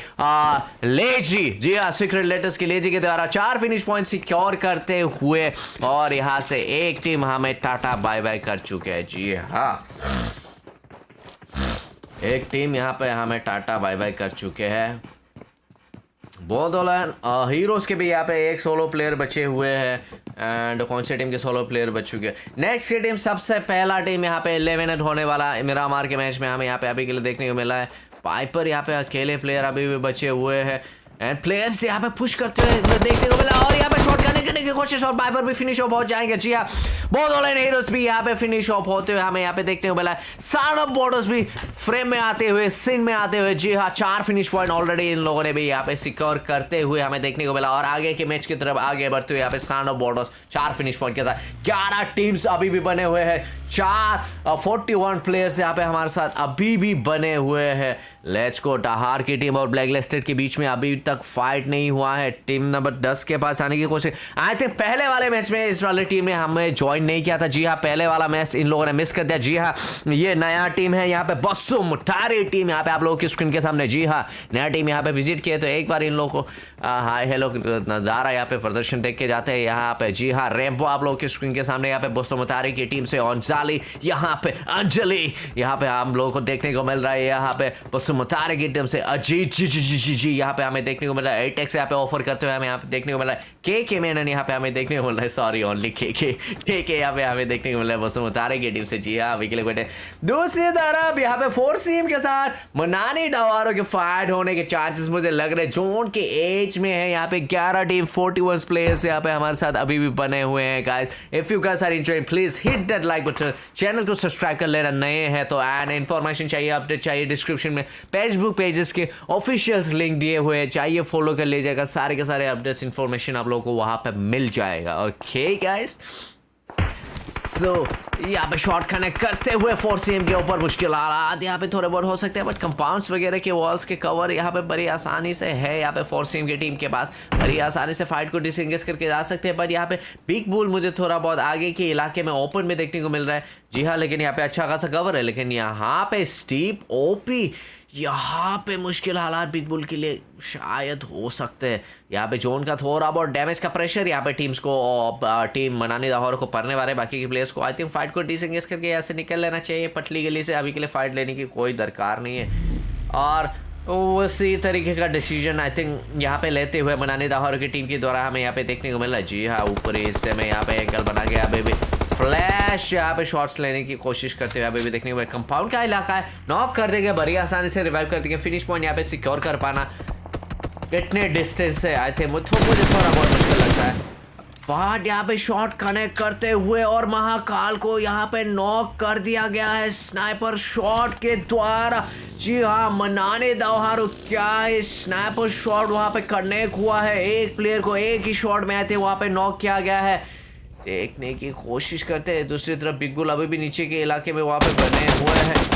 लेजी। जी हाँ, सीक्रेट लेटर्स की लेजी के द्वारा 4 फिनिश पॉइंट सिक्योर करते हुए, और यहाँ से एक टीम हमें टाटा बाय बाय कर चुके हैं। जी हाँ, एक टीम यहाँ पे हमें टाटा बाय बाय कर चुके हैं। बोधोलन हीरोज के भी यहाँ पे एक सोलो प्लेयर बचे हुए हैं, एंड कौन सी टीम के सोलो प्लेयर बच चुके हैं। नेक्स्ट की टीम सबसे पहला टीम यहाँ पे 11 होने वाला मिरामार के मैच में हमें यहाँ पे अभी के लिए देखने को मिला है। पाइपर यहाँ पे अकेले प्लेयर अभी भी बचे हुए हैं, एंड प्लेयर्स यहाँ पे पुश करते हुए देखने को मिला, और यहाँ पे शॉट करने की कोशिश, और पाइपर भी फिनिश ऑफ हो जाएंगे। जी हाँ, बहुत ऑनलाइन हीरोज भी यहाँ पे फिनिश ऑफ होते हुए हमें यहाँ पे देखने को मिला। साउंड ऑफ बॉर्डर्स भी फ्रेम में आते हुए, सीन में आते हुए। जी हाँ, 4 फिनिश पॉइंट ऑलरेडी इन लोगों ने भी यहाँ पे सिक्योर करते हुए हमें देखने को मिला, और आगे के मैच की तरफ आगे बढ़ते हुए यहाँ पे sound of borders 4 finish point के साथ 11 टीम्स अभी भी बने हुए हैं। 41 प्लेयर्स यहाँ पे हमारे साथ अभी भी बने हुए हैं। लेट्स गो, डहार की टीम और ब्लैकलिस्टेड के बीच में अभी तक फाइट नहीं हुआ है। टीम नंबर 10 के पास आने की कोशिश, आई थिंक पहले वाले मैच में इस वाली टीम ने हमें ज्वाइन नहीं किया था। जी हाँ, पहले वाला मैच इन लोगों ने मिस कर दिया। जी हाँ, ये नया टीम है यहाँ पे, बस्सू मुठारी टीम यहाँ पे आप लोगों की स्क्रीन के सामने। जी हाँ, नया टीम यहाँ पे विजिट किए तो एक बार इन लोगों को हाय हेलो नजारा यहाँ पे प्रदर्शन देख के जाते हैं यहाँ पे। जी हाँ, रेम्बो आप लोगों की स्क्रीन के सामने, यहाँ पे बस्सू मुठारी की टीम से अंजाली, यहाँ पे अंजलि यहाँ पे हम लोगों को देखने को मिल रहा है। यहाँ पे बस्सू मुठारी की टीम से अजीत जी यहाँ पे हमें देखने को मिल रहा है। एटेक्स यहाँ पे ऑफर करते हुए हमें यहाँ पे देखने को मिल रहा है। के मैंने यहाँ पे हमें देखने को मिल रहा है, सॉरी ओनली के यहाँ पे हमें देखने को मिल रहा है बस्सू मुठारी की टीम से। जी हाँ, अभी के लिए बैठे। दूसरी तरफ यहाँ पे 4 सीम के साथ मनानी डवारों के फाइट होने के चांसेस मुझे लग रहे जोन के एज में है। यहाँ पे 11 टीम 41 प्लेयर्स यहाँ पे हमारे साथ अभी भी बने हुए हैं। Guys, if you guys are enjoying please hit that like button, channel को सब्सक्राइब कर लेना नए हैं तो, एंड इन्फॉर्मेशन चाहिए, अपडेट चाहिए, डिस्क्रिप्शन में फेसबुक पेजेस के ऑफिशियल लिंक दिए हुए हैं, चाहिए फॉलो कर लीजिएगा। सारे के सारे अपडेट्स इन्फॉर्मेशन आप लोगों को वहां पे मिल जाएगा। ओके गाइस, सो यहाँ पे शॉट कनेक्ट करते हुए 4 सीएम के ऊपर मुश्किल हालात यहाँ पे थोड़े बहुत हो सकते हैं, बट कंपाउंड्स वगैरह के वॉल्स के कवर यहाँ पे बड़ी आसानी से है। यहाँ पे 4 सीएम की टीम के पास बड़ी आसानी से फाइट को डिसएंगेज करके जा सकते हैं, पर यहाँ पे बिग बुल मुझे थोड़ा बहुत आगे के इलाके में ओपन में देखने को मिल रहा है। जी हाँ, लेकिन यहाँ पे अच्छा खासा कवर है, लेकिन यहाँ पे स्टीप ओपी, यहाँ पे मुश्किल हालात बिग बुल के लिए शायद हो सकते हैं। यहाँ पे जोन का थोड़ा बहुत डैमेज का प्रेशर यहाँ पे टीम्स को, टीम मनानी लाहौर को पड़ने वाले, बाकी के प्लेयर्स को आई थिंक फाइट को डिसएंगेज करके यहाँ से निकल लेना चाहिए पटली गली से। अभी के लिए फाइट लेने की कोई दरकार नहीं है, और उसी तरीके का डिसीजन आई थिंक यहाँ पे लेते हुए मनानी लाहौर की टीम के द्वारा हमें यहाँ पे देखने को मिला है। जी हाँ, ऊपरी हिस्से में यहाँ पे एंगल बना के अभी भी फ्लैश यहाँ पे शॉट्स लेने की कोशिश करते हुए अभी भी देखने को मिला। कंपाउंड का इलाका है, नॉक कर देंगे, बड़ी आसानी से रिवाइव कर देंगे। फिनिश पॉइंट यहाँ पे सिक्योर कर पाना इतने डिस्टेंस से आई थिंक मुझे थोड़ा बहुत मुश्किल लगता है। बट यहाँ पे शॉट कनेक्ट करते हुए और महाकाल को यहाँ पे नॉक कर दिया गया है स्नाइपर शॉट के द्वारा। जी हाँ, मनाने दावहारू क्या स्नाइपर शॉट वहाँ पे कनेक्ट हुआ है, एक प्लेयर को एक ही शॉट में आए थे वहाँ पे नॉक किया गया है। देखने की कोशिश करते हैं। दूसरी तरफ बिग बुल अभी भी नीचे के इलाके में वहाँ पे बने हुए हैं।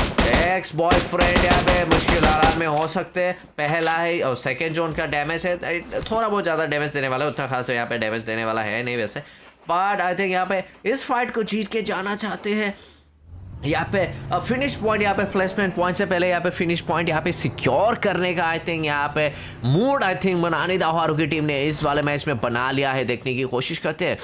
एक्स बॉयफ्रेंड यहाँ पे मुश्किल हालात में हो सकते हैं। पहला है और सेकेंड जोन का डैमेज है, थोड़ा बहुत ज़्यादा डैमेज देने वाला है, उतना खास यहाँ पे डैमेज देने वाला है नहीं वैसे, बट आई थिंक यहाँ पे इस फाइट को जीत के जाना चाहते हैं। यहाँ पे फिनिश पॉइंट, यहाँ पे प्लेसमेंट पॉइंट से पहले यहाँ पे फिनिश पॉइंट यहाँ पे सिक्योर करने का आई थिंक यहाँ पे मूड आई थिंक मनानी दावहारू की टीम ने इस वाले मैच में बना लिया है। देखने की कोशिश करते हैं।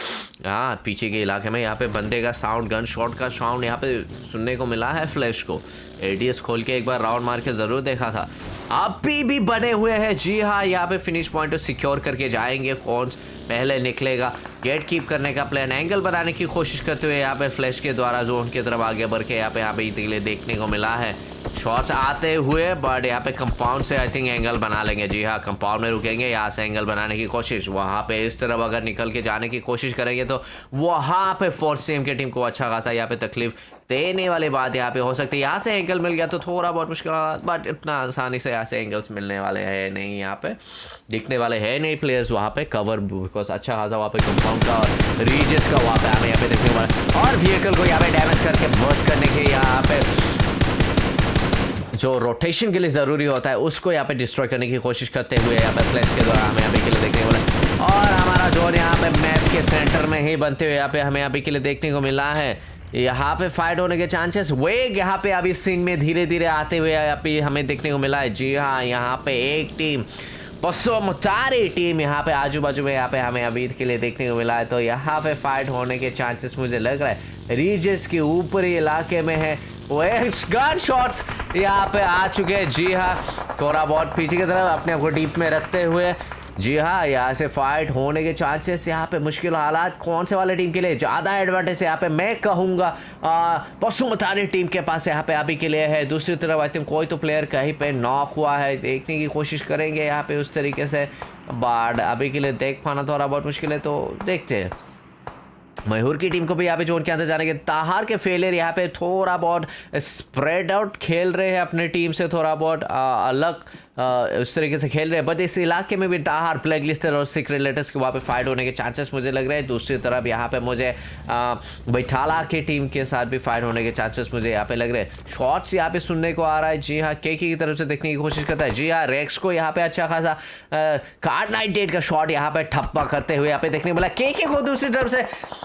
हाँ, पीछे के इलाके में यहाँ पे बंदे का साउंड, गन शॉट का साउंड यहाँ पे सुनने को मिला है। फ्लैश को एडीएस खोल के एक बार राउंड मार के ज़रूर देखा था, अभी भी बने हुए हैं। जी हाँ, यहाँ पे फिनिश पॉइंट सिक्योर करके जाएंगे। कौन पहले निकलेगा गेट कीप करने का प्लान, एंगल बनाने की कोशिश करते हुए यहाँ पे फ्लैश के द्वारा जोन की तरफ आगे बढ़ के यहाँ पे इतने देखने को मिला है। शॉट्स आते हुए बट यहाँ पे कंपाउंड से आई थिंक एंगल बना लेंगे। जी हाँ, कंपाउंड में रुकेंगे, यहाँ से एंगल बनाने की कोशिश, वहाँ पे इस तरफ अगर निकल के जाने की कोशिश करेंगे तो वहाँ पे फोर्स टीम की टीम को अच्छा खासा यहाँ पे तकलीफ देने वाली बात यहाँ पे हो सकती है। यहाँ से एंगल मिल गया तो थोड़ा बहुत मुश्किल, बट इतना आसानी से यहाँ से एंगल्स मिलने वाले हैं नहीं, यहाँ पे दिखने वाले हैं नहीं प्लेयर्स वहाँ पे कवर, बिकॉज अच्छा खासा वहाँ पे कंपाउंड का और रीजेस का वहाँ पे हमें यहाँ पे देखने वाला, और व्हीकल को यहाँ पे डैमेज करके बर्स्ट करने के यहाँ पे जो रोटेशन के लिए ज़रूरी होता है उसको यहाँ पे डिस्ट्रॉय करने की कोशिश करते हुए यहाँ पे फ्लैश के द्वारा हमें यहाँ पे के लिए देखने को मिला, और हमारा जोन यहाँ पे मैप के सेंटर में ही बनते हुए यहाँ पे हमें अभी के लिए देखने को मिला है। यहाँ पे फाइट होने के चांसेस वेग यहाँ पे अभी सीन में धीरे धीरे आते हुए यहाँ पे हमें देखने को मिला है। जी हाँ, यहाँ पे एक टीम पसोमतारी टीम यहाँ पे आजू बाजू में यहाँ पे हमें अभी के लिए देखने को मिला है, तो यहाँ पे फाइट होने के चांसेस मुझे लग रहा है रीजेस के ऊपरी इलाके में है। गन शॉट्स यहाँ पे आ चुके हैं। जी हाँ, थोड़ा बहुत पीछे की तरफ अपने आप को डीप में रखते हुए, जी हाँ, यहाँ से फाइट होने के चांसेस यहाँ पे मुश्किल हालात कौन से वाले टीम के लिए ज़्यादा एडवांटेज यहाँ पे मैं कहूँगा पसुमतारी टीम के पास यहाँ पे अभी के लिए है। दूसरी तरफ आई थिंक कोई तो प्लेयर कहीं पे नॉक हुआ है, देखने की कोशिश करेंगे यहाँ पे उस तरीके से, बट अभी के लिए देख पाना थोड़ा बहुत मुश्किल है, तो देखते हैं। मयूर की टीम को भी यहाँ पे जोन के अंदर जाने के ताहार के फेलियर यहाँ पे थोड़ा बहुत स्प्रेड आउट खेल रहे हैं अपने टीम से, थोड़ा बहुत अलग उस तरीके से खेल रहे हैं, बट इस इलाके में भी ताहार ब्लैक लिस्टर और सीक्रेट लेटर्स के वहाँ पे फाइट होने के चांसेस मुझे लग रहे हैं। दूसरी तरफ यहाँ पे मुझे बैठाला की टीम के साथ भी फाइट होने के चांसेस मुझे यहाँ पे लग रहे हैं। शॉट्स यहाँ पे सुनने को आ रहा है। जी हाँ, के की तरफ से देखने की कोशिश करता है। जी हाँ, रेक्स को यहाँ पे अच्छा खासा कार्ड 98 का शॉट यहाँ पे ठप्पा करते हुए यहाँ पे देखने मिला। के को दूसरी तरफ से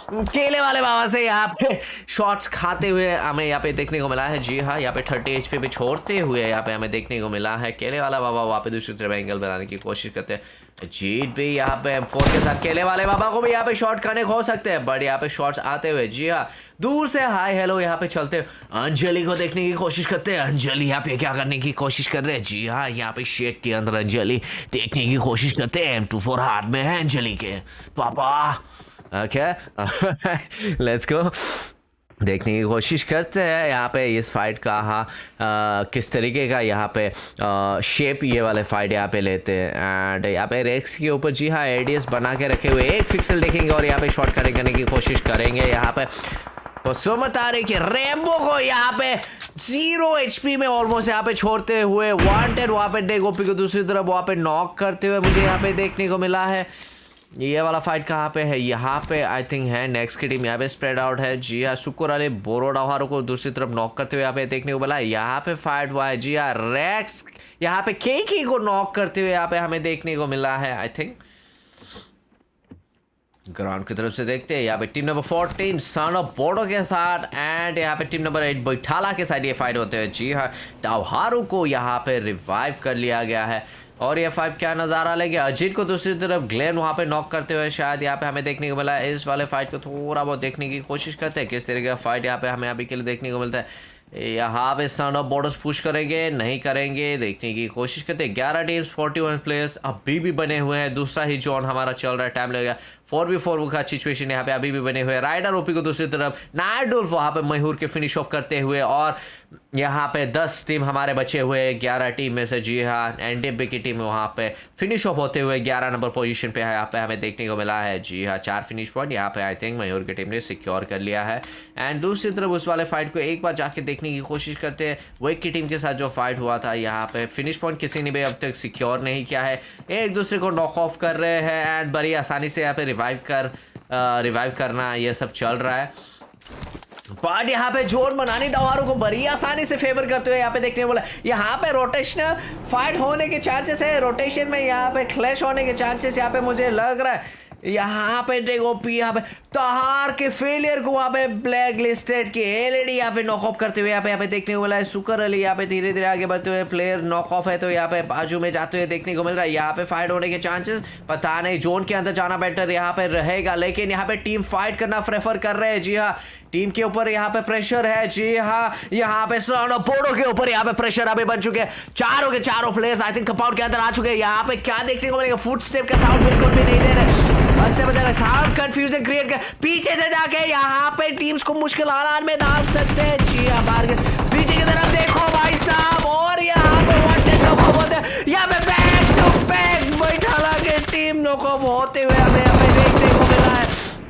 केले वाले बाबा से यहाँ पे शॉट्स खाते हुए हमें यहाँ पे देखने को मिला है। जी हाँ, यहाँ पे 30 HP पे छोड़ते हुए यहाँ पे हमें देखने को मिला है। केले वाला बाबा वहाँ पे दूसरी तरफ एंगल बनाने की कोशिश करते हैं। जीत भी यहाँ पे M4 के साथ केले वाले बाबा को भी यहाँ पे शॉट करने हो सकते हैं, बट यहाँ पे शॉट्स आते हुए जी हाँ दूर से हाय हेलो यहाँ पे चलते अंजलि को देखने की कोशिश करते हैं। अंजलि यहाँ पे क्या करने की कोशिश कर रहे हैं? जी हाँ, यहाँ पे शेक के अंदर अंजलि देखने की कोशिश करते हैं। M24 हाथ में है अंजलि के पापा। ओके, लेट्स गो, देखने की कोशिश करते हैं यहाँ पे इस फाइट का किस तरीके का यहाँ पे शेप ये वाले फाइट यहाँ पे लेते हैं। एंड यहाँ पे रेक्स के ऊपर जी हाँ एडीएस बना के रखे हुए एक फिक्सल देखेंगे और यहाँ पे शॉट करने की कोशिश करेंगे। यहाँ पे पसुमतारी के रेम्बो को यहाँ पे 0 HP में ऑलमोस्ट यहाँ पे छोड़ते हुए वांटेड वहाँ पे डे गोपी को दूसरी तरफ वहाँ पे नॉक करते हुए मुझे यहाँ पे देखने को मिला है। ये वाला फाइट कहाँ पे है? यहाँ पे आई थिंक है नेक्स्ट की टीम यहाँ पे स्प्रेड आउट है। जी हाँ, सुकुर अली बोरोडाहारो को दूसरी तरफ नॉक करते हुए यहाँ पे देखने को मिला। यहाँ पे फाइट हुआ है। जी हाँ, रेक्स यहाँ पे केकी को नॉक करते हुए यहाँ पे हमें देखने को मिला है। आई थिंक ग्राउंड की तरफ से देखते हैं यहाँ पे team number 14 son of Bodo के साथ एंड यहाँ पे टीम नंबर 8 बैठाला के साथ ये फाइट होते हैं। जी हाँ, टावहारू को यहाँ पे रिवाइव कर लिया गया है और ये फाइट क्या नज़ारा लेंगे। अजीत को दूसरी तरफ ग्लेन वहाँ पे नॉक करते हुए शायद यहाँ पे हमें देखने को मिला है। इस वाले फाइट को थोड़ा बहुत देखने की कोशिश करते हैं किस तरीके का फाइट यहाँ पे हमें अभी के लिए देखने को मिलता है। यहाँ पे सन ऑफ बॉर्डर्स पुश करेंगे नहीं करेंगे देखने की कोशिश करते हैं। 11 टीम्स 41 प्लेयर्स अभी भी बने हुए हैं। दूसरा ही जोन हमारा चल रहा है, टाइम लगेगा। 4v4 का सिचुएशन यहाँ पे अभी भी बने हुए हैं। राइडर ओपी को दूसरी तरफ नाइडुल्फ वहाँ पे मयूर के फिनिश ऑफ करते हुए और यहाँ पे 10 टीम हमारे बचे हुए 11 टीम में से। जी हाँ, एनडीबी की टीम वहाँ पे फिनिश ऑफ होते हुए 11 नंबर पोजीशन पे है। यहाँ पे हमें देखने को मिला है। जी हाँ, 4 फिनिश पॉइंट यहाँ पे आई थिंक मयूर की टीम ने सिक्योर कर लिया है। एंड दूसरी तरफ उस वाले फाइट को एक बार जाके देखने की कोशिश करते हैं। वेक की टीम के साथ जो फाइट हुआ था यहाँ पे फिनिश पॉइंट किसी ने भी अब तक सिक्योर नहीं किया है। एक दूसरे को नॉक ऑफ कर रहे हैं एंड बड़ी आसानी से यहाँ पे रिवाइव करना ये सब चल रहा है। बट यहाँ पे जोर मनानी दवारों को बड़ी आसानी से फेवर करते हुए यहाँ पे देखने बोला। यहाँ पे रोटेशनल फाइट होने के चांसेस है। रोटेशन में यहाँ पे क्लैश होने के चांसेस यहाँ पे मुझे लग रहा है। यहाँ पे देखो यहाँ पे तहार के फेलियर को वहाँ पे ब्लैक लिस्टेड के एलईडी यहाँ पे नॉक ऑफ करते हुए यहाँ पे देखने को मिला है। सुकर अली यहाँ पे धीरे धीरे आगे बढ़ते हुए प्लेयर नॉक ऑफ है तो यहाँ पे बाजू में जाते हुए देखने को मिल रहा है। यहाँ पे फाइट होने के चांसेस पता नहीं, जोन के अंदर जाना बेटर यहाँ पे रहेगा, लेकिन यहाँ पे टीम फाइट करना प्रेफर कर रहे हैं। जी हाँ, टीम के ऊपर यहाँ पे प्रेशर है। जी हाँ, यहाँ पे बोर्डो के ऊपर यहाँ पे प्रेशर अभी बन चुके हैं। चारों के चारों प्लेयर्स आई थिंक कंपाउंड के अंदर आ चुके हैं। यहाँ पे क्या देखने को मिलेगा? फुट स्टेप का साउंड बिल्कुल भी नहीं दे रहे। साउंड कंफ्यूजन क्रिएट कर पीछे से जाके यहाँ पे टीम्स को मुश्किल हालात में डाल सकते हैं। जी हाँ, बाहर पीछे की तरफ देखो भाई साहब, और यहाँ पे यहाँ पे बैक टू बैक बैठा के टीम नॉकआउट होते हुए हमें देखने को मिला है।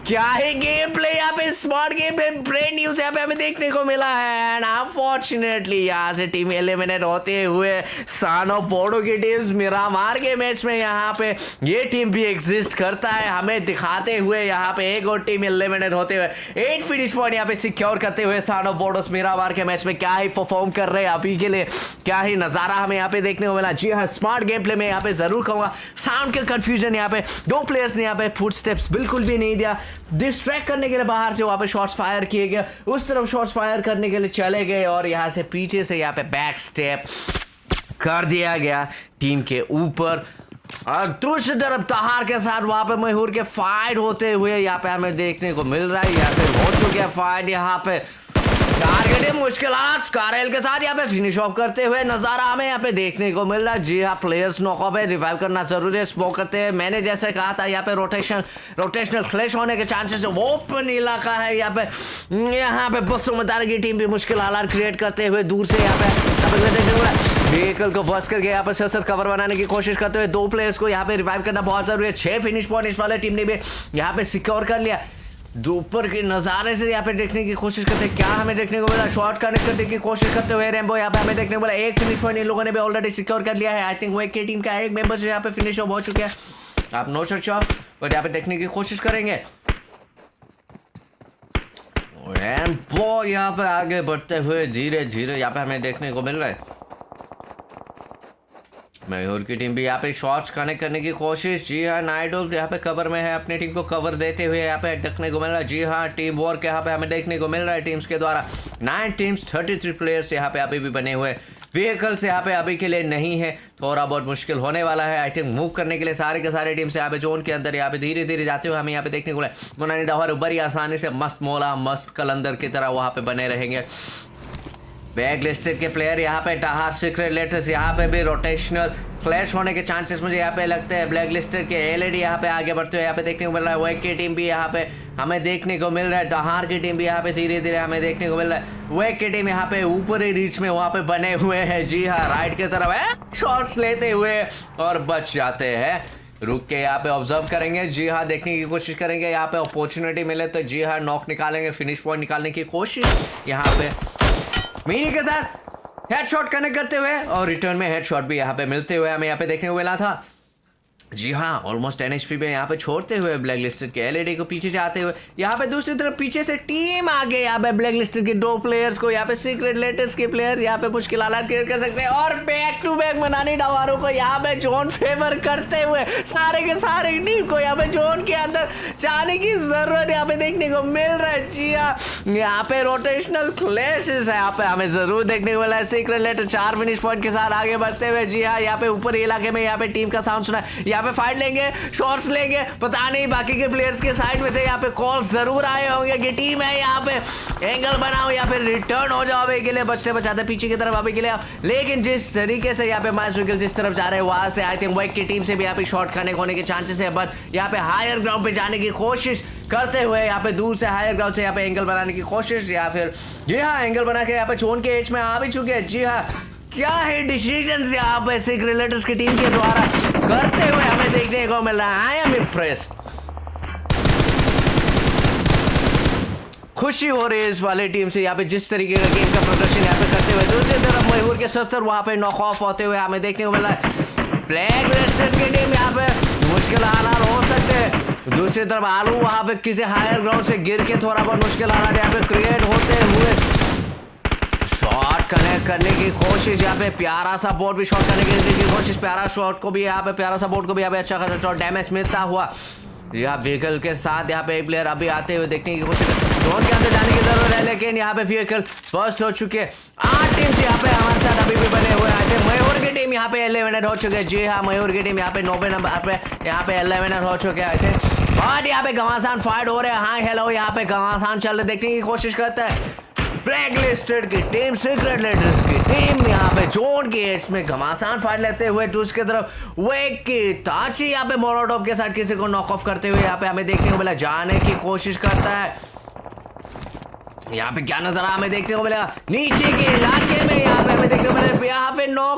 क्या ही गेम प्ले यहाँ पे, smart game play, brain news यहाँ पे हमें देखने को मिला है। एंड अनफॉर्चुनेटली यहाँ से टीम एलिमिनेट होते हुए सन ऑफ बोर्डो की टीम्स मिरामार के मैच में यहाँ पे ये टीम भी एग्जिस्ट करता है हमें दिखाते हुए। यहाँ पे एक और टीम एलिमिनेट होते हुए 8 फिनिश पॉइंट यहाँ पे सिक्योर करते हुए सन ऑफ बोर्डोस मिरामार के मैच में क्या ही परफॉर्म कर रहे हैं अभी के लिए, क्या ही नजारा हमें यहाँ पे देखने को मिला। जी हाँ, स्मार्ट गेम प्ले में यहाँ पे जरूर कहूंगा साउंड के कंफ्यूजन, यहाँ पे 2 प्लेयर्स ने यहाँ पे फुट स्टेप्स बिल्कुल भी नहीं दिया। डिस्ट्रैक्ट करने के लिए बाहर से वहां पे शॉट्स फायर किए गए, उस तरफ शॉट्स फायर करने के लिए चले गए और यहां से पीछे से यहाँ पे बैक स्टेप कर दिया गया टीम के ऊपर। और दूसरी तरफ तहार के साथ वहां पे मयूर के फाइट होते हुए यहाँ पे हमें देखने को मिल रहा है। यहाँ पे हो चुके हैं फाइट, यहाँ पे टारगेट मुश्किल स्कारल के साथ यहाँ पे फिनिश ऑफ करते हुए नजारा हमें यहाँ पे देखने को मिल रहा है। जी हाँ, प्लेयर्स नॉकआउट है, रिवाइव करना जरूरी है, स्मोक करते हैं। मैंने जैसे कहा था यहाँ पे रोटेशनल क्लैश होने के चांसेस ओपन इलाका है। यहाँ पे बसुमतार की टीम भी मुश्किल हालात क्रिएट करते हुए दूर से यहाँ पे व्हीकल को बस करके यहाँ पे सर कवर बनाने की कोशिश करते हुए 2 प्लेयर्स को यहाँ पे रिवाइव करना बहुत जरूरी है। 6 फिनिश पॉइंट इस वाले टीम ने भी यहाँ पे सिक्योर कर लिया। ऊपर के नज़ारे से यहाँ पे देखने की कोशिश करते हैं क्या हमें देखने को मिला। शॉट कनेक्ट करने की कोशिश करते हुए रेम्बो यहाँ पे हमें देखने को मिला। 1 फिनिश पॉइंट इन लोगों ने भी ऑलरेडी सिक्योर कर लिया है। आई थिंक वो एक टीम का एक मेंबर यहाँ पे फिनिश ऑफ हो चुके हैं। आप नो शॉट शॉट बट यहाँ पे देखने की कोशिश करेंगे। रेम्बो यहाँ पे आगे बढ़ते हुए धीरे धीरे यहाँ पे हमें देखने को मिल रहा है। मयूर की टीम भी यहाँ पे शॉट्स कनेक्ट करने की कोशिश। जी हाँ, नाइडोल यहाँ पे कवर में है, अपनी टीम को कवर देते हुए यहाँ पे देखने को मिल रहा है। जी हाँ, टीम वर्क यहाँ पे हमें देखने को मिल रहा है टीम्स के द्वारा। 9 टीम्स 33 प्लेयर्स यहाँ पे अभी भी बने हुए। व्हीकल्स यहाँ पे अभी के लिए नहीं है, थोड़ा बहुत मुश्किल होने वाला है। आई थिंक मूव करने के लिए सारे के सारे टीम्स यहाँ पे जोन के अंदर यहाँ पे धीरे धीरे जाते हुए हमें यहाँ पे देखने को मिला। मुनानी डावर बड़ी आसानी से मस्त मोला मस्त कलंदर की तरह वहाँ पे बने रहेंगे। बैक लिस्टेड के प्लेयर यहाँ पे टाहार सीक्रेट लेटर्स यहाँ पे भी रोटेशनल क्लैश होने के चांसेस मुझे यहाँ पे लगते हैं। ब्लैक लिस्टेड के एलईडी यहाँ पे आगे बढ़ते हुए यहाँ पे देखने को मिल रहा है। वेक की टीम भी यहाँ पे हमें देखने को मिल रहा है। टाहार की टीम भी यहाँ पे धीरे धीरे हमें देखने को मिल रहा है। वेक की टीम यहाँ पे ऊपरी रीच में वहाँ पे बने हुए हैं। जी हाँ, राइट की तरफ है, शॉट्स लेते हुए और बच जाते हैं। रुक के यहाँ पे ऑब्जर्व करेंगे। जी हाँ, देखने की कोशिश करेंगे यहाँ पे अपॉर्चुनिटी मिले तो जी हाँ नॉक निकालेंगे, फिनिश पॉइंट निकालने की कोशिश यहाँ पे मीनी के साथ हेडशॉट कनेक्ट करते हुए और रिटर्न में हेडशॉट भी यहाँ पे मिलते हुए हमें यहाँ पे देखने को मिला था। जी हाँ, ऑलमोस्ट 10 HP पे यहाँ पे छोड़ते हुए ब्लैक लिस्टेड के एलईडी को पीछे जाते हुए यहाँ पे दूसरी तरफ पीछे से टीम आगे यहाँ पे ब्लैक लिस्टेड के 2 प्लेयर्स को यहाँ पे सीक्रेट लेटर्स के प्लेयर यहाँ पे मुश्किल हालात क्रिएट कर सकते हैं और बैक टू बैक मनानी डावारों को यहाँ पे जोन फेवर करते हुए सारे के सारे टीम को यहाँ पे जोन के अंदर जाने की जरूरत यहाँ पे देखने को मिल रहा है। जी हाँ, यहाँ पे रोटेशनल क्लैशेस है यहाँ पे हमें जरूर देखने को मिला है। सीक्रेट लेटर 4 फिनिश पॉइंट के साथ आगे बढ़ते हुए। जी हाँ, यहाँ पे ऊपरी इलाके में यहाँ पे टीम का साउंड सुना, यहाँ पे फाइट लेंगे, शॉट्स लेंगे, पता नहीं बाकी के प्लेयर्स के साइड में से यहाँ पे कॉल जरूर आए होंगे कि टीम है यहाँ पे एंगल बनाओ या फिर रिटर्न हो जाओ अभी के लिए, बचते बचाते पीछे की तरफ अभी के लिए। लेकिन जिस तरीके से यहाँ पे मैच विकल जिस तरफ जा रहे हैं वहां से आई थिंक वेक की टीम से भी यहाँ पे शॉट कनेक्ट होने के चांसेस है, बट यहाँ पे हायर ग्राउंड पे जाने की कोशिश करते हुए यहाँ पे दूर से हायर ग्राउंड से यहाँ पे एंगल बनाने की कोशिश या फिर जी हाँ एंगल बना के यहाँ पे जोन के एज में आ भी चुके हैं। जी हाँ, क्या है डिसीजन यहाँ पे सीक्रेट लेटर्स की टीम के द्वारा करते हुए हमें देखने को मिल रहा है। आई एम इम्प्रेस्ड, खुशी हो रही है इस वाले टीम से यहाँ पे जिस तरीके का गेम का प्रदर्शन यहाँ पे करते हुए। दूसरी तरफ मयूर के सर वहाँ पे नॉक ऑफ होते हुए हमें देखने को मिल रहा है। ब्लैक लिस्टेड की टीम यहाँ पे मुश्किल हालात हो सकते हैं। दूसरी तरफ आलू वहाँ पे किसी हायर ग्राउंड से गिर के थोड़ा बहुत मुश्किल हालात यहाँ पे क्रिएट होते हुए शॉट कनेक्ट करने की कोशिश, यहाँ पे प्यारा सा बोर्ड भी शॉट करने की कोशिश, प्यारा शॉट को भी यहाँ पे प्यारा सा बोर्ड को भी यहाँ पे अच्छा खासा शॉट डैमेज मिलता हुआ यहाँ व्हीकल के साथ यहाँ पे एक प्लेयर अभी आते हुए देखने की कोशिश, जोन के अंदर जाने की जरूरत है लेकिन यहाँ पे व्हीकल फर्स्ट हो चुके। 8 टीम्स यहाँ पे हमारे साथ अभी भी बने हुए हैं। मयूर की टीम यहाँ पे एलिमिनेट हो चुके हैं। जी हाँ, मयूर की टीम यहाँ पे 9वें नंबर पे यहाँ पे एलिमिनेट हो चुके हैं और यहाँ पे घमासान फाइट हो रहे हैं। हाँ हेलो, यहाँ पे घमासान चल रहे देखने की कोशिश करते हैं। ब्लैक लिस्टेड की टीम, सीक्रेट लेटर्स की टीम यहाँ पे जोन के एज में घमासान फाइट लेते हुए दूसरी तरफ वेक की ताची यहाँ पे मोलोटोव के साथ किसी को नॉक ऑफ करते हुए यहाँ पे हमें देखने को मिला, जाने की कोशिश करता है। यहाँ पे क्या नजर हमें देखने को मिला, नीचे के इलाके में यहाँ पे हमें देखने को मिला, यहाँ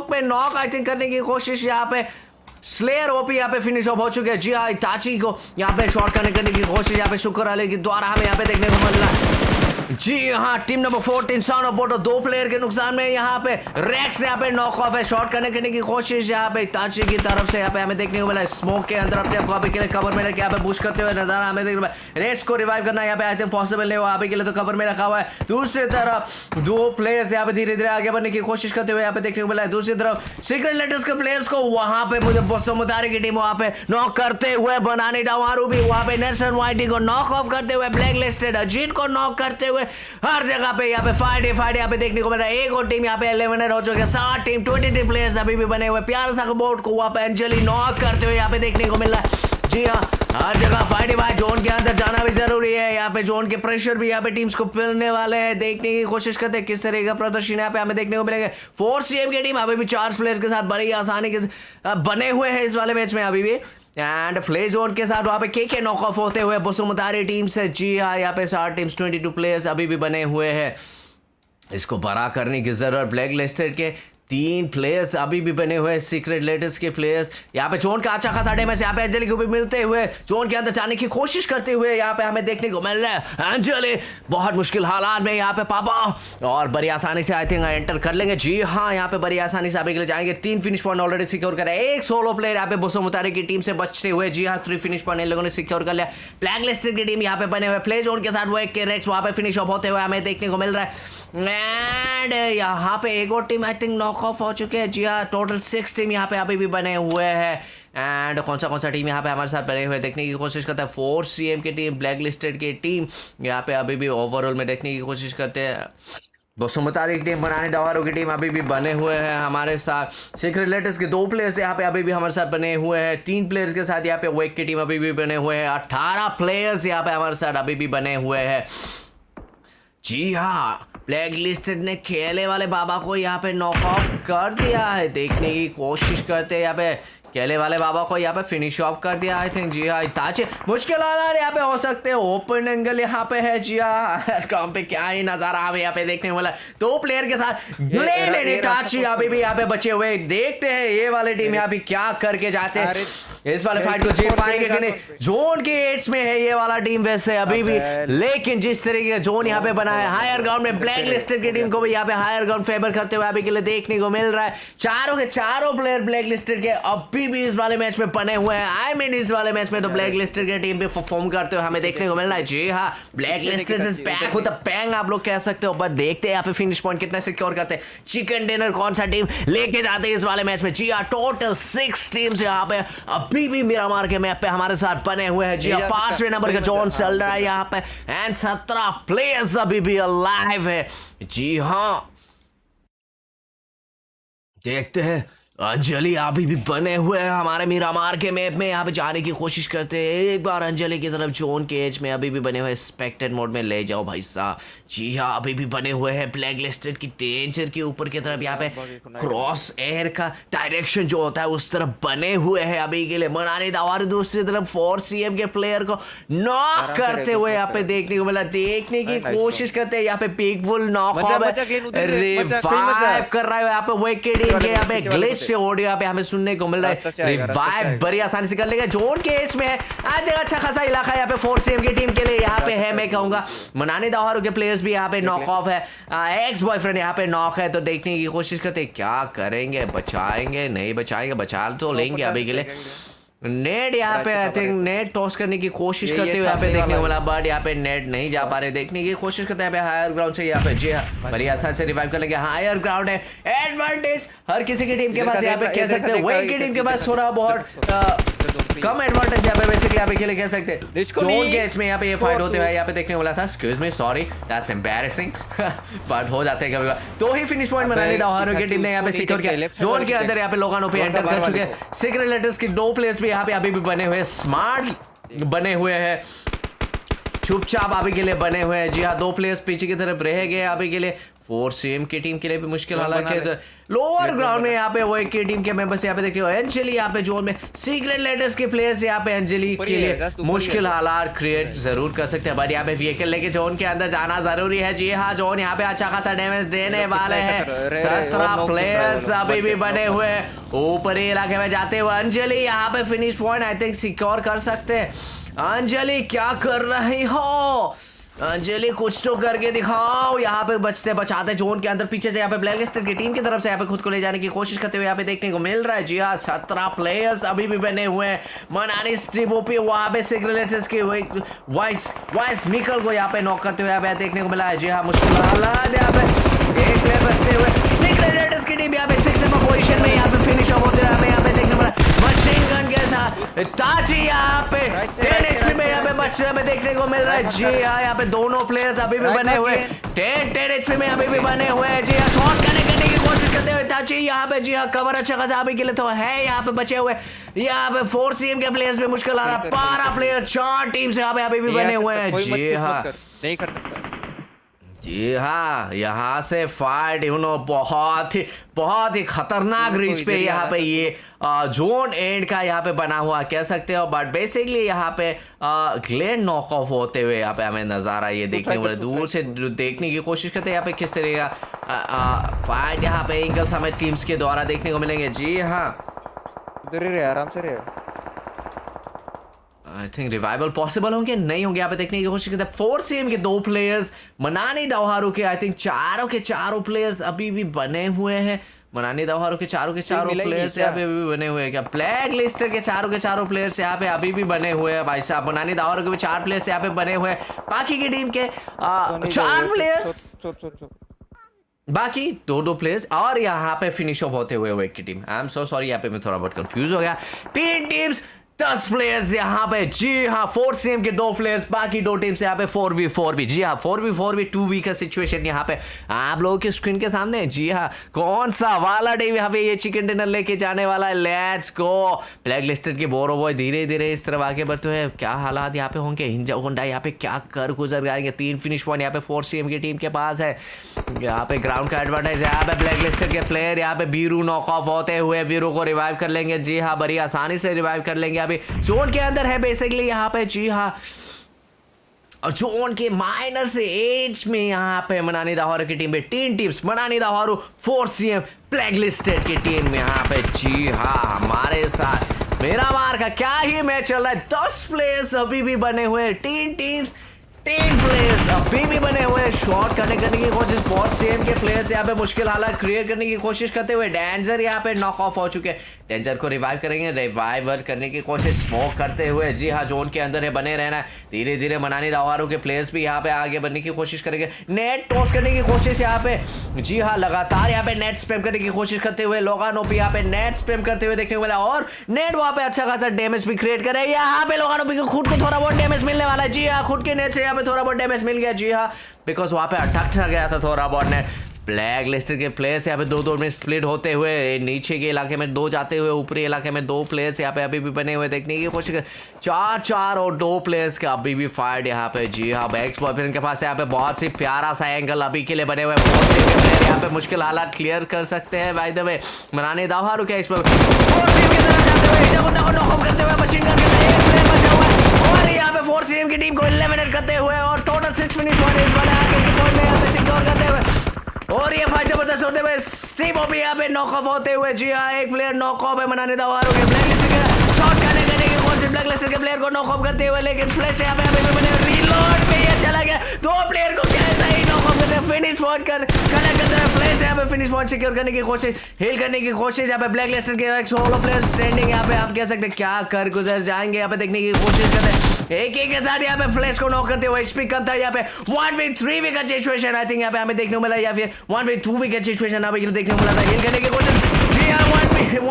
पे नॉक आई थिंक करने की कोशिश, यहाँ पे स्लेयर ओपी यहाँ पे फिनिश ऑफ हो चुके हैं। जी हाँ, इताची को यहाँ पे शॉट करने की कोशिश यहाँ पे शुक्र अली के द्वारा हमें यहाँ पे देखने को मिल रहा है। जी हाँ, team number 14 son of Bodo 2 player के नुकसान में यहाँ पे रेक्स यहाँ पे नॉक ऑफ है, शॉट करने की कोशिश यहाँ पे इताची की तरफ से यहाँ पे हमें देखने को मिला। स्मोक के अंदर अपने आप के लिए कवर में रखे यहाँ पे पुश करते हुए नजारा हमें देखने को मिला। रेक्स को रिवाइव करना यहाँ पे आई थिंक पॉसिबल नहीं हुआ, अभी के लिए तो कवर में रखा हुआ है। दूसरी तरफ 2 प्लेयर्स यहाँ पे धीरे धीरे आगे बढ़ने की कोशिश करते हुए यहाँ पे देखने को मिला है। दूसरी तरफ सीक्रेट लेटर्स के प्लेयर्स को वहां पे मुझे मुतारी की टीम वहां पे नॉक करते हुए, बनानी डावारू भी वहां पे नेल्सन वाइटी को नॉक ऑफ करते हुए, ब्लैक लिस्टेड अजीत को नॉक करते हुए, हर जगह पे यहाँ पे फाइट यहाँ पे देखने को मिल रहा है। एक और टीम यहाँ पे 11 हो चुके हैं, 7 टीम 23 प्लेयर्स अभी भी बने हुए। प्यारा सा बोर्ड को वहां पे अंजलि नॉक करते हुए यहाँ पे देखने को मिल रहा है। जी हाँ, हर जगह फाइट जोन के अंदर जाना भी जरूरी है। यहाँ पे जोन के प्रेशर भी यहाँ पे टीम्स को मिलने वाले हैं, देखने की कोशिश करते हैं किस तरह का प्रदर्शन यहाँ पे हमें देखने को मिलेगा। 4CM की टीम अभी भी 4 प्लेयर्स के साथ बड़ी आसानी के बने हुए हैं इस वाले मैच में अभी भी, एंड प्ले जोन के साथ वहां पे के नॉक ऑफ होते हुए बसुमतारी टीम से। जी हाँ, यहाँ पे 7 टीम्स 22 प्लेयर्स अभी भी बने हुए हैं, इसको बड़ा करने की जरूरत। ब्लैक लिस्टेड के 3 प्लेयर्स अभी भी बने हुए, सीक्रेट लेटर्स के प्लेयर्स यहाँ पे जोन का अच्छा खासा डैमेज यहाँ पे अंजलि को भी मिलते हुए जोन के अंदर जाने की कोशिश करते हुए यहाँ पे हमें देखने को मिल रहा है। अंजलि बहुत मुश्किल हालात में यहाँ पे पापा और बड़ी आसानी से आई थिंक एंटर कर लेंगे। जी हाँ, यहाँ पे बड़ी आसानी से अभी के लिए जाएंगे। 3 फिनिश पॉइंट ऑलरेडी सिक्योर करे, एक सोलो प्लेयर यहाँ पे बुसो मुतारी की टीम से बचते हुए। जी हाँ, 3 फिनिश पॉइंट इन लोगों ने सिक्योर कर लिया। ब्लैक लिस्टेड की टीम यहाँ पे बने हुए, प्ले जोन के साथ वो एक के रेक्स वहां पे फिनिश ऑफ होते हुए हमें देखने को मिल रहा है। एंड यहाँ पे एक और team I think knock off हो चुके हैं। जी हाँ, टोटल 6 टीम यहाँ पे अभी भी बने हुए हैं। एंड कौन सा टीम यहाँ पे हमारे साथ बने हुए देखने की कोशिश करता है। 4CM की टीम, ब्लैक लिस्टेड की टीम यहाँ पे अभी भी ओवरऑल में देखने की कोशिश करते हैं। बसुमतारी की टीम, बनानी डावारू की टीम अभी भी बने हुए हैं हमारे साथ। सीक्रेट लेटर्स के 2 प्लेयर्स यहाँ पे अभी भी हमारे साथ बने हुए हैं। 3 प्लेयर्स के साथ यहाँ पे वेक की टीम अभी भी बने हुए हैं। 18 प्लेयर्स यहाँ पे हमारे साथ अभी भी बने हुए हैं। जी हाँ, ब्लैक लिस्टेड ने खेले वाले बाबा को यहाँ पे नॉक ऑफ कर दिया है, देखने की कोशिश करते हैं यहाँ पे केले वाले बाबा को यहाँ पे फिनिश ऑफ कर दिया आई थिंक। जी हाँ, इताची मुश्किल हालात यहाँ पे हो सकते हैं, ओपन एंगल यहाँ पे है। जी हाँ, काम पे क्या ही नजारा हमें यहाँ पे देखने वाला। 2 प्लेयर के साथ इताची अभी भी यहाँ पे बचे हुए, देखते हैं ये वाले टीम यहाँ पे क्या करके जाते हैं, इस वाले फाइट को जीत पाएंगे कि नहीं। जोन के एज में है ये वाला टीम वैसे अभी भी, लेकिन जिस तरीके का जोन यहाँ पे बना है हायर ग्राउंड में, ब्लैक लिस्टेड की टीम को भी यहाँ पे हायर ग्राउंड फेवर करते हुए अभी के लिए देखने को मिल रहा है। चारों के चारों प्लेयर ब्लैक लिस्टेड के अभी भी इस वाले मैच में बने हुए हैं। आई मीन इस वाले मैच में तो ब्लैक लिस्टेड की टीम पे परफॉर्म करते हुए हमें देखने को मिल रहा है। जी हाँ, ब्लैक लिस्टेड से पैक होता पैंग आप लोग कह सकते हो, बट देखते हैं यहाँ पे फिनिश पॉइंट कितना सिक्योर करते हैं। चिकन डिनर कौन सा टीम लेके जाते हैं इस वाले मैच में। जी हाँ, टोटल 6 टीम्स यहाँ पे अभी भी मिरामार के मैप पे हमारे साथ बने हुए हैं। जी हाँ, 5वें नंबर का जोन चल रहा है यहाँ पे, एंड 17 प्लेयर्स अभी भी अलाइव है। जी हाँ, देखते हैं अंजलि अभी भी बने हुए हैं हमारे मिरामार के मैप में, यहाँ पे जाने की कोशिश करते हैं। एक बार अंजलि की तरफ जोन के एज में अभी भी बने हुए, स्पेक्टेड मोड में ले जाओ भाई साहब। जी हाँ, अभी भी बने हुए हैं ब्लैक लिस्टेड की डेंजर के ऊपर की तरफ, यहाँ पे क्रॉस एयर का डायरेक्शन जो होता है उस तरफ बने हुए हैं अभी के लिए। मनानी दावार दूसरी तरफ 4CM के प्लेयर को नॉक करते हुए यहाँ पे देखने को मिला, देखने की कोशिश करते हैं। यहाँ पे पिक बुल नॉक रिवाइव कर रहा है यहाँ पे विकेट यहाँ पे ग्लिच से ऑडियो यहाँ पे हमें सुनने को मिल रहा है। रिवाइव बड़ी आसानी से कर लेगा जोन के एज में है। आज अच्छा खासा इलाका यहाँ पे 4CM की टीम के लिए यहाँ पे है। मैं कहूंगा मनानी दावारू के प्लेयर्स भी यहाँ पे नॉक ऑफ है, एक्स बॉयफ्रेंड यहाँ पे नॉक है, तो देखने की कोशिश करते क्या करेंगे, बचाएंगे नहीं बचाएंगे, बचा तो लेंगे अभी के लिए। नेट यहाँ पे आई थिंक नेट टॉस करने की कोशिश करते हुए यहाँ पे देखने को मिला, बट यहाँ पे नेट नहीं जा पा रहे, देखने की कोशिश करते हैं यहाँ पे हायर ग्राउंड से। यहाँ पे जी हाँ, बड़ी आसानी से रिवाइव कर लेंगे। हायर ग्राउंड है, एडवांटेज हर किसी की टीम के पास यहाँ पे कह सकते हैं। वही की टीम के पास थोड़ा बहुत कम एडवांटेज यहाँ पे बेसिकली यहाँ पे खेले कह सकते हैं। जोन के इसमें यहाँ पे ये फाइट होते हुए यहाँ पे देखने को मिला था। Excuse me, sorry, that's embarrassing, but हो जाते हैं कभी। तो ही फिनिश पॉइंट मनाली दावारू की टीम ने यहाँ पे सिक्योर किया। जोन के अंदर यहाँ पे लोगानों पे एंटर कर चुके हैं। सीक्रेट लेटर्स की 2 प्लेयर्स भी यहाँ पे अभी भी बने हुए, स्मार्ट बने हुए हैं। चुपचाप अभी के लिए बने हुए हैं। जी हाँ, 2 प्लेयर्स पीछे की तरफ रह गए अभी के लिए। 4CM की टीम के लिए भी मुश्किल हालात है। लोअर ग्राउंड में यहाँ पे वो एक टीम के मेंबर्स यहाँ पे देखिए एंजली यहाँ पे जोन में सीक्रेट लेटर्स के प्लेयर्स यहाँ पे एंजली के लिए मुश्किल हालात क्रिएट जरूर कर सकते हैं। बट यहाँ पे व्हीकल लेके जोन के अंदर जाना जरूरी है। जी हाँ, जोन यहाँ पे अच्छा खासा डैमेज देने वाले हैं। 17 प्लेयर्स अभी भी बने हुए हैं। ऊपरी इलाके में जाते हुए अंजलि यहाँ पे finish point I think secure कर सकते हैं। अंजलि क्या कर रही हो? अंजलि कुछ तो करके दिखाओ। यहाँ पे बचते बचाते जोन के अंदर पीछे से यहाँ पे ब्लैकलिस्टेड की टीम की तरफ से यहाँ पे खुद को ले जाने की कोशिश करते हुए यहाँ पे देखने को मिल रहा है। जी हाँ, 17 प्लेयर्स अभी भी बने हुए हैं। मनाली स्ट्रीप ओपी वहाँ पे सिग्रेलेटर्स की वाइस मिकल को यहाँ पे नॉक करते हुए यहाँ पे देखने को मिला है। जी हाँ, मुश्किल हालात यहाँ पे एक प्लेयर बचते हुए सिग्रेलेटर्स की टीम यहाँ पे 6 नंबर पोजीशन में यहाँ पे फिनिश ऑफ होते हुए यहाँ पे देखने को मिला मशीन गन के साथ ताजी यहाँ पे 10 HP में यहाँ पे बचने में देखने को मिल रहा है। जी हाँ, यहाँ पे दोनों प्लेयर्स अभी भी बने हुए 10 HP में अभी भी बने हुए हैं। जी हाँ, शॉट करने की कोशिश करते हुए ताजी यहाँ पे। जी हाँ, कवर अच्छा खासा अभी के लिए तो है यहाँ पे बचे हुए। यहाँ पे 4CM के प्लेयर्स में मुश्किल आ रहा है। 12 प्लेयर 4 टीम से यहाँ पे अभी भी बने हुए हैं। जी हाँ, नहीं कर सकता। जी हाँ, यहाँ से फाइट बहुत ही खतरनाक रीच पे यहाँ पे ये जोन एंड का यहाँ पे बना हुआ कह सकते हो। बट बेसिकली यहाँ पे ग्लेन नॉक ऑफ होते हुए यहाँ पे हमें नज़ारा ये देखने को दूर से देखने की कोशिश करते हैं यहाँ पे किस तरह का फाइट यहाँ पे एंगल्स हमें टीम्स के द्वारा देखने को मिलेंगे। जी हाँ, आराम से रहे। आई थिंक रिवाइवल पॉसिबल होंगे नहीं होंगे यहाँ पे देखने की कोशिश करते हैं। 4CM के 2 प्लेयर्स मनानी दावहारू के आई थिंक चारों प्लेयर्स अभी भी बने हुए हैं। मनानी दावहारू के चारों प्लेयर्स यहाँ पे भी बने हुए हैं। क्या ब्लैक लिस्टर के चारों प्लेयर्स यहाँ पे अभी भी बने हुए हैं भाई साहब। मनानी दावहारू के भी 4 प्लेयर्स यहाँ पे बने हुए हैं। बाकी की टीम के 4 प्लेयर्स बाकी 2 प्लेयर्स और यहाँ पे फिनिश ऑफ होते हुए एक की team. I am so sorry, यहाँ पे मैं थोड़ा बहुत कंफ्यूज हो गया। 3 टीम्स 10 प्लेयर्स यहाँ पे। जी हाँ, 4CM के 2 प्लेयर्स, बाकी 2 टीम से यहाँ पे 4v4v। जी हाँ, 4v4v 2v का सिचुएशन यहाँ पे आप लोगों के स्क्रीन के सामने। जी हाँ, कौन सा वाला टीम यहाँ पे ये चिकन डिनर लेके जाने वाला है? Let's go. ब्लैक लिस्टेड के बोरो बॉय धीरे धीरे इस तरफ आगे बढ़ते हुए क्या हालात यहाँ पे होंगे? हिंजा होंडा यहाँ पे क्या कर गुजर जाएंगे? 3 फिनिश पॉइंट यहाँ पे 4CM की टीम के पास है। यहाँ पे ग्राउंड का एडवांटेज यहाँ पे ब्लैक लिस्टेड के प्लेयर यहाँ पे बीरू नॉक ऑफ होते हुए वीरू को रिवाइव कर लेंगे। जी हाँ, बड़ी आसानी से रिवाइव कर लेंगे। अभी जोन के अंदर है बेसिकली यहाँ पे। जी हाँ, और जोन के माइनर से एज में यहाँ पे मनानी दावहारू की टीम में 3 टीम्स, मनानी दावहारू 4CM ब्लैक लिस्टेड की टीम यहाँ पे। जी हाँ, हमारे साथ मेरा मार का क्या ही मैच चल रहा है। 10 प्लेयर्स अभी भी बने हुए हैं। 3 टीम्स 3 प्लेयर्स अभी भी बने हुए हैं। शॉट करने की कोशिश 4CM के प्लेयर्स यहाँ पे मुश्किल हालात क्रिएट करने की कोशिश करते हुए। डेंजर यहाँ पे नॉक ऑफ हो चुके हैं। डेंजर को रिवाइव करेंगे, रिवाइवर करने की कोशिश स्मोक करते हुए। जी हाँ, जोन के अंदर है बने रहना है। धीरे धीरे मनानी दावहारू के प्लेयर्स भी यहाँ पे आगे बढ़ने की कोशिश करेंगे। नेट टॉस करने की कोशिश यहाँ पे। जी हाँ, लगातार यहाँ पे नेट स्पैम करने की कोशिश करते हुए लोगानोपी यहाँ पे नेट स्पैम करते हुए देखने को मिला और नेट वहाँ पे अच्छा खासा डैमेज भी क्रिएट करे। यहाँ पे लोगानोपी को खुद को थोड़ा बहुत डैमेज मिलने वाला है। जी हाँ, खुद के नेट से यहाँ पे थोड़ा बहुत डैमेज मिल गया। जी हाँ, बिकॉज वहाँ पे अटक गया था थोड़ा बहुत नेट। ब्लैक लिस्टर के प्लेयर्स यहाँ पे 2-2 में स्प्लिट होते हुए नीचे के इलाके में 2 जाते हुए, ऊपरी इलाके में 2 प्लेयर्स यहाँ पे अभी भी बने हुए देखने की कोशिश कर। 4 और 2 प्लेयर्स का अभी भी फाइट यहाँ पे। जी हाँ, बैक्स बॉयफ्रेंड के पास यहाँ पे बहुत सी प्यारा सा एंगल अभी के लिए बने हुए। प्लेयर यहाँ पे मुश्किल हालात क्लियर कर सकते हैं। बाय द वे मनानी दावहारू के इस और यहाँ पे 4CM की टीम को एलिमिनेट करते हुए और टोटल 6 फिनिश सिक्योर करते हुए और ये फाइट जबरदस्त होते हुए स्ट्रीप ओपी यहाँ पे नॉक ऑफ होते हुए। जी हाँ, एक प्लेयर नॉक ऑफ है मनानी दावहारू के। ब्लैक लिस्टेड के शॉट करने की कोशिश ब्लैक लिस्टेड के प्लेयर को नॉक ऑफ करते हुए, लेकिन फ्लैश यहाँ पे अभी भी बने रीलोड पे ये चला गया। 2 प्लेयर को कैसा ही नॉक ऑफ करते हैं। फिनिश पॉइंट कलेक्ट करते हुए फ्लैश यहाँ पे फिनिश पॉइंट सिक्योर करने की कोशिश, हिल करने की कोशिश। यहाँ पे ब्लैक लिस्टेड के एक सोलो प्लेयर स्टैंडिंग यहाँ पे आप कह सकते हैं क्या कर गुजर जाएंगे यहाँ पे देखने की कोशिश करते हैं। एक के साथ यहाँ पे फ्लैश को नॉक करते हुए एचपी कम था। यहाँ पे 1v3v का सिचुएशन आई थिंक यहाँ पे हमें देखने को मिला या फिर 1v2v का सिचुएशन अभी देखने को मिला था। हिल करने की कोशिश। जी हाँ,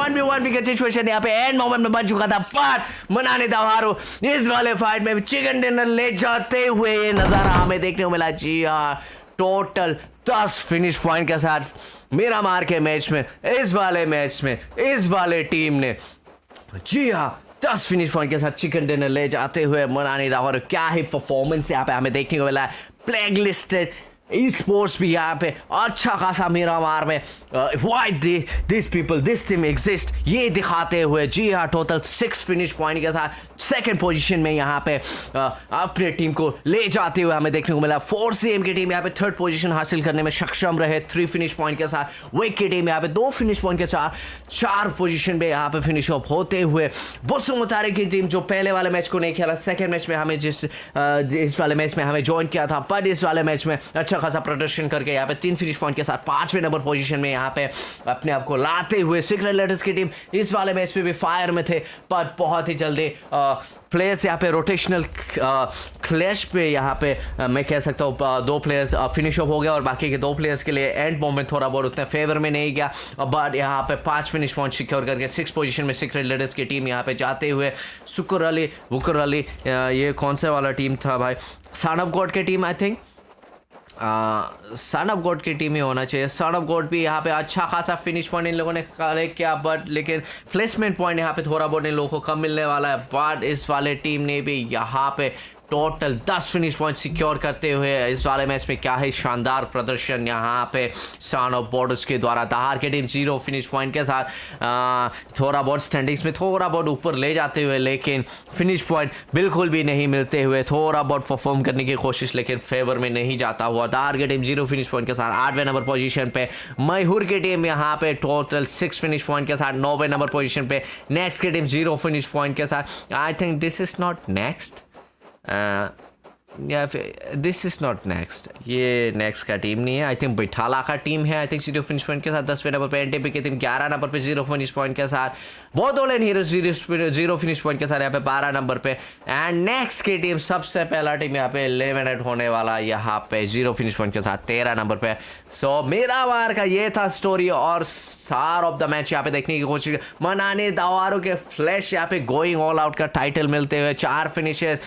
1v1v का सिचुएशन यहाँ पे एंड मोमेंट में बन चुका था। पर मनानी दावहारू इस वाले फाइट में चिकन डिनर ले जाते हुए ये नजारा हमें देखने को मिला। जी हाँ, टोटल 10 फिनिश पॉइंट के साथ मेरा मार के मैच में इस वाले टीम ने जी हाँ 10 फिनिश पॉइंट के साथ चिकन डिनर ले जाते हुए मनानी लाहौर। क्या ही परफॉर्मेंस यहाँ पे हमें देखने को मिला है। ब्लैक लिस्टेड ई स्पोर्ट्स भी यहाँ पे अच्छा खासा मीरामार में why this people this team exist ये दिखाते हुए, जी हाँ, टोटल 6 फिनिश पॉइंट के साथ सेकंड पोजीशन में यहाँ पे अपने टीम को ले जाते हुए हमें देखने को मिला। 4CM की टीम यहाँ पे थर्ड पोजीशन हासिल करने में सक्षम रहे 3 फिनिश पॉइंट के साथ। वेक की टीम यहाँ पे 2 फिनिश पॉइंट के साथ 4 पोजीशन पे यहाँ पे फिनिश ऑफ होते हुए। बुस्सु मुतारिक की टीम जो पहले वाले मैच को नहीं खेला, सेकेंड मैच में हमें इस वाले मैच में हमें ज्वाइन किया था, पर इस वाले मैच में अच्छा खासा प्रदर्शन करके यहाँ पे 3 फिनिश पॉइंट के साथ 5वें नंबर पोजीशन में यहाँ पे अपने आप को लाते हुए। सीक्रेट लेटर्स की टीम इस वाले मैच में भी फायर में थे, पर बहुत ही जल्दी प्लेयर्स यहाँ पे रोटेशनल क्लैश पे यहाँ पे मैं कह सकता हूँ 2 प्लेयर्स फिनिश ऑफ हो गया और बाकी के 2 प्लेयर्स के लिए एंड मोमेंट थोड़ा बहुत उतने फेवर में नहीं गया। बट यहाँ पे 5 फिनिश पॉइंट सिक्योर करके 6 पोजीशन में सीक्रेट लेटर्स की टीम यहाँ पे जाते हुए। शुक्र अली वुकर अली, ये कौन से वाला टीम था भाई? सन ऑफ गॉड की team, I think son of God की टीम ही होना चाहिए। सन ऑफ गॉड भी यहाँ पे अच्छा खासा फिनिश पॉइंट इन लोगों ने कलेक्ट किया, बट लेकिन प्लेसमेंट पॉइंट यहाँ पे थोड़ा बहुत इन लोगों को कम मिलने वाला है। बट इस वाले टीम ने भी यहाँ पे टोटल 10 फिनिश पॉइंट सिक्योर करते हुए इस वाले मैच में क्या है शानदार प्रदर्शन यहाँ पे सन ऑफ बॉर्डर्स के द्वारा। दहार की टीम 0 फिनिश पॉइंट के साथ थोड़ा बहुत स्टैंडिंग्स में थोड़ा बहुत ऊपर ले जाते हुए, लेकिन फिनिश पॉइंट बिल्कुल भी नहीं मिलते हुए, थोड़ा बहुत परफॉर्म करने की कोशिश लेकिन फेवर में नहीं जाता हुआ। दहार की टीम 0 फिनिश पॉइंट के साथ 8वें नंबर पोजीशन पे। मैहूर की टीम यहाँ पे टोटल 6 फिनिश पॉइंट के साथ 9वें नंबर पोजीशन पे। नेक्स्ट की टीम 0 फिनिश पॉइंट के साथ। I think this is not next, या दिस इज नॉट नेक्स्ट, ये नेक्स्ट का टीम नहीं है। आई थिंक बैठाला का टीम है। आई थिंक 0 फिनिश पॉइंट के साथ 10वें नंबर पे। एनटीपी की टीम 11 नंबर पे 0 फिनिश पॉइंट के साथ। बोधोलैंड हीरोज 0 फिनिश पॉइंट के साथ यहाँ पे 12 नंबर पे। एंड नेक्स्ट की टीम सबसे पहला टीम यहाँ पे एलिमिनेट होने वाला यहाँ पे 0 फिनिश पॉइंट के साथ 13 नंबर पे। सो मीरामार का ये था स्टोरी और स्टार ऑफ द मैच यहाँ पे देखने की कोशिश। मनानी दावारो के फ्लैश यहाँ पे गोइंग ऑल आउट का टाइटल मिलते हुए 4 फिनिशेस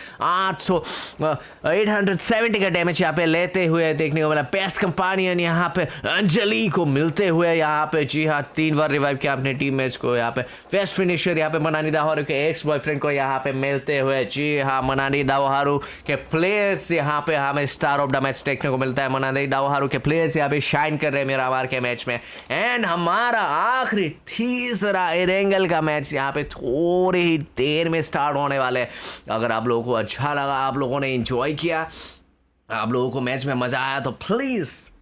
870 का डैमेज यहाँ पे लेते हुए देखने को मिला। बेस्ट कंपानियन यहाँ पे अंजलि को मिलते हुए यहाँ पे, जी हाँ, 3 बार रिवाइव किया अपने टीम मैच को यहाँ पे। बेस्ट फिनिशर यहाँ पे मनानी दावारो के एक्स बॉयफ्रेंड को यहाँ पे मिलते हुए। जी हाँ, मनानी दावारो के प्लेयर्स यहाँ पे हमें स्टार ऑफ द मैच देखने को मिलता है। मनानी दावारो के प्लेयर्स यहाँ पे शाइन कर रहे हैं मीरामार के मैच में। एंड हमारा आखिरी तीसरा एरेंगल का मैच यहाँ पे थोड़ी ही देर में स्टार्ट होने वाले हैं। अगर आप लोगों को अच्छा लगा, आप लोगों ने एंजॉय किया, आप लोगों को मैच में मजा आया, तो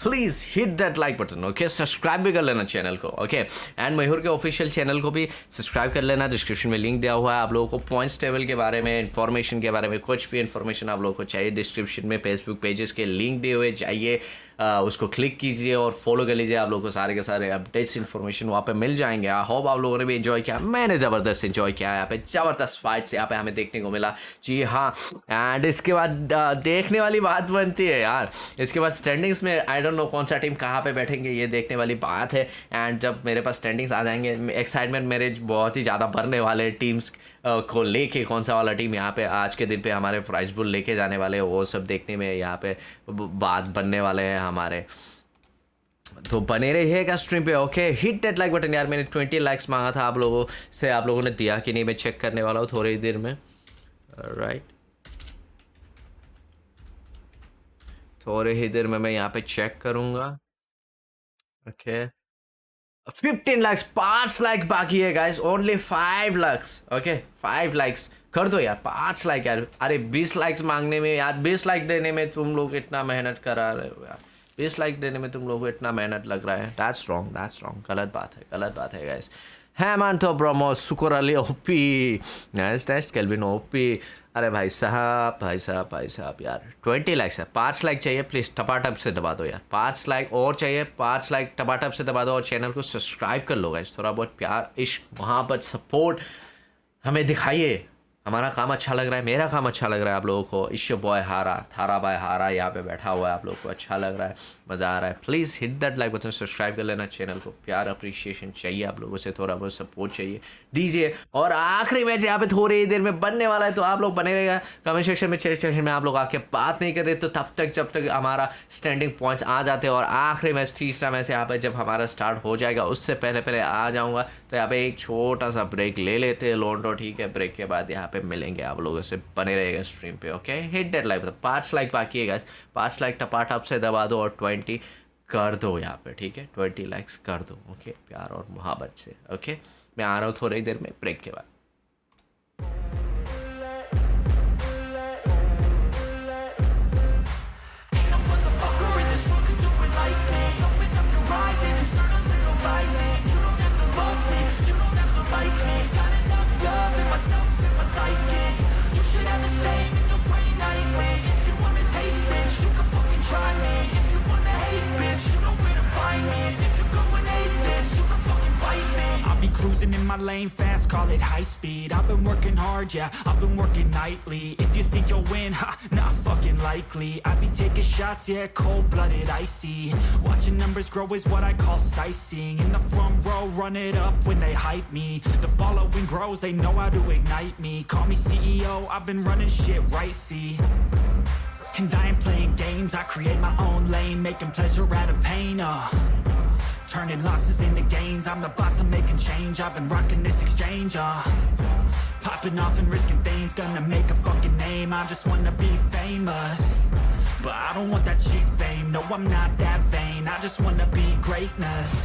please hit that like button. Okay, subscribe भी कर लेना चैनल को। ओके, एंड मयूर के ऑफिशियल चैनल को भी सब्सक्राइब कर लेना। डिस्क्रिप्शन में लिंक दिया हुआ है। आप लोगों को पॉइंट्स टेबल के बारे में, इन्फॉर्मेशन के बारे में, कुछ भी इन्फॉर्मेशन आप लोगों को चाहिए, डिस्क्रिप्शन में फेसबुक पेजेस के लिंक दिए हुए, जाइए उसको क्लिक कीजिए और फॉलो कर लीजिए। आप लोगों को सारे के सारे अपडेट्स इन्फॉर्मेशन वहाँ पे मिल जाएंगे। आई होप आप लोगों ने भी एंजॉय किया। मैंने ज़बरदस्त एंजॉय किया। यहाँ पे ज़बरदस्त फाइट्स यहाँ पे हमें देखने को मिला। जी हाँ, एंड इसके बाद देखने वाली बात बनती है यार, इसके बाद स्टैंडिंग्स में आई डोंट नो कौन सा टीम कहाँ पे बैठेंगे, ये देखने वाली बात है। एंड जब मेरे पास स्टैंडिंग्स आ जाएंगे, एक्साइटमेंट मेरे बहुत ही ज़्यादा बढ़ने वाले टीम्स को लेके, कौन सा वाला टीम यहाँ पे आज के दिन पे हमारे प्राइज बुल लेके जाने वाले हैं, वो सब देखने में यहाँ पे बात बनने वाले हैं हमारे। तो बने रहिएगा स्ट्रीम पे। Okay, hit that like button. यार मैंने 20 लाइक्स मांगा था आप लोगों से, आप लोगों ने दिया कि नहीं, मैं चेक करने वाला हूँ थोड़ी देर में। राइट, थोड़ी ही देर में मैं यहाँ पे चेक करूँगा। ओके, 15 लाइक्स, 5 लाइक बाकी है guys, only 5 likes. Okay, 5 likes कर दो यार, 5 लाइक यार। अरे 20 लाइक्स मांगने में यार, 20 लाइक देने में तुम लोग इतना मेहनत करा रहे हो यार। 20 लाइक देने में तुम लोगों को इतना मेहनत लग रहा है। दैट्स रॉन्ग, गलत बात है गाइस। हेमंतो ब्रह्मो, शुक्र Ali OP, nice kelvin OP. अरे भाई साहब यार, 20 लाइक्स है, 5 लाइक चाहिए प्लीज़, टपाटप से दबा दो यार। 5 लाइक और चाहिए, 5 लाइक टपाटप से दबा दो और चैनल को सब्सक्राइब कर लो गाइस। थोड़ा बहुत प्यार, इश्क, मोहब्बत, सपोर्ट हमें दिखाइए। हमारा काम अच्छा लग रहा है, मेरा काम अच्छा लग रहा है आप लोगों को। इश्यू बॉय हारा, थारा बाय हारा यहाँ पे बैठा हुआ है, आप लोगों को अच्छा लग रहा है, मज़ा आ रहा है, please hit that like button, subscribe कर लेना चैनल को। प्यार अप्रिशिएशन चाहिए आप लोगों से, थोड़ा बहुत सपोर्ट चाहिए, दीजिए। और आखिरी मैच यहाँ पे थोड़ी देर में बनने वाला है, तो आप लोग बने रहेगा कमेंट सेक्शन में, चैट सेक्शन में। आप लोग आके बात नहीं कर रहे तो तब तक जब तक हमारा स्टैंडिंग पॉइंट्स आ जाते हैं। और आखिरी मैच, तीसरा मैच यहाँ पे जब हमारा स्टार्ट हो जाएगा, उससे पहले आ जाऊँगा। तो यहाँ पे एक छोटा सा ब्रेक ले लेते हैं लोंडो, ठीक है। ब्रेक के बाद यहाँ पे मिलेंगे आप लोगों से, बने रहेगा स्ट्रीम पे, okay. Hit that like, 5 like बाकी है गाइस, 5 लाइक टपाटप से दबा दो और 20 कर दो यहाँ पे, ठीक है। 20 लाइक्स कर दो, ओके, प्यार और मोहब्बत से, ओके। मैं आ रहा हूँ थोड़ी देर में ब्रेक के बाद। Cruising in my lane fast, call it high speed. I've been working hard, yeah, I've been working nightly. If you think you'll win, ha, not fucking likely. I be taking shots, yeah, cold-blooded, icy. Watching numbers grow is what I call sightseeing. In the front row, run it up when they hype me. The following grows, they know how to ignite me. Call me CEO, I've been running shit right, see. And I ain't playing games, I create my own lane, making pleasure out of pain, turning losses into gains. I'm the boss, I'm making change. I've been rocking this exchange, popping off and risking things. Gonna make a fucking name, I just wanna be famous. But I don't want that cheap fame, no, I'm not that vain. I just wanna be greatness.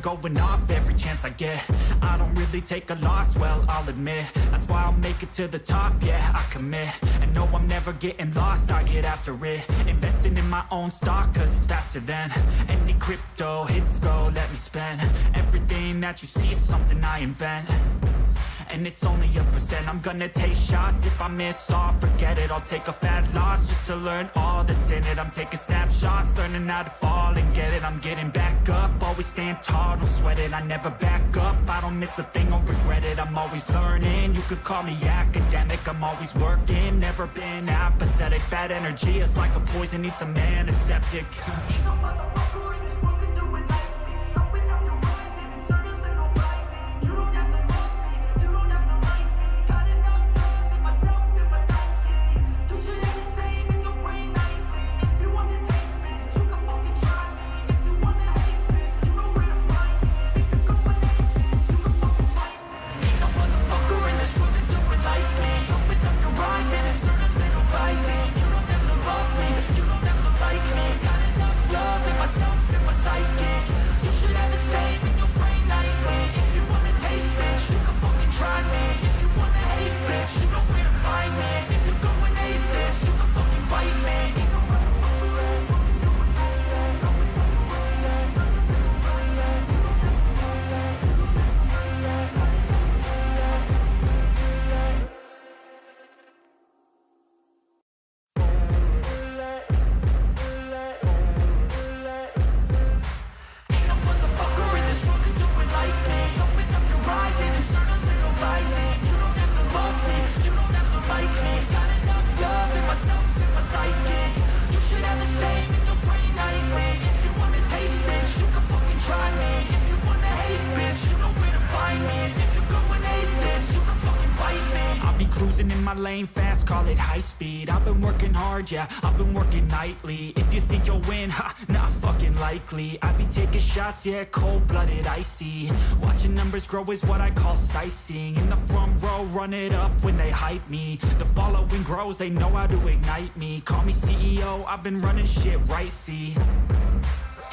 Going off every chance I get. I don't really take a loss, well, I'll admit. That's why I'll make it to the top, yeah, I commit. And no, I'm never getting lost, I get after it. Investing in my own stock, cause it's faster than any crypto hits go, let me spend. Everything that you see is something I invent. And it's only a percent. I'm gonna take shots. If I miss all, forget it. I'll take a fat loss just to learn all that's in it. I'm taking snapshots, learning how to fall and get it. I'm getting back up, always stand tall, don't sweat it. I never back up, I don't miss a thing or regret it. I'm always learning, you could call me academic. I'm always working, never been apathetic. Bad energy is like a poison, needs some antiseptic. lane fast, call it high speed. I've been working hard, yeah, I've been working nightly. If you think you'll win, ha, not fucking likely. I be taking shots, yeah, cold-blooded, icy. Watching numbers grow is what I call sightseeing. In the front row, run it up when they hype me. The following grows, they know how to ignite me. Call me CEO, I've been running shit right, see.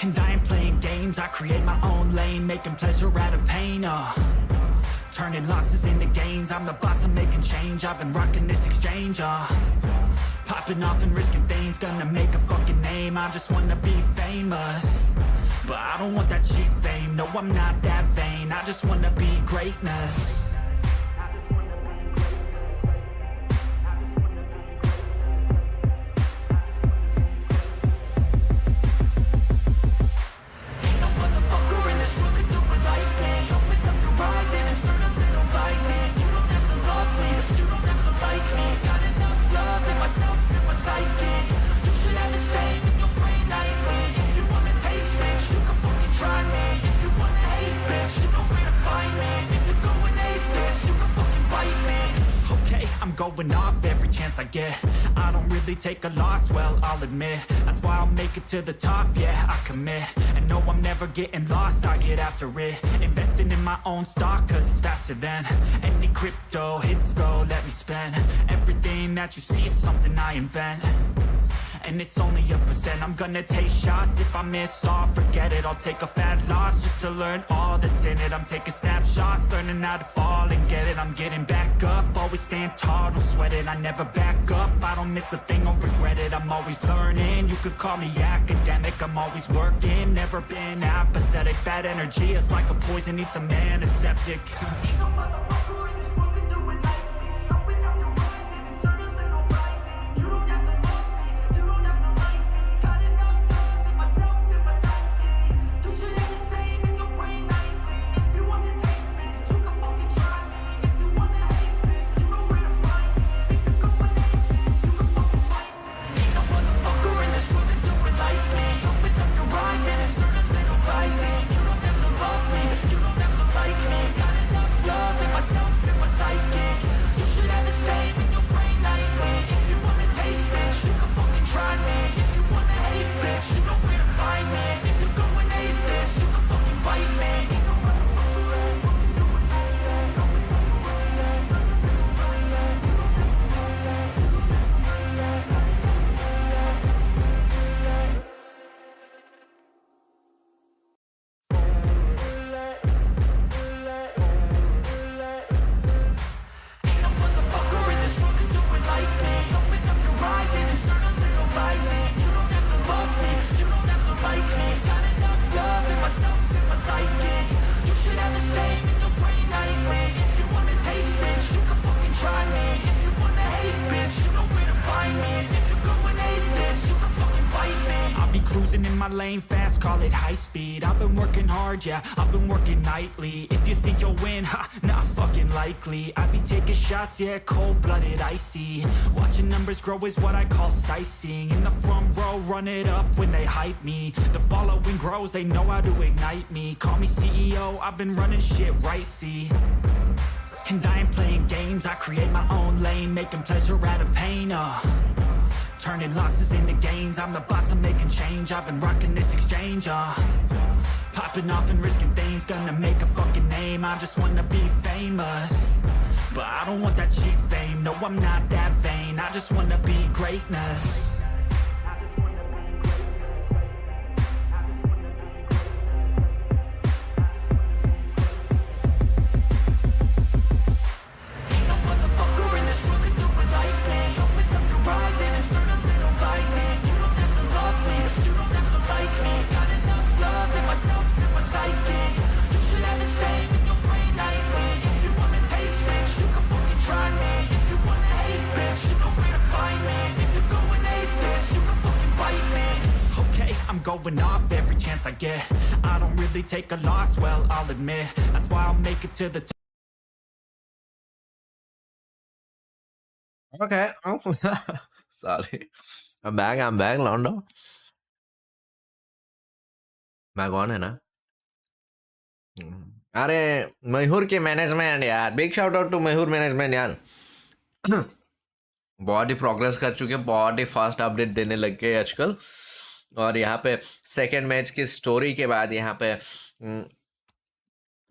And I ain't playing games, I create my own lane, making pleasure out of pain, Turning losses into gains, I'm the boss, I'm making change. I've been rocking this exchange, popping off and risking things, gonna make a fucking name. I just wanna be famous, but I don't want that cheap fame. No, I'm not that vain, I just wanna be greatness. Ain't no motherfucker in this world could do it like me. Open up your eyes and insert a little rising. You don't have to love me, you don't have to like me. Got enough love in myself, in my psyche. You should have the same in your brain nightly. If you wanna taste, bitch, you can fucking try me. If you wanna hate, bitch, you know where to find me. If you're going atheist, you can fucking bite me. Okay, I'm going off every chance I get. I don't really take a loss, well, I'll admit. That's why I'll make it to the top, yeah, I commit. And no, I'm never getting lost, I get after it. Investing in my own stock, cause it's faster than any crypto hits go, let me spend. Everything that you see is something I invent, and it's only a percent. I'm gonna take shots, if I miss all, forget it. I'll take a fat loss just to learn all that's in it. I'm taking snapshots, learning how to fall and get it. I'm getting back up, always stand tall, don't sweat it. I never back up, I don't miss a thing, I'll regret it. I'm always learning, you could call me academic. I'm always working, never been apathetic. Bad energy is like a poison, needs some antiseptic. Lane fast, call it high speed. I've been working hard, yeah, I've been working nightly. If you think you'll win, ha, not fucking likely. I be taking shots, yeah, cold-blooded, icy. Watching numbers grow is what I call sightseeing. In the front row, run it up when they hype me. The following grows, they know how to ignite me. Call me CEO, I've been running shit right, see. And I ain't playing games, I create my own lane, making pleasure out of pain, turning losses into gains, I'm the boss, I'm making change. I've been rocking this exchange, popping off and risking things, gonna make a fucking name. I just wanna be famous, but I don't want that cheap fame. No, I'm not that vain, I just wanna be greatness. Going off every chance I get. I don't really take a loss, well, I'll admit. That's why I'll make it to the top. Okay. Sorry. I'm back, Londo. मैं कौन है ना? अरे मयूर के management यार, big shout out to Mayur management यार. बहुत ही progress कर चुके, बहुत ही फास्ट अपडेट देने लग गए आजकल. और यहाँ पे सेकेंड मैच की स्टोरी के बाद यहाँ पे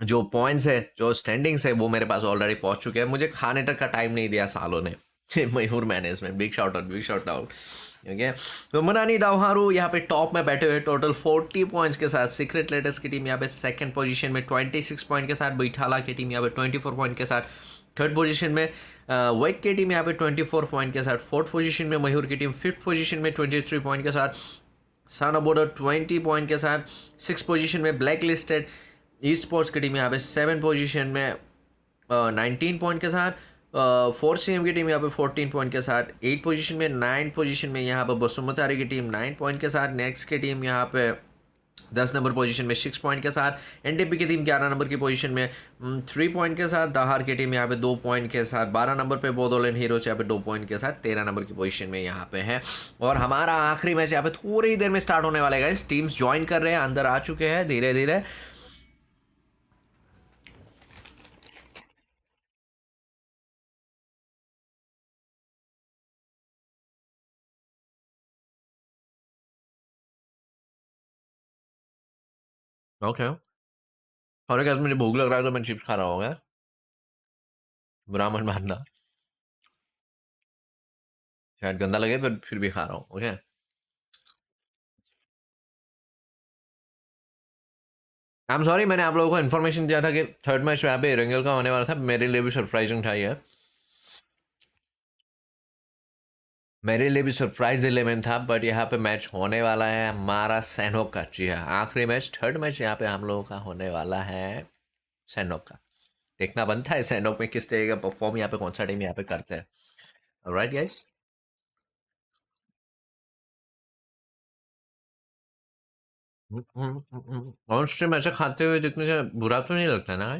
जो पॉइंट्स है, जो स्टैंडिंग्स है, वो मेरे पास ऑलरेडी पहुंच चुके हैं. मुझे खाने तक का टाइम नहीं दिया सालों ने. Mayur management, big shout out. Okay, तो मनानी डावहारू यहाँ पे टॉप में बैठे हुए टोटल 40 पॉइंट्स के साथ। सीक्रेट लेटर्स की टीम यहाँ पे सेकंड पोजीशन में 26 पॉइंट के साथ। बैठाला की टीम यहाँ पे 24 पॉइंट के साथ थर्ड पोजीशन में। वेक की टीम यहाँ पे 24 पॉइंट के साथ फोर्थ पोजीशन में। मयूर की टीम फिफ्थ पोजीशन में 23 पॉइंट के साथ। साना बॉर्डर 20 पॉइंट के साथ सिक्स पोजीशन में। ब्लैक लिस्टेड ई स्पोर्ट्स की टीम यहाँ पे सेवन पोजीशन में 19 पॉइंट के साथ। फोर्थ सी एम की टीम यहाँ पे 14 पॉइंट के साथ एट पोजीशन में। नाइन पोजीशन में यहाँ पे बसुमतारी की टीम 9 पॉइंट के साथ। नेक्स्ट की टीम यहाँ पे 10 नंबर पोजीशन में 6 पॉइंट के साथ। एनटीपी की टीम 11 नंबर की पोजीशन में 3 पॉइंट के साथ। दाहार की टीम यहाँ पे 2 पॉइंट के साथ 12 नंबर पे। बोडोलैंड हीरोज यहाँ पे 2 पॉइंट के साथ 13 नंबर की पोजीशन में यहाँ पे है। और हमारा आखिरी मैच यहाँ पे थोड़ी ही देर में स्टार्ट होने वाला है गाइस। टीम्स ज्वाइन कर रहे हैं, अंदर आ चुके हैं धीरे धीरे। ओके, और क्या मुझे भूख लग रहा है तो मैं चिप्स खा रहा हूँ। बुरा मत मानना, शायद गंदा लगे पर फिर भी खा रहा हूँ। ओके, आई एम सॉरी, मैंने आप लोगों को इन्फॉर्मेशन दिया था कि थर्ड मैच यहाँ पे एरेंगल का होने वाला था। मेरे लिए भी सरप्राइजिंग था ये। मेरे लिए भी सरप्राइज एलिमेंट था, बट यहाँ पे मैच होने वाला है हमारा सैनोक का। जी हाँ, आखिरी मैच थर्ड मैच यहाँ पे हम लोगों का होने वाला है सैनोक का। देखना बनता है सैनोक में किस तरह का परफॉर्म यहाँ पे कौन सा टीम यहाँ पे करते हैं। ऑलराइट गाइस, ऑन स्ट्रीम ऐसे खाते हुए दिखने से बुरा तो नहीं लगता ना?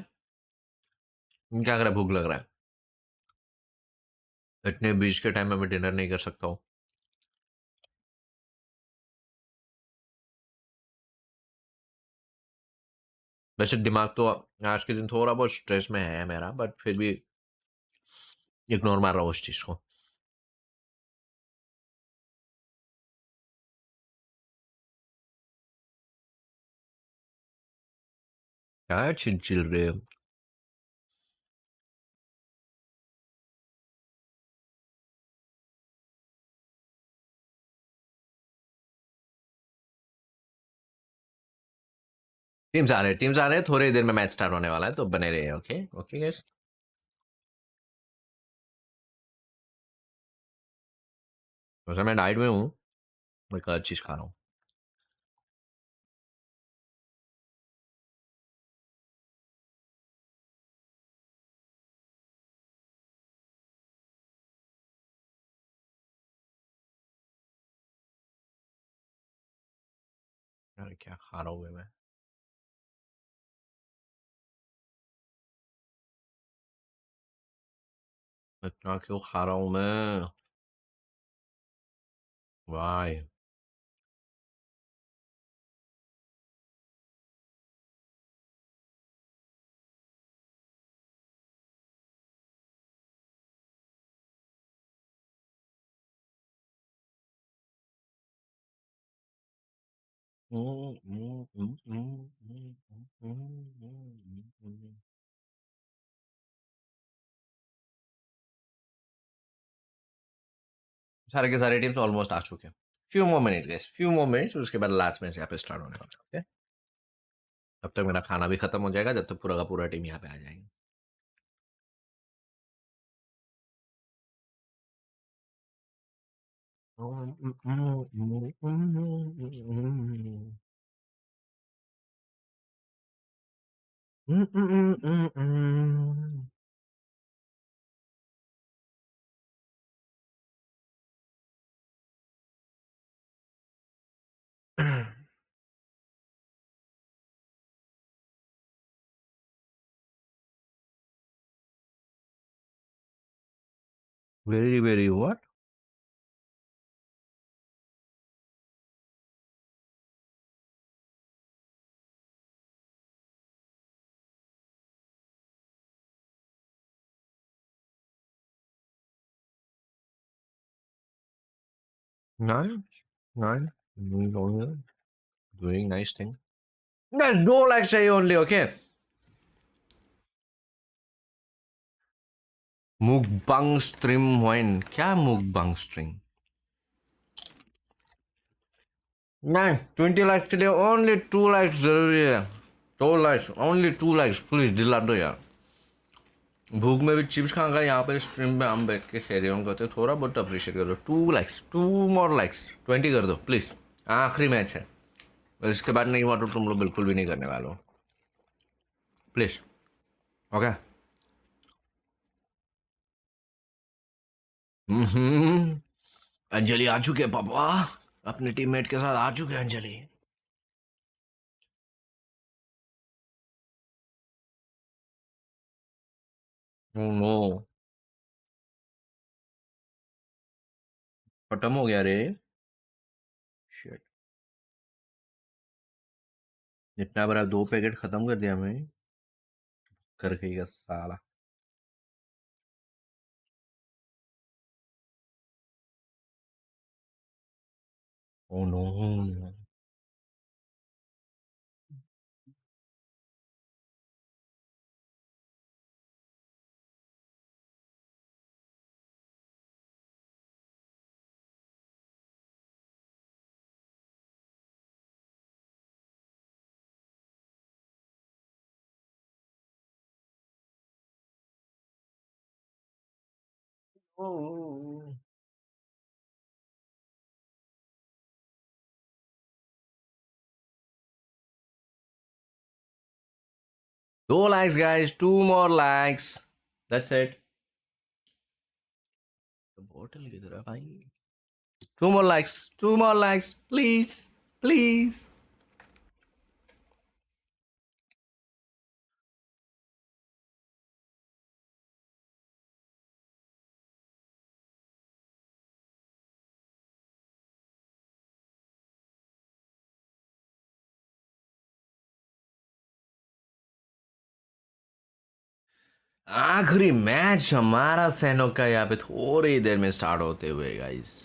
क्या कर रहा है, भूख लग रहा है इतने बीच के टाइम में मैं डिनर नहीं कर सकता हूँ। वैसे दिमाग तो आज के दिन थोड़ा बहुत स्ट्रेस में है मेरा, बट फिर भी इग्नोर मार रहा हूँ उस चीज को। क्या चिल चिल रहे हो? टीम्स आ रहे हैं, थोड़ी देर में मैच स्टार्ट होने वाला है, तो बने रहिए। ओके ओके गाइस, वैसे मैं डाइट में हूँ, मैं एक चीज खा रहा हूँ। अरे क्या खा रहा हूँ बे मैं? इतना क्यों खा रहा हूँ मैं? वाई? सारे के सारे टीम्स ऑलमोस्ट आ चुके हैं। Few more minutes guys, few more minutes, उसके बाद लास्ट मैच यहाँ पे स्टार्ट होने वाला है। ओके, तब तक मेरा खाना भी खत्म हो जाएगा, जब तक पूरा का पूरा टीम यहाँ पे आ जाएंगे। Very very what? Nice, nice, doing nice thing. Guys, no like चाहिए only, okay? Mukbang stream wine, क्या mukbang stream? नहीं 20 लाइक्स के लिए ओनली 2 लाइक्स जरूरी है। 2 लाइक्स, ओनली 2 लाइक्स, प्लीज दिला दो यार। भूख में भी चिप्स खाऊंगा, यहाँ पे स्ट्रीम पे हम बैठ के खेल रहे करते, थोड़ा बहुत अप्रिशिएट करो। 2 लाइक्स, 2 मोर लाइक्स, 20 कर दो प्लीज। आखिरी मैच है, इसके बाद नहीं हुआ तो तुम लोग बिल्कुल भी नहीं करने वाले हो, प्लीज। ओके। अंजलि आ चुके पापा, अपने टीममेट के साथ आ चुके हैं अंजलि। ओह नो, खत्म हो गया रे। शिट, इतना बड़ा 2 पैकेट खत्म कर दिया मैं, कर गई का साला। ओह नो, दो likes guys, 2 more likes, that's it. बोतल किधर है भाई? 2 more likes, 2 more likes, please please. आखिरी मैच हमारा सैनो का यहाँ पे थोड़ी देर में स्टार्ट होते हुए गाइस।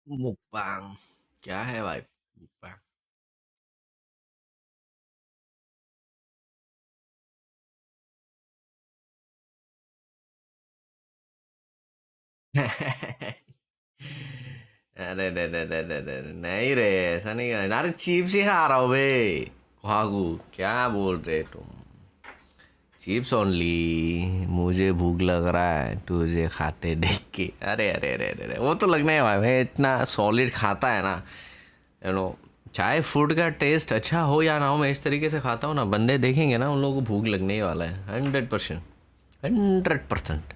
मुकबांग क्या है भाई? मुकबांग। अरे रे रे रे रे रे, नहीं रे, ऐसा नहीं करना। अरे चिप्स ही खा रहा हूँ बे। भागू, क्या बोल रहे तुम? चिप्स ओनली, मुझे भूख लग रहा है तुझे खाते देख के। अरे अरे अरे अरे अरे, वो तो लगना है भाई, भाई इतना सॉलिड खाता है ना, यू नो। चाहे फूड का टेस्ट अच्छा हो या ना हो, मैं इस तरीके से खाता हूँ ना, बंदे देखेंगे ना, उन लोगों को भूख लगने ही वाला है। 100%, 100%।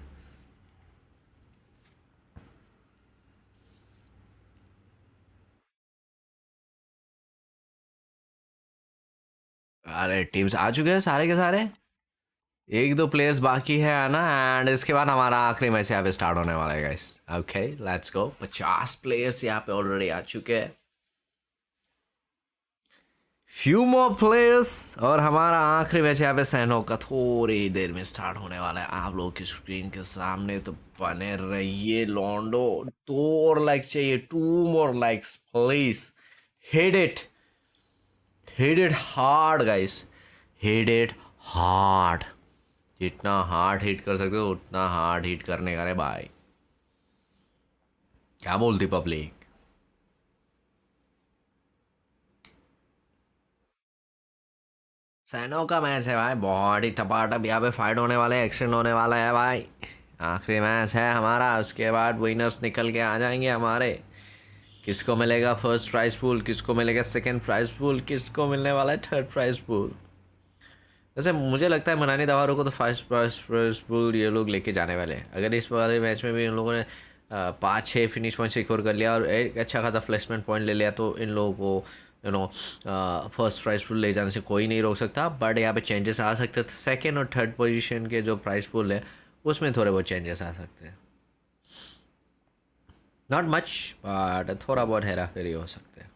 अरे टीम्स आ चुके हैं सारे के सारे, एक दो प्लेयर्स बाकी है आना, एंड इसके बाद हमारा आखिरी मैच यहाँ पे स्टार्ट होने वाला है guys. Okay let's go. 50 players यहाँ पे ऑलरेडी आ चुके हैं, फ्यू मोर प्लेयर्स, और हमारा आखिरी मैच यहाँ पे सैनो का थोड़ी ही देर में स्टार्ट होने वाला है। आप लोगों की स्क्रीन के सामने तो बने रहिए लॉन्डो। 2 और लाइक्स चाहिए, 2 more likes please. Hit it, hit it hard guys, hit it hard. जितना हार्ड हिट कर सकते हो उतना हार्ड हिट करने का रे भाई। क्या बोलती पब्लिक? सैनो का मैच है भाई, बहुत ही टपाटप यहाँ पे फाइट होने वाले, एक्शन होने वाला है भाई। आखिरी मैच है हमारा, उसके बाद विनर्स निकल के आ जाएंगे हमारे। किसको मिलेगा फर्स्ट प्राइज पूल, किसको मिलेगा सेकंड प्राइज पूल, किसको मिलने वाला है थर्ड प्राइज पूल। वैसे मुझे लगता है मनानी दवारों को तो फर्स्ट प्राइज पूल ये लोग लेके जाने वाले हैं। अगर इस वाले मैच में भी उन लोगों ने 5 6 फिनिश पॉइंट सिक्योर कर लिया और एक अच्छा खासा प्लेसमेंट पॉइंट ले लिया, तो इन लोगों को फर्स्ट प्राइस पूल ले जाने से कोई नहीं रोक सकता। बट यहाँ पे चेंजेस आ सकते थे, सेकेंड और थर्ड पोजीशन के जो प्राइस पूल है उसमें थोड़े बहुत चेंजेस आ सकते हैं, नॉट मच बट थोड़ा बहुत हेरा फेरी हो सकते हैं।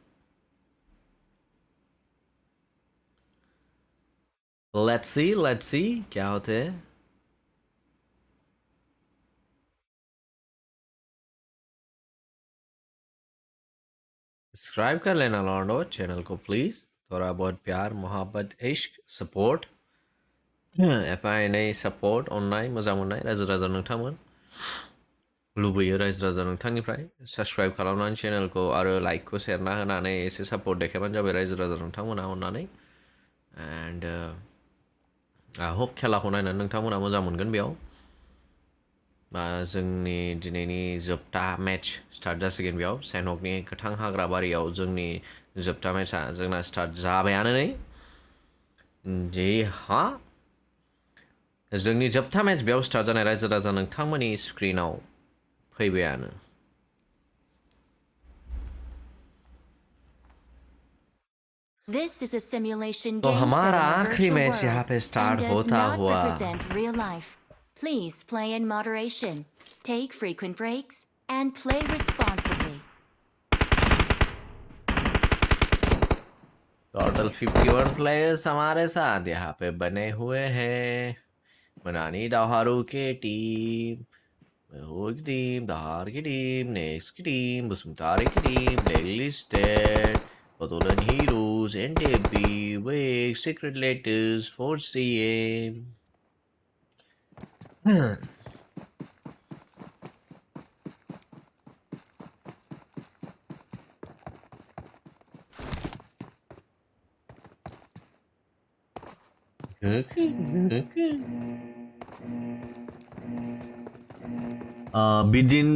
लेट्स सी क्या होते हैं। सब्सक्राइब कर लेना लॉन्डो चैनल को प्लीज़, थोड़ा बहुत प्यार मोहब्बत इश्क सपोर्ट एफआई नहीं सपोर्ट अननाय मोजां मोननाय रायजो राजा नोंथांमोन लुबैयो रायजो राजा नोंथांनिफ्राय सब्सक्राइब खालामनानै चैनलखौ आरो लाइकखौ सेरना होनानै एसे सपोर्ट देखायबानो जाबाय रायजो राजा नोंथांमोना अननानै। एन्ड आई होप खेलाखौ नायनानै नोंथांमोना मोजां मोनगोन। बेयाव जोंनि दिनैनि जोबथा मेच स्टार्ट जासिगोन। बेयाव सेनहकनि गोथां हाग्रा बारियाव जोंनि जोबथा मेचआ जोंना स्टार्ट जाबायानो नै। जी हाँ, जोंनि जोबथा मेच बेयाव स्टार्ट जानाय रायजो राजा नोंथांमोननि स्क्रिनाव फैबायानो। This is a simulation तो game set हमारा in a आखिरी virtual मैच यहाँ world पे and स्टार्ट does होता not हुआ represent real life. Please play in moderation, take frequent breaks, and play responsibly. Total 51 players हमारे साथ यहाँ पे बने हुए हैं। मनानी दाहारू के टीम, महूर की टीम, दहार की टीम, नेक्स्ट की टीम, बसुमतारी की team, blacklisted, Botolan Heroes, NTB, Wake, Secret Letters, 4CA. बिदिन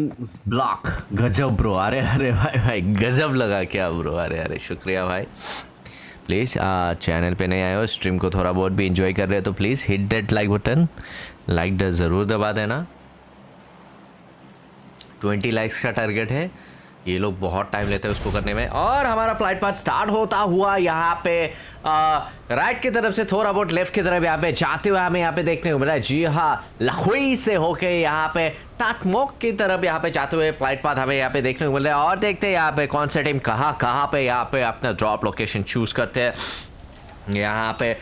ब्लॉक गजब ब्रो। अरे अरे भाई भाई गजब लगा क्या ब्रो। अरे अरे शुक्रिया भाई। प्लीज़ चैनल पे नहीं आए हो, स्ट्रीम को थोड़ा बहुत भी इंजॉय कर रहे हो तो please hit that like button, like ज़रूर दबा देना। 20 लाइक्स का टारगेट है, ये लोग बहुत टाइम लेते हैं उसको करने में। और हमारा फ्लाइट पाथ स्टार्ट होता हुआ यहाँ पे राइट की तरफ से थोड़ा बहुत लेफ्ट की तरफ यहाँ पे जाते हुए हमें यहाँ पे देखने को मिला है। जी हाँ, लखोई से होके यहाँ पे टाटमोक की तरफ यहाँ पे जाते हुए फ्लाइट पाथ हमें यहाँ पे देखने को मिल रहा है। और देखते हैं यहाँ पे कौन सा टीम कहाँ पे यहाँ पे अपना ड्रॉप लोकेशन चूज करते हैं। यहाँ पे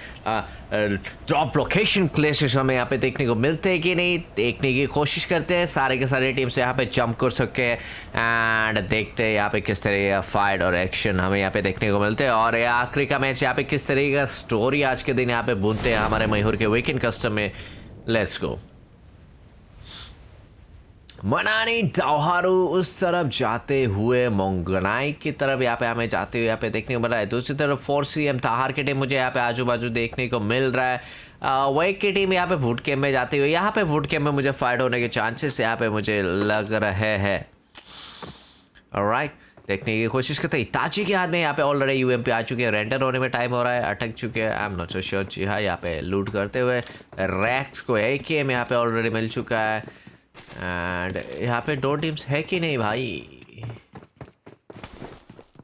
ड्रॉप लोकेशन प्लेसेस हमें यहाँ पे देखने को मिलते हैं कि नहीं, देखने की कोशिश करते हैं। सारे के सारे टीम से यहाँ पे जंप कर सके एंड देखते हैं यहाँ पे किस तरह का फाइट और एक्शन हमें यहाँ पे देखने को मिलते हैं। और ये आखिरी का मैच यहाँ पे किस तरीके का स्टोरी आज के दिन यहाँ पे बुनते हैं हमारे मयूर के वीकेंड कस्टम में। Let's go. मनानी दाहारू उस तरफ जाते हुए मोंगनाई की तरफ यहाँ पे हमें जाते हुए यहाँ पे देखने को मिल रहा है। दूसरी तरफ 4CM ताहार की टीम मुझे यहाँ पे आजू बाजू देखने को मिल रहा है। वेक की टीम यहाँ पे वुड कैम्प में जाती हुई, यहाँ पे वुड कैम्प में मुझे फाइट होने के चांसेस यहाँ पे मुझे लग रहे हैं। ऑलराइट, देखने की कोशिश करते हैं। इताची के हाथ में यहाँ पे ऑलरेडी UMP आ चुके हैं, रेंडर होने में टाइम हो रहा है, अटक चुके हैं। I am not so sure. जी हाँ, यहाँ पे लूट करते हुए रैक्स को AKM यहाँ पे ऑलरेडी मिल चुका है। एंड यहाँ पे 2 टीम्स है कि नहीं भाई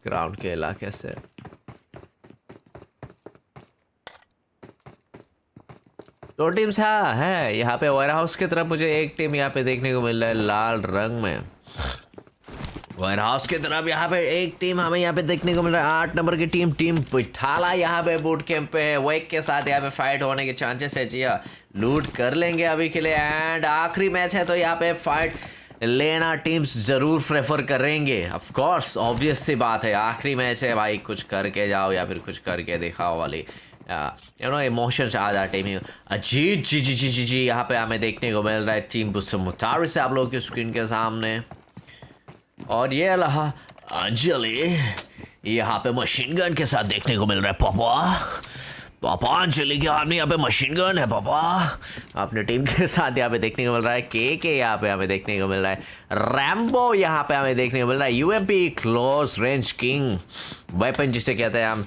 ग्राउंड के इलाके से। दो टीम्स है यहाँ पे। वेयर हाउस की तरफ मुझे एक टीम यहाँ पे देखने को मिल रहा है लाल रंग में। वेयर हाउस की तरफ यहाँ पे एक टीम हमें यहाँ पे देखने को मिल रहा है। 8 नंबर की टीम पिठाला यहाँ पे बूट कैंप पे है। वेक के साथ यहाँ पे फाइट होने के चांसेस है। जी हाँ, लूट कर लेंगे अभी के लिए। एंड आखिरी मैच है तो यहाँ पे फाइट लेना टीम्स जरूर प्रेफर करेंगे। ऑफ कोर्स, ऑब्वियस सी बात है, आखिरी मैच है भाई, कुछ करके जाओ या फिर कुछ करके दिखाओ वाली इमोशंस आ जाते हैं। अजीत जी यहाँ पे हमें देखने को मिल रहा है टीम बुसमुतारी से आप लोगों की स्क्रीन के सामने। और ये रहा अंजलि यहाँ पे मशीन गन के साथ देखने को मिल रहा है। पापा अंजलि के हाथ में यहाँ पे मशीन गन है पापा। अपने टीम के साथ यहाँ पे देखने को मिल रहा है के यहाँ पे हमें देखने को मिल रहा है। रैम्बो यहाँ पे हमें देखने को मिल रहा है। UMP close range king weapon जिसे कहते हैं हम,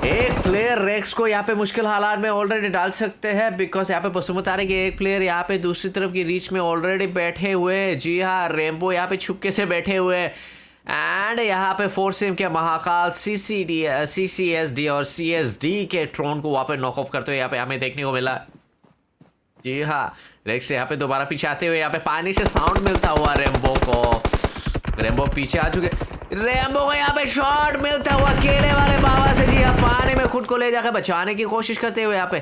एक प्लेयर रेक्स को यहाँ पे मुश्किल हालात में ऑलरेडी डाल सकते हैं, बिकॉज यहाँ पे पसुमत आ रही है कि एक प्लेयर यहाँ पे दूसरी तरफ की रीच में ऑलरेडी बैठे हुए हैं। जी हाँ, रेम्बो यहाँ पे छुपके से बैठे हुए हैं। एंड यहाँ पे फोर्सिम के महाकाल CCSD और CSD के ट्रोन को वहाँ पे नॉक ऑफ करते हुए यहाँ पे हमें देखने को मिला। जी हाँ, रेक्स यहाँ पे दोबारा पीछे आते हुए यहाँ पे पानी से साउंड मिलता हुआ रेम्बो को। रेम्बो पीछे आ चुके, रेम्बो को यहाँ पे शॉट मिलता हुआ केले वाले बाबा से। जी हाँ, पानी में खुद को ले जाकर बचाने की कोशिश करते हुए यहाँ पे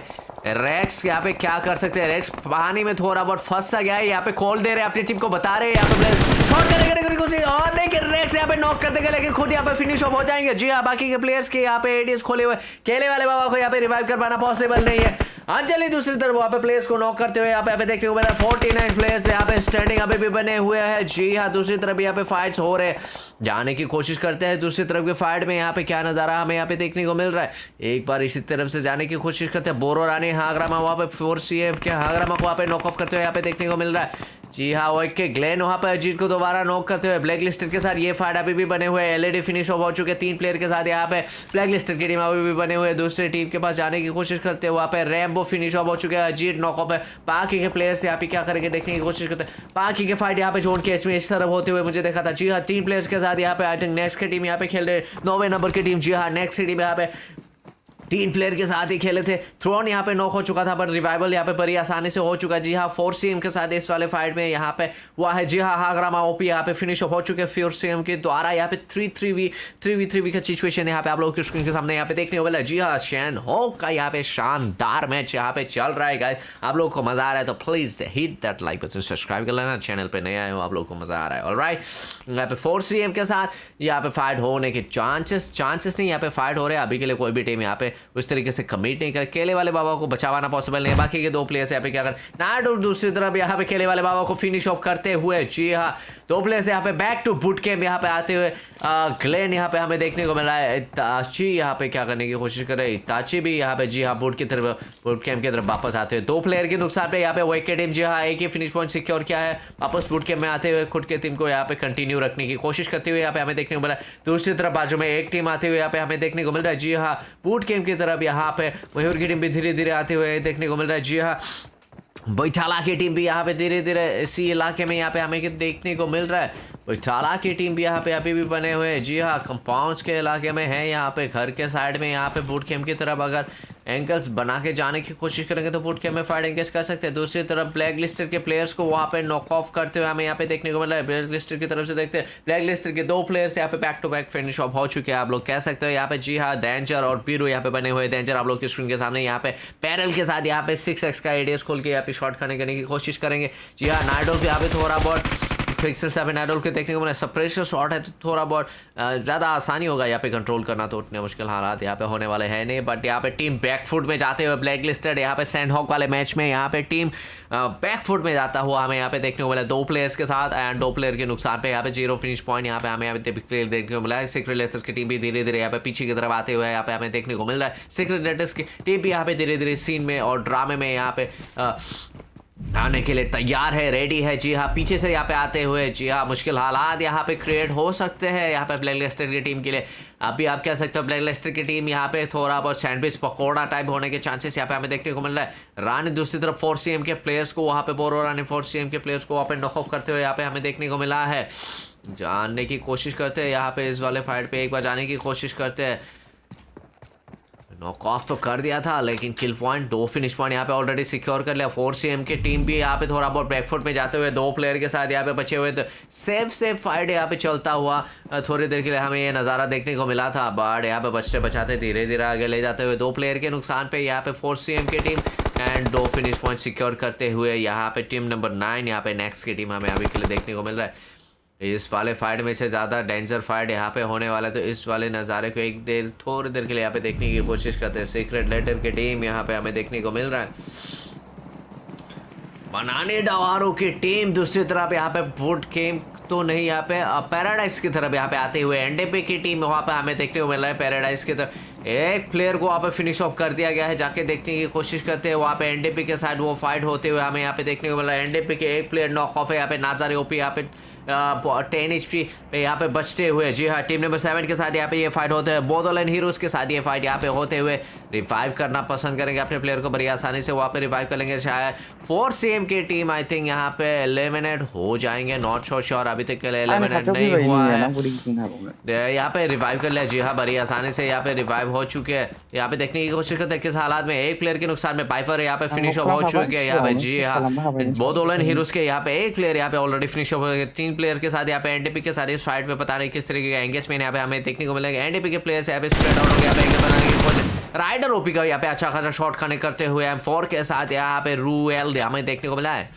रेक्स यहाँ पे क्या कर सकते हैं। रेक्स पानी में थोड़ा बहुत फंस सा गया है, यहाँ पे कॉल दे रहे हैं अपनी टीम को, बता रहे हैं यहाँ पे शॉट करने की कोशिश, और लेकिन रेक्स यहाँ पे नॉक करते गए लेकिन खुद यहाँ पे फिनिश ऑफ हो जाएंगे। जी हाँ, बाकी के प्लेयर्स के यहाँ पे एडीएस खोले हुए, केले वाले बाबा को यहाँ पे रिवाइव कर पाना पॉसिबल नहीं है। अंजलि दूसरी तरफ वहाँ पे प्लेयर्स को नॉक करते हुए यहाँ पे देखने को मिला। 49 प्लेयर्स यहाँ पे स्टैंडिंग अभी भी बने हुए हैं। जी हाँ, दूसरी तरफ यहाँ पे फाइट्स हो रहे हैं, जाने की कोशिश करते हैं दूसरी तरफ के फाइट में। यहाँ पे क्या नजारा हमें यहाँ पे देखने को मिल रहा है, एक बार इसी तरफ से जाने की कोशिश करते हैं। बोरो रानी हाग्रामा वहाँ पे 4CM के हाग्रामा को वहाँ पे नॉक ऑफ करते हुए यहाँ पे देखने को मिल रहा है। जी हाँ, वो के ग्लेन वहाँ पर अजीत को दोबारा नॉक करते हुए। ब्लैक लिस्टेड के साथ ये फाइट अभी भी बने हुए। एलईडी फिनिश ऑफ हो चुके 3 प्लेयर के साथ। यहाँ पे ब्लैक लिस्टेड की टीम अभी भी बने हुए, दूसरी टीम के पास जाने की कोशिश करते हैं। वहाँ पे रैम्बो फिनिश ऑफ हो चुके हैं, अजीत नॉक ऑफ है। बाकी के प्लेयर्स यहाँ पे क्या करेंगे देखने की कोशिश करते हैं। बाकी के फाइट यहाँ पे जोन के इसमें इस तरफ होते हुए मुझे देखा था। जी हाँ, 3 प्लेयर्स के साथ यहाँ पे आई थिंक नेक्स्ट की टीम यहाँ पे खेल रहे 9वें नंबर की टीम। जी हाँ, नेक्स्ट की टीम यहाँ पे 3 प्लेयर के साथ ही खेले थे। थ्रोन यहाँ पे नॉक हो चुका था, पर रिवाइवल यहाँ पे बड़ी आसानी से हो चुका। जी हाँ, 4CM के साथ इस वाले फाइट में यहाँ पे हुआ है। जी हाँ, हाग्रामा ओपी यहाँ पे फिनिश ऑफ हो चुके 4CM के द्वारा। यहाँ पे 3v3v का सिचुएशन यहाँ पे आप लोगों की स्क्रीन के सामने यहाँ पे देखने को मिला। जी हाँ, शैन होक का यहाँ पे शानदार मैच यहाँ पे चल रहा है गाइस। आप लोगों को मजा आ रहा है तो please hit that like button, subscribe कर लेना, चैनल पे नए आए हो आप लोगों को मजा आ रहा है। ऑलराइट, यहाँ पे 4CM के साथ यहाँ पे फाइट होने के चांसेस नहीं, यहाँ पे फाइट हो रहे हैं। अभी के लिए कोई भी टीम यहाँ पे उस तरीके से कमिट नहीं कर, केले वाले बाबा को बचावाना पॉसिबल नहीं है। बाकी के 2 प्लेयर्स यहाँ पे क्या कर, नाडो दूसरी तरफ यहाँ पे केले वाले बाबा को फिनिश ऑफ करते हुए। जी हाँ, 2 प्लेयर्स यहाँ पे बैक टू बूट कैंप यहाँ पे आते हुए। ग्लेन यहाँ पे हमें देखने को मिला है। इताची यहाँ पे क्या करने की कोशिश कर रहे हैं, इताची भी यहाँ पे जी हाँ बूट कैंप की तरफ वापस आते हुए। 2 प्लेयर के नुकसान पे यहाँ पे वेक टीम जी हाँ एक ही फिनिश पॉइंट सिक्योर किया है। वापस बूट कैंप में आते हुए खुद के टीम को यहाँ पे कंटिन्यू रखने की कोशिश करते हुए यहाँ पे हमें देखने को मिला। दूसरी तरफ बाजू में एक टीम आते हुए यहाँ पे हमें देखने को मिल रहा है। जी हाँ, बूट कैंप की तरफ यहाँ पे मयूर की टीम भी धीरे धीरे आते हुए देखने को मिल रहा है। जी हाँ, बैठाला की टीम भी यहाँ पे धीरे धीरे इसी इलाके में यहाँ पे हमें देखने को मिल रहा है। बैठाला की टीम भी यहाँ पे अभी भी बने हुए हैं। जी हाँ, कंपाउंड्स के इलाके में है, यहाँ पे घर के साइड में यहाँ पे बूट कैंप की तरफ अगर एंगल्स बना के जाने की कोशिश करेंगे तो बूट कैंप में फाइट एंगेज कर सकते हैं। दूसरी तरफ ब्लैक लिस्टेड के प्लेयर्स को वहाँ पे नॉक ऑफ करते हुए हमें यहाँ पे देखने को मिल रहा है। ब्लैक लिस्टेड की तरफ से देखते हैं, ब्लैक लिस्टेड के 2 प्लेयर्स यहाँ पे back to back finish off हो चुके हैं, आप लोग कह सकते हो यहाँ पे। जी हाँ, डेंजर और बीरू यहाँ पे बने हुए। डेंजर आप लोग की स्क्रीन के सामने यहाँ पे पैरल के साथ यहाँ पे 6x का एडीएस खोल के यहाँ पे शॉट करने की कोशिश करेंगे। जी हाँ, नाइडो यहाँ पे थोड़ा बहुत पिक्सल 7 नाइडोल के देखने को मिला। सप्रेशर शॉट है तो थोड़ा बहुत ज़्यादा आसानी होगा यहाँ पे कंट्रोल करना, तो उतने मुश्किल हालात यहाँ पे होने वाले हैं नहीं। बट यहाँ पे टीम बैकफुट में जाते हुए ब्लैक लिस्टेड यहाँ पे सैंडहॉक वाले मैच में यहाँ पे टीम बैकफुट में जाता हुआ हमें यहाँ पे देखने को मिला 2 प्लेयर्स के साथ। एंड 2 प्लेयर के नुकसान पे यहाँ पे 0 फिनिश पॉइंट यहाँ पे हमें देखने को मिला है। सीक्रेट लेटर्स की टीम भी धीरे धीरे यहाँ पे पीछे की तरफ आते हुए यहाँ पे हमें देखने को मिल रहा है। सीक्रेट लेटर्स की टीम भी यहाँ पे धीरे धीरे सीन में और ड्रामे में यहाँ पे आने के लिए तैयार है, रेडी है। जी हाँ, पीछे से यहाँ पे आते हुए जी हाँ मुश्किल हालात यहाँ पे क्रिएट हो सकते हैं यहाँ पे ब्लैक लिस्टेड की टीम के लिए। अभी आप कह सकते हो ब्लैक लिस्टेड की टीम यहाँ पे थोड़ा बहुत सैंडविच पकौड़ा टाइप होने के चांसेस यहाँ पे हमें देखने को मिल रहा है। रानी दूसरी तरफ 4CM के प्लेयर्स को वहाँ पे बोरो रानी 4CM के प्लेयर्स को वहाँ पे नॉक ऑफ करते हुए यहाँ पे हमें देखने को मिला है। जानने की कोशिश करते हैं यहाँ पे, इस वाले फाइट पे एक बार जाने की कोशिश करते हैं। नॉक ऑफ तो कर दिया था लेकिन किल पॉइंट 2 फिनिश पॉइंट यहाँ पे ऑलरेडी सिक्योर कर लिया। 4CM की टीम भी यहाँ पे थोड़ा बहुत बैकफुट में जाते हुए 2 प्लेयर के साथ यहाँ पे बचे हुए, तो सेफ फाइट यहाँ पे चलता हुआ थोड़ी देर के लिए हमें ये नज़ारा देखने को मिला था। बट यहाँ पे बचते बचाते धीरे धीरे आगे ले जाते हुए 2 प्लेयर के नुकसान पे यहाँ पे 4CM की team and 2 finish point secure करते हुए यहाँ पे टीम नंबर 9 यहाँ पे नेक्स्ट की टीम हमें अभी के लिए देखने को मिल रहा है। इस वाले फाइट में से ज़्यादा डेंजर फाइट यहाँ पे होने वाला है, तो इस वाले नज़ारे को थोड़ी देर के लिए यहाँ पे देखने की कोशिश करते हैं। सीक्रेट लेटर की टीम यहाँ पे हमें देखने को मिल रहा है। बनाने डवारों की टीम दूसरी तरफ यहाँ पे बूट कैंप तो नहीं यहाँ पे पैराडाइज की तरफ यहाँ पे आते हुए एनडीपी की टीम वहाँ पे हमें देखने को मिल रहा है। पैराडाइज की तरफ एक प्लेयर को वहाँ पे फिनिश ऑफ कर दिया गया है। जाके देखने की कोशिश करते हैं वहाँ पे एनडीपी के साथ वो फाइट होते हुए हमें यहाँ पे देखने को मिला। एनडीपी के एक प्लेयर नॉक ऑफ है यहाँ पे। नाज़ारी ओपी यहाँ पे 10 HP पे यहाँ पे बचते हुए। जी हाँ, टीम नंबर 7 के साथ यहाँ पे ये फाइट होते हैं। बोडोलैंड हीरोज के साथ ये फाइट यहाँ पे होते हुए रिवाइव करना पसंद करेंगे अपने प्लेयर को, बड़ी आसानी से वहाँ पे रिवाइव कर लेंगे। शायद 4CM की टीम आई थिंक यहाँ पे एलिमिनेट हो जाएंगे, नॉट सो श्योर, अभी तक के लिए एलिमिनेट नहीं हुआ है। यहाँ पे रिवाइव कर लिया। जी हाँ, बड़ी आसानी से यहाँ पे रिवाइव हो चुके हैं। यहाँ पे देखने की कोशिश करते हैं किस हालात में। एक प्लेयर के नुकसान में पाइपर यहाँ पे फिनिश ऑफ हो चुके हैं यहाँ पे। जी हाँ, बोडोलैंड हीरोज के यहाँ पे एक प्लेयर यहाँ पे ऑलरेडी फिनिश ऑफ हो गए। 3 प्लेयर के साथ यहाँ पे एनडीपी के साथ इस फाइट में पता नहीं किस तरीके का एंगेजमेंट यहाँ पे हमें देखने को मिलेगा। एनडीपी के प्लेयर्स यहाँ पे स्प्रेड आउट हो गया एंगल बनाने की कोशिश। राइडर ओपी का यहाँ पे अच्छा खासा शॉट खाने करते हुए M4 के साथ यहाँ पे रूएल हमें देखने को मिला है।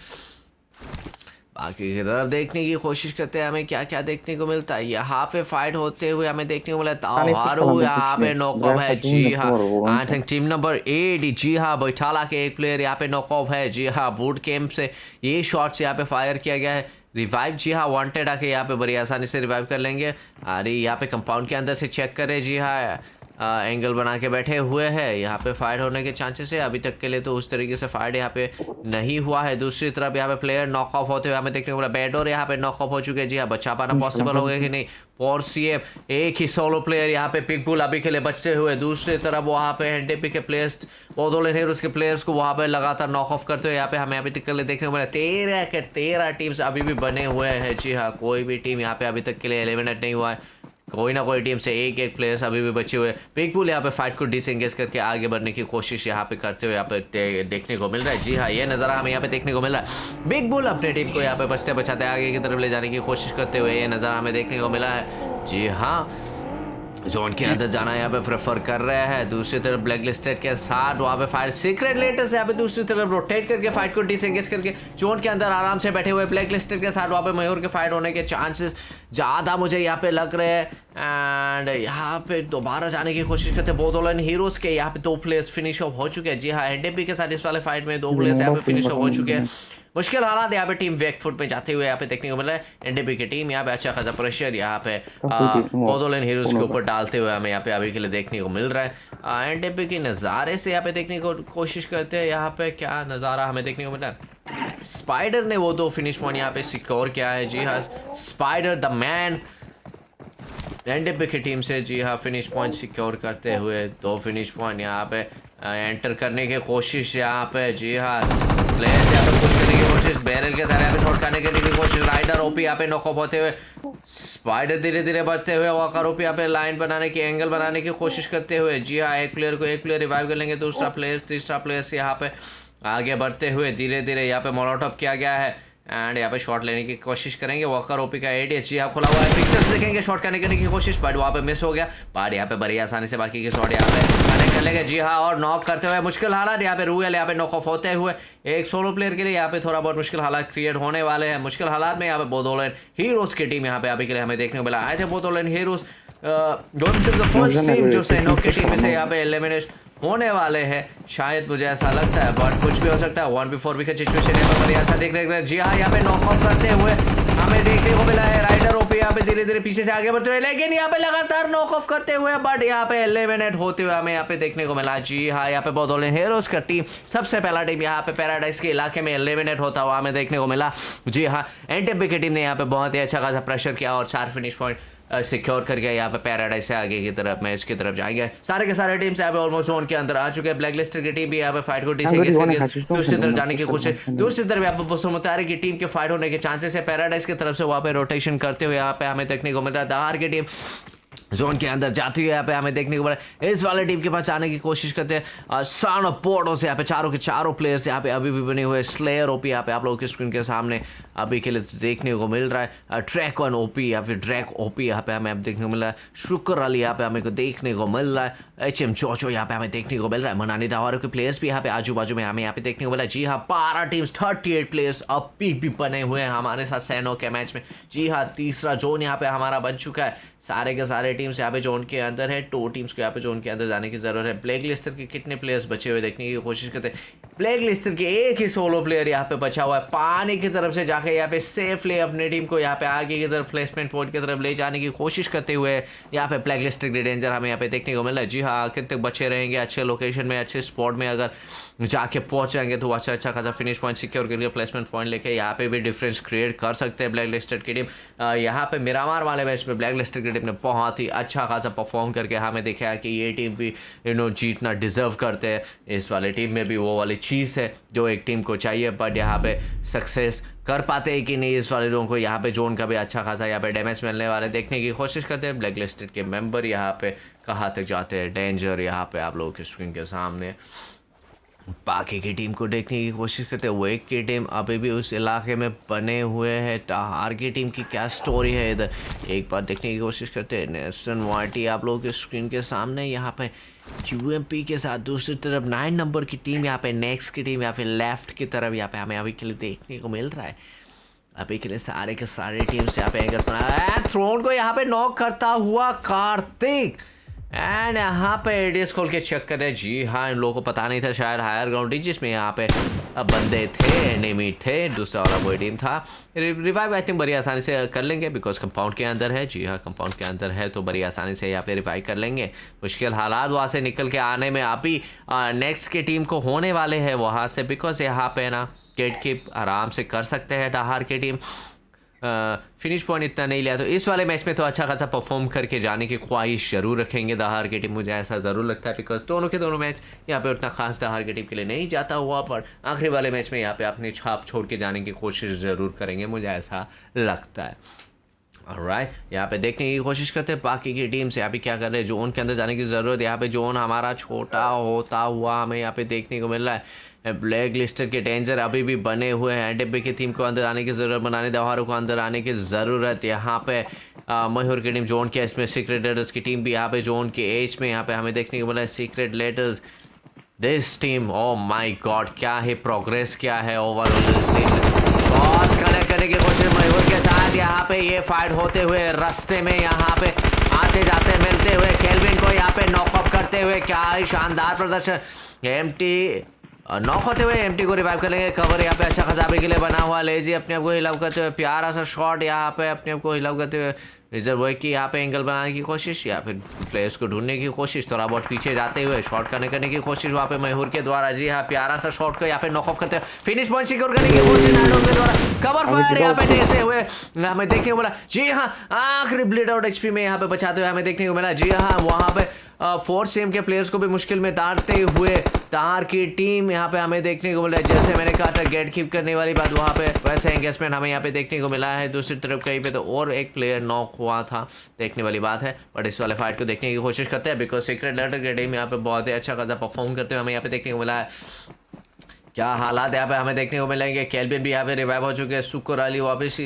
बाकी की तरफ देखने की कोशिश करते हैं हमें क्या क्या देखने को मिलता है। यहाँ पे फाइट होते हुए हमें देखने को मिला तावारू यहाँ पे नॉक ऑफ है। जी हाँ, आई थिंक टीम नंबर 8, जी हाँ, बैठाला के एक प्लेयर यहाँ पे नॉक ऑफ है। जी हाँ, बूट कैंप से ये शॉट्स यहाँ पे फायर किया गया है। रिवाइव, जी हाँ, वांटेड आके यहाँ पे बड़ी आसानी से रिवाइव कर लेंगे। अरे यहाँ पे कंपाउंड के अंदर से चेक करें। जी हाँ, एंगल बना के बैठे हुए हैं। यहाँ पे फाइट होने के चांसेस है। अभी तक के लिए तो उस तरीके से फाइट यहाँ पे नहीं हुआ है। दूसरी तरफ यहाँ पे प्लेयर नॉक ऑफ होते हुए हमें देखने को मिला। बेडोर यहाँ पे नॉक ऑफ हो चुके हैं। जी हाँ, बचा पाना पॉसिबल हो गया कि नहीं। 4CM एक ही सोलो प्लेयर यहाँ पे पिकबुल अभी के लिए बचते हुए। दूसरी तरफ वहाँ पे एनडीपी के प्लेयर्स, बोडोलैंड हीरोज के प्लेयर्स को वहाँ पे लगातार नॉक ऑफ करते हुए यहाँ पे हमें अभी तक के लिए देखने को मिला। 13 के 13 टीम्स अभी भी बने हुए हैं। जी हाँ, कोई भी टीम यहाँ पे अभी तक के लिए एलिमिनेट नहीं हुआ है। कोई ना कोई टीम से एक प्लेयर्स अभी भी बचे हुए। पिकबुल यहाँ पे फाइट को डिसएंगेज करके आगे बढ़ने की कोशिश यहाँ पे करते हुए यहाँ पे देखने को मिल रहा है। जी हाँ, ये नज़ारा हमें यहाँ पे देखने को मिल रहा है। बिग बुल अपने टीम को यहाँ पे बचते बचाते आगे की तरफ ले जाने की कोशिश करते हुए ये नज़ारा हमें देखने को मिला है। जी हाँ, जोन के अंदर जाना यहाँ पे प्रेफर कर रहे हैं। दूसरी तरफ ब्लैक लिस्टेड के साथ वहाँ पे फाइट सीक्रेट लेटर्स यहाँ पे दूसरी तरफ रोटेट करके फाइट को डिसएंगेज करके जोन के अंदर आराम से बैठे हुए ब्लैक लिस्टेड के साथ वहाँ पे मयूर के फाइट होने के चांसेस ज़्यादा मुझे यहाँ पे लग रहे हैं। एंड यहाँ पे दोबारा जाने की कोशिश करते हैं। बोडोलैंड हीरोज के यहाँ पे 2 प्लेयर्स फिनिश ऑफ हो चुके हैं। जी हाँ, एनडीपी के साथ इस वाले फाइट में 2 प्लेयर्स यहाँ पे फिनिश ऑफ हो चुके हैं। मुश्किल हालात यहाँ पे टीम वेकफुट में जाते हुए यहाँ पे देखने को मिल रहा है। एनडीपी की टीम यहाँ पे अच्छा खासा प्रेशर यहाँ पे बोडोलैंड हीरोज के ऊपर डालते हुए हमें यहाँ पे अभी के लिए देखने को मिल रहा है। एनडीपी की नज़ारे से यहाँ पे देखने को कोशिश करते हैं। यहाँ पे क्या नज़ारा हमें देखने को मिल रहा है। स्पाइडर ने वो 2 फिनिश पॉइंट यहाँ पे सिक्योर किया है। जी हाँ, स्पाइडर द मैन एनडीपी की टीम से जी हाँ फिनिश पॉइंट सिक्योर करते हुए 2 फिनिश पॉइंट यहाँ पे एंटर करने की कोशिश यहाँ पे। जी हाँ, प्लेयर्स यहाँ पे पुश करने की कोशिश, बैरल के साथ यहाँ पे शॉट करने की कोशिश। राइडर ओपी यहाँ पे नॉकअप होते हुए, स्पाइडर धीरे धीरे बढ़ते हुए, वॉकर ओपी यहाँ पे लाइन बनाने की, एंगल बनाने की कोशिश करते हुए। जी हाँ, एक प्लेयर रिवाइव कर लेंगे, दूसरा प्लेयर तीसरा प्लेयर यहाँ पे आगे बढ़ते हुए धीरे धीरे यहाँ पे मोलोटॉप किया गया है एंड यहाँ पे शॉट लेने की कोशिश करेंगे। वॉकर ओपी का एडीएच जी खुला हुआ है, पिक्चर्स देखेंगे शॉट करने की कोशिश, बट वहाँ पे मिस हो गया। बट यहाँ पे बड़ी आसानी से बाकी के शॉट यहाँ पे कनेक्ट कर लेंगे। जी हाँ, और नॉक करते हुए मुश्किल हालात यहाँ पे रूएल यहाँ पे नॉक ऑफ होते हुए एक सोलो प्लेयर के लिए यहाँ पे थोड़ा बहुत मुश्किल हालात क्रिएट होने वाले हैं। मुश्किल हालात में यहाँ पे बोडोलैंड हीरोज की टीम यहाँ पे अभी के लिए हमें देखने को मिला। आए थे बोडोलैंड हीरोज फर्स्ट टीम जो सेनोक की टीम से यहाँ पे एलिमिनेट होने वाले हैं, शायद मुझे ऐसा लगता है, बट कुछ भी हो सकता है। 1v4 की सिचुएशन यहाँ पर ऐसा देख रहे हैं। जी हाँ, यहाँ पे नॉक ऑफ करते हुए हमें देखने को मिला है राइडर ओपी यहाँ पे धीरे धीरे पीछे से आगे बढ़ते हुए, लेकिन यहाँ पे लगातार नॉक ऑफ करते हुए बट यहाँ पे एलिमिनेट होते हुए हमें यहाँ पे देखने को मिला। जी हाँ, यहाँ पे बोडोलैंड हीरोज का टीम सबसे पहला टीम यहाँ पे पैराडाइज के इलाके में एलिमिनेट होता हुआ हमें देखने को मिला। जी हाँ, एनटीपी की टीम ने यहाँ पे बहुत ही अच्छा खासा प्रेशर किया और 4 फिनिश पॉइंट सिक्योर करके यहाँ पे पैराडाइज से आगे की तरफ मैच की तरफ जाएंगे। सारे के सारे टीम्स यहाँ पे ऑलमोस्ट जोन के अंदर आ चुके हैं। ब्लैक लिस्टेड की टीम भी यहाँ पे फाइट को डिसएंगेज करके दूसरी तरफ जाने की कोशिश, दूसरी तरफ यहाँ पे बुसुमतारी की टीम के फाइट होने के चांसेस है। पैराडाइज की तरफ से वहाँ पे रोटेशन करते हुए यहाँ पे हमें देखने को मिल रहा है। दहार की टीम जोन के अंदर जाती हुई यहाँ पे हमें देखने को मिला। इस वाले टीम के पास आने की कोशिश करते हैं। सन ऑफ पोर्टो से यहाँ पे चारों के चारों प्लेयर्स यहाँ पे अभी भी बने हुए। स्लेयर ओपी यहाँ पे आप लोगों की स्क्रीन के सामने अभी के लिए देखने को मिल रहा है। ट्रैक वन ओपी या फिर ड्रैक ओपी यहाँ पे हमें अब देखने को मिल रहा है। शुक्र अली यहाँ पे हमें को देखने को मिल रहा है। HM चोचो यहाँ पे हमें देखने को मिल रहा है। मनानी दावारों के प्लेयर्स भी यहाँ पे आजू बाजू में हमें यहाँ पे देखने को मिला। जी हाँ, 12 टीम्स 38 प्लेयर्स अब भी बने हुए हैं हमारे साथ सैनो के मैच में। जी हाँ, तीसरा जोन यहाँ पे हमारा बन चुका है। सारे के सारे टीम्स यहाँ पे जोन के अंदर है, 2 टीम्स को यहाँ पे जोन के अंदर जाने की ज़रूरत है। ब्लैक लिस्टर के कितने प्लेयर्स बचे हुए देखने की कोशिश करते हैं। ब्लैक लिस्टर के एक ही सोलो प्लेयर यहाँ पे बचा हुआ है, पानी की तरफ से जाके यहाँ पे सेफली अपने टीम को यहाँ पे आगे की तरफ प्लेसमेंट पॉइंट की तरफ ले जाने की कोशिश करते हुए यहाँ पे ब्लैक लिस्टर के डेंजर हमें यहाँ पे देखने को मिल रहा है। जी हाँ, कितने तक बचे रहेंगे अच्छे लोकेशन में, अच्छे स्पॉट में अगर जाके पहुंच जाएंगे तो अच्छा खासा फिनिश पॉइंट सिक्योर करके प्लेसमेंट पॉइंट लेके यहाँ पे भी डिफरेंस क्रिएट कर सकते हैं ब्लैक लिस्टेड की टीम। यहाँ पे मिरामार वाले मैच में ब्लैक लिस्टेड की टीम ने बहुत ही अच्छा खासा परफॉर्म करके हमें देखा कि ये टीम भी जीतना डिजर्व करते हैं। इस वाले टीम में भी वो वाली चीज़ है जो एक टीम को चाहिए, बट यहाँ पे सक्सेस कर पाते हैं कि नहीं इस वाले लोगों को। यहाँ पे जोन का भी अच्छा खासा यहाँ पे डैमेज मिलने वाले देखने की कोशिश करते हैं। ब्लैक लिस्टेड के मेंबर यहाँ पे कहाँ तक जाते हैं, डेंजर यहाँ पे आप लोगों की स्क्रीन के सामने बाकी की टीम को देखने की कोशिश करते हैं। वेक की टीम अभी भी उस इलाके में बने हुए हैं। टाहार की टीम की क्या स्टोरी है इधर एक बार देखने की कोशिश करते हैं। नेल्सन वाटी आप लोगों के स्क्रीन के सामने यहाँ पे यूएमपी के साथ, दूसरी तरफ 9 नंबर की टीम यहाँ पे नेक्स्ट की टीम यहाँ पे लेफ्ट की तरफ यहाँ पे हमें अभी के लिए देखने को मिल रहा है। अभी के लिए सारे के सारे टीम्स यहाँ पे एंगल बना थ्रोन को यहाँ पे नॉक करता हुआ कार्तिक एंड यहाँ पे एडीएस खोल के चेक कर रहे। जी हाँ, इन लोगों को पता नहीं था शायद हायर ग्राउंड जिसमें यहाँ पे बंदे थे, एनिमी थे, दूसरा वाला कोई टीम था। रिवाइव आई थिंक बड़ी आसानी से कर लेंगे बिकॉज कंपाउंड के अंदर है। जी हाँ, कंपाउंड के अंदर है तो बड़ी आसानी से यहाँ पे रिवाइव कर लेंगे। मुश्किल हालात वहाँ से निकल के आने में अभी नेक्स्ट की टीम को होने वाले हैं वहाँ से, बिकॉज यहाँ पे ना गेट कीप आराम से कर सकते हैं डहार की टीम। फिनिश पॉइंट इतना नहीं लिया तो इस वाले मैच में तो अच्छा खासा परफॉर्म करके जाने की ख्वाहिश जरूर रखेंगे दहार की टीम, मुझे ऐसा ज़रूर लगता है बिकॉज दोनों के दोनों मैच यहाँ पे उतना खास दहार की टीम के लिए नहीं जाता हुआ, पर आखिरी वाले मैच में यहाँ पे अपनी छाप छोड़ के जाने की कोशिश ज़रूर करेंगे, मुझे ऐसा लगता है। ऑलराइट, यहाँ पे देखने की कोशिश करते हैं बाकी की टीम से यहाँ पे क्या कर रहे हैं। जोन के अंदर जाने की ज़रूरत, यहाँ पे जोन हमारा छोटा होता हुआ हमें यहाँ पे देखने को मिल रहा है। ब्लैक लिस्टर के डेंजर अभी भी बने हुए हैं। डब्बे की टीम को अंदर आने की ज़रूरत, बनाने दहारों को अंदर आने की ज़रूरत। यहाँ पे मयूर की टीम जोन के इसमें सीक्रेट लेटर्स की टीम भी यहाँ पे जोन के एज में यहाँ पे हमें देखने को मिला है। Secret letters this team, oh my God, क्या है प्रोग्रेस क्या है ओवरऑल दिस टीम। बहुत कनेक्ट करने की कोशिश मयूर के साथ, यहाँ पे ये फाइट होते हुए रास्ते में यहाँ पे आते जाते मिलते हुए केल्विन को यहाँ पे नॉकअप करते हुए, क्या ही शानदार प्रदर्शन। एमटी नॉक होते हुए एमटी को रिवाइव कर लेंगे। कवर यहाँ पे अच्छा खासा के लिए बना हुआ। लेजी अपने आप को हिलाव करते हुए, प्यारा सा शॉट यहाँ पे अपने आप को हिलाव करते हुए। रिजर्व की यहाँ पे एंगल बनाने की कोशिश या फिर प्लेयर्स को ढूंढने की कोशिश, थोड़ा बहुत पीछे जाते हुए शॉट करने की कोशिश वहाँ पे मयूर के द्वारा। जी हाँ, प्यारा सा शॉट को यहाँ पे नॉक ऑफ करते हुए फिनिश पॉइंट सिक्योर करने की कोशिश नाडोल के द्वारा। कवर फायर यहाँ पे देते हुए हमें देखने को मिला। जी हाँ, आखिरी ब्लीड आउट एचपी में यहाँ पे बचाते हुए हमें देखने को मिला। जी हाँ, वहाँ पे 4 सेम के प्लेयर्स को भी मुश्किल में डालते हुए तार की टीम यहाँ पे हमें देखने को मिला है। जैसे मैंने कहा था गेट कीप करने वाली बात, वहाँ पे वैसे एंगेजमेंट हमें यहाँ पे देखने को मिला है। दूसरी तरफ कहीं पे तो और एक प्लेयर नॉक हुआ था, देखने वाली बात है। बट इस वाले फाइट को देखने की कोशिश करते हैं बिकॉज सीक्रेट लेटर की टीम यहाँ पे बहुत ही अच्छा खासा परफॉर्म करते हुए हमें यहाँ पे देखने को मिला है। क्या हालात यहाँ पे हमें देखने को मिलेंगे। केल्विन भी यहाँ पे रिवाइव हो चुके हैं। सुकर अली वापस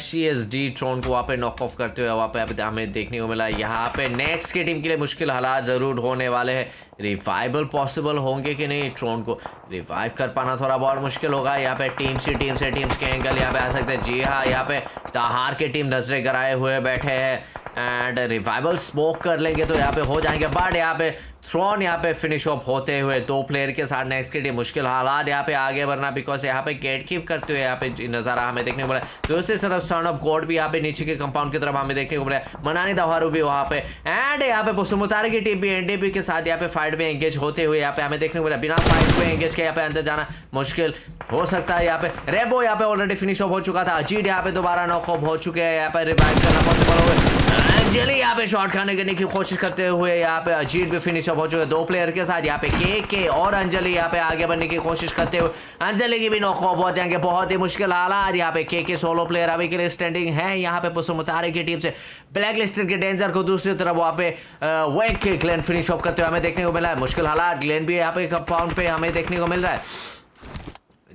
CSD ट्रोन को वहाँ पे नॉक ऑफ करते हुए वहाँ पे हमें देखने को मिला। यहाँ पे नेक्स्ट की टीम के लिए मुश्किल हालात ज़रूर होने वाले हैं। रिवाइवल पॉसिबल होंगे कि नहीं, ट्रोन को रिवाइव कर पाना थोड़ा बहुत मुश्किल होगा। यहाँ पे टीम्स के एंगल यहाँ पे आ सकते हैं। जी हाँ, यहाँ पे ताहार की टीम नजरें गराए हुए बैठे हैं एंड रिवाइवल स्मोक कर लेंगे तो यहाँ पे हो जाएंगे। बट यहाँ पे थ्रोन यहाँ पे फिनिश ऑफ होते हुए 2 प्लेयर के साथ नेक्स्ट के लिए मुश्किल हालात यहाँ पे आगे बढ़ना बिकॉज यहाँ पे गेट कीप करते हुए यहाँ पे नज़ारा हमें देखने को मिला। दूसरी तरफ सन ऑफ गॉड भी यहाँ पे नीचे के कंपाउंड की तरफ हमें देखने को मिला। मनानी दहारू भी वहाँ पे एंड यहाँ पे पुसमुतारी की टीम भी एनडीपी के साथ यहाँ पे फाइट में एंगेज होते हुए यहाँ पे हमें देखने को मिला। बिना फाइट को एंगेज के यहाँ पे अंदर जाना मुश्किल हो सकता है। यहाँ पे रेबो यहाँ पे ऑलरेडी फिनिश ऑफ हो चुका था। अजीत यहाँ पे दोबारा नॉक ऑफ हो चुके हैं। यहाँ पे रिवाइव करना पॉसिबल होगा। अंजलि यहाँ पे शॉट खाने की कोशिश करते हुए यहाँ पे अजीत भी फिनिश ऑफ हो चुके हैं 2 प्लेयर के साथ। यहाँ पे के और अंजलि यहाँ पे आगे बढ़ने की कोशिश करते हुए अंजलि की भी नॉक ऑफ हो जाएंगे। बहुत ही मुश्किल हालात। यहाँ पे के सोलो प्लेयर अभी के लिए स्टैंडिंग है। यहाँ पे पुसमुतारी की टीम से ब्लैक लिस्टर के डेंजर को दूसरी तरफ वहाँ पे वेक के ग्लेन फिनिश ऑफ करते हुए हमें देखने को मिला है। मुश्किल हालात। ग्लेन भी यहाँ पे कंपाउंड पे हमें देखने को मिल रहा है।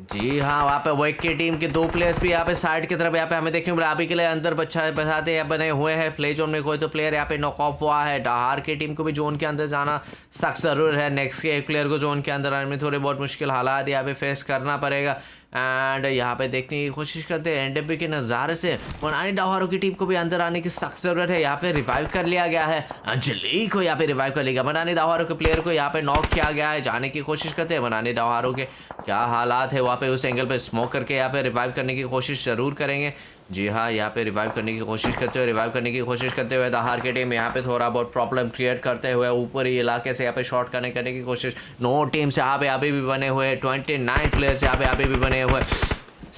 जी हाँ, वहाँ पे वेक की टीम के 2 प्लेयर्स भी यहाँ पे साइड की तरफ यहाँ पे हमें देखने को मिला। अभी के लिए अंदर बचाते बने हुए हैं। प्ले जोन में कोई तो प्लेयर यहाँ पे नॉक ऑफ हुआ है। डहार की टीम को भी जोन के अंदर जाना सख्त जरूर है। नेक्स्ट के एक प्लेयर को जोन के अंदर आने में थोड़े बहुत मुश्किल हालात यहाँ पे फेस करना पड़ेगा। एंड यहाँ पे देखने की कोशिश करते हैं एनडीपी के नज़ारे से। मनानी डावारो की टीम को भी अंदर आने की सख्त ज़रूरत है। यहाँ पे रिवाइव कर लिया गया है, अंजलि को यहाँ पे रिवाइव कर लिया। मनानी डावारो के प्लेयर को यहाँ पे नॉक किया गया है। जाने की कोशिश करते हैं मनानी डावारो के क्या हालात है वहाँ पे, उस एंगल पे स्मोक करके यहाँ पे रिवाइव करने की कोशिश ज़रूर करेंगे। जी हाँ, यहाँ पे रिवाइव करने की कोशिश करते हुए दहार की टीम यहाँ पे थोड़ा बहुत प्रॉब्लम क्रिएट करते हुए ऊपरी इलाके से यहाँ पे शॉट करने की कोशिश। 9 टीम्स यहाँ पे अभी भी बने हुए, 29 प्लेयर्स यहाँ पे अभी भी बने हुए।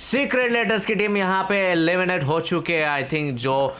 सीक्रेट लेटर्स की टीम यहाँ पे एलिमिनेट हो चुके हैं। आई थिंक जो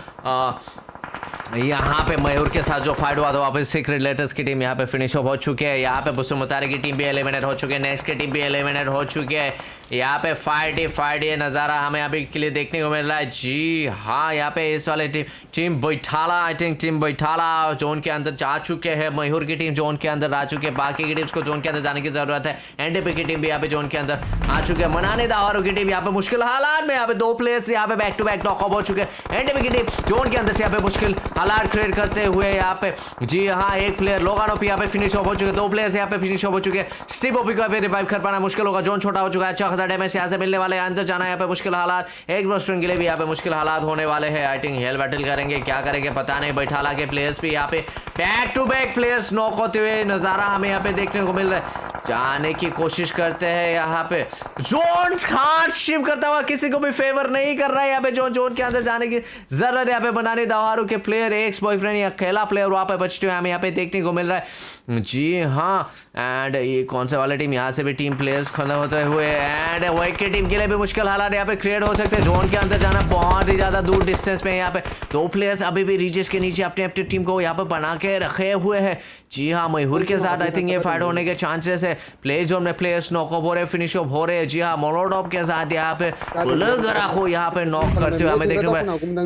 यहाँ पे मयूर के साथ जो फाइट हुआ था वहाँ पे सीक्रेट लेटर्स की टीम यहाँ पे फिनिश हो चुके हैं। यहाँ पे बुस्सु मुतारी की टीम भी एलिमिनेट हो चुकी है, नेक्स्ट की टीम भी एलिमिनेट हो चुकी है। यहाँ पे फाइट ये नज़ारा हमें अभी के लिए देखने को मिल रहा है। जी हाँ, यहाँ पे इस वाले टीम बैठाला, आई थिंक टीम बैठाला जोन के अंदर जा चुके हैं। मयूर की टीम जोन के अंदर आ चुकी है, बाकी की टीम्स को जोन के अंदर जाने की जरूरत है। एनडीपी की टीम भी यहाँ पे जोन के अंदर आ चुके हैं। मनानी दावारो की टीम यहाँ पे मुश्किल हालात में, यहाँ पे 2 प्लेयर्स यहाँ पे बैक टू बैक नॉकआउट हो चुके हैं। एनडीपी की टीम जोन के अंदर से यहाँ पे मुश्किल हालात क्रिएट करते हुए यहाँ पे, जी हाँ, एक प्लेयर लोगानोपी यहाँ पे फिनिश हो चुके हैं, 2 प्लेयर्स यहाँ पे फिनिश हो चुके हैं। स्टीव ओपी को रिवाइव कर पाना मुश्किल होगा, जोन छोटा हो चुका है। अच्छा खासा डैमेज यहाँ से मिलने वाले, अंदर जाना यहाँ पे मुश्किल हालात। एक ब्रोस्टन के लिए भी यहाँ पे मुश्किल हालात होने वाले हैं। आई थिंक हेल बैटल करेंगे, क्या करेंगे पता नहीं। बैठाला के प्लेयर्स भी यहाँ पे back to back players knock होते हुए नजारा हमें यहाँ पे देखने को मिल रहा है। जाने की कोशिश करते हैं यहाँ पे, जोन हाथ शिव करता हुआ किसी को भी फेवर नहीं कर रहा है यहाँ पे। जोन के अंदर जाने की जरूरत यहाँ पे। बनाने दावारू के प्लेयर, एक्स बॉयफ्रेंड या अकेला प्लेयर वहाँ पे बचते हुए हमें यहाँ पे देखने को मिल रहा है। जी हाँ, एंड ये कौन से वाले टीम, यहाँ से भी टीम प्लेयर्स खत्म होते हुए, एंड वाइट की टीम के लिए भी मुश्किल हालात यहाँ पे क्रिएट हो सकते हैं। जोन के अंदर जाना बहुत ही ज़्यादा दूर डिस्टेंस में। यहाँ पे 2 प्लेयर्स अभी भी रीचेस के नीचे अपनी अपनी टीम को यहाँ पे बना के रखे हुए हैं। जी हाँ, मयूर के साथ आई थिंक ये फाइट होने के चांसेस है। प्ले जोन में प्लेयर्स नॉक हो रहे, फिनिश ऑफ हो रहे हैं। जी हाँ, मोलोटॉप के साथ यहाँ पे बुलगरा को यहाँ पे नॉक करते हुए हमें देखने को,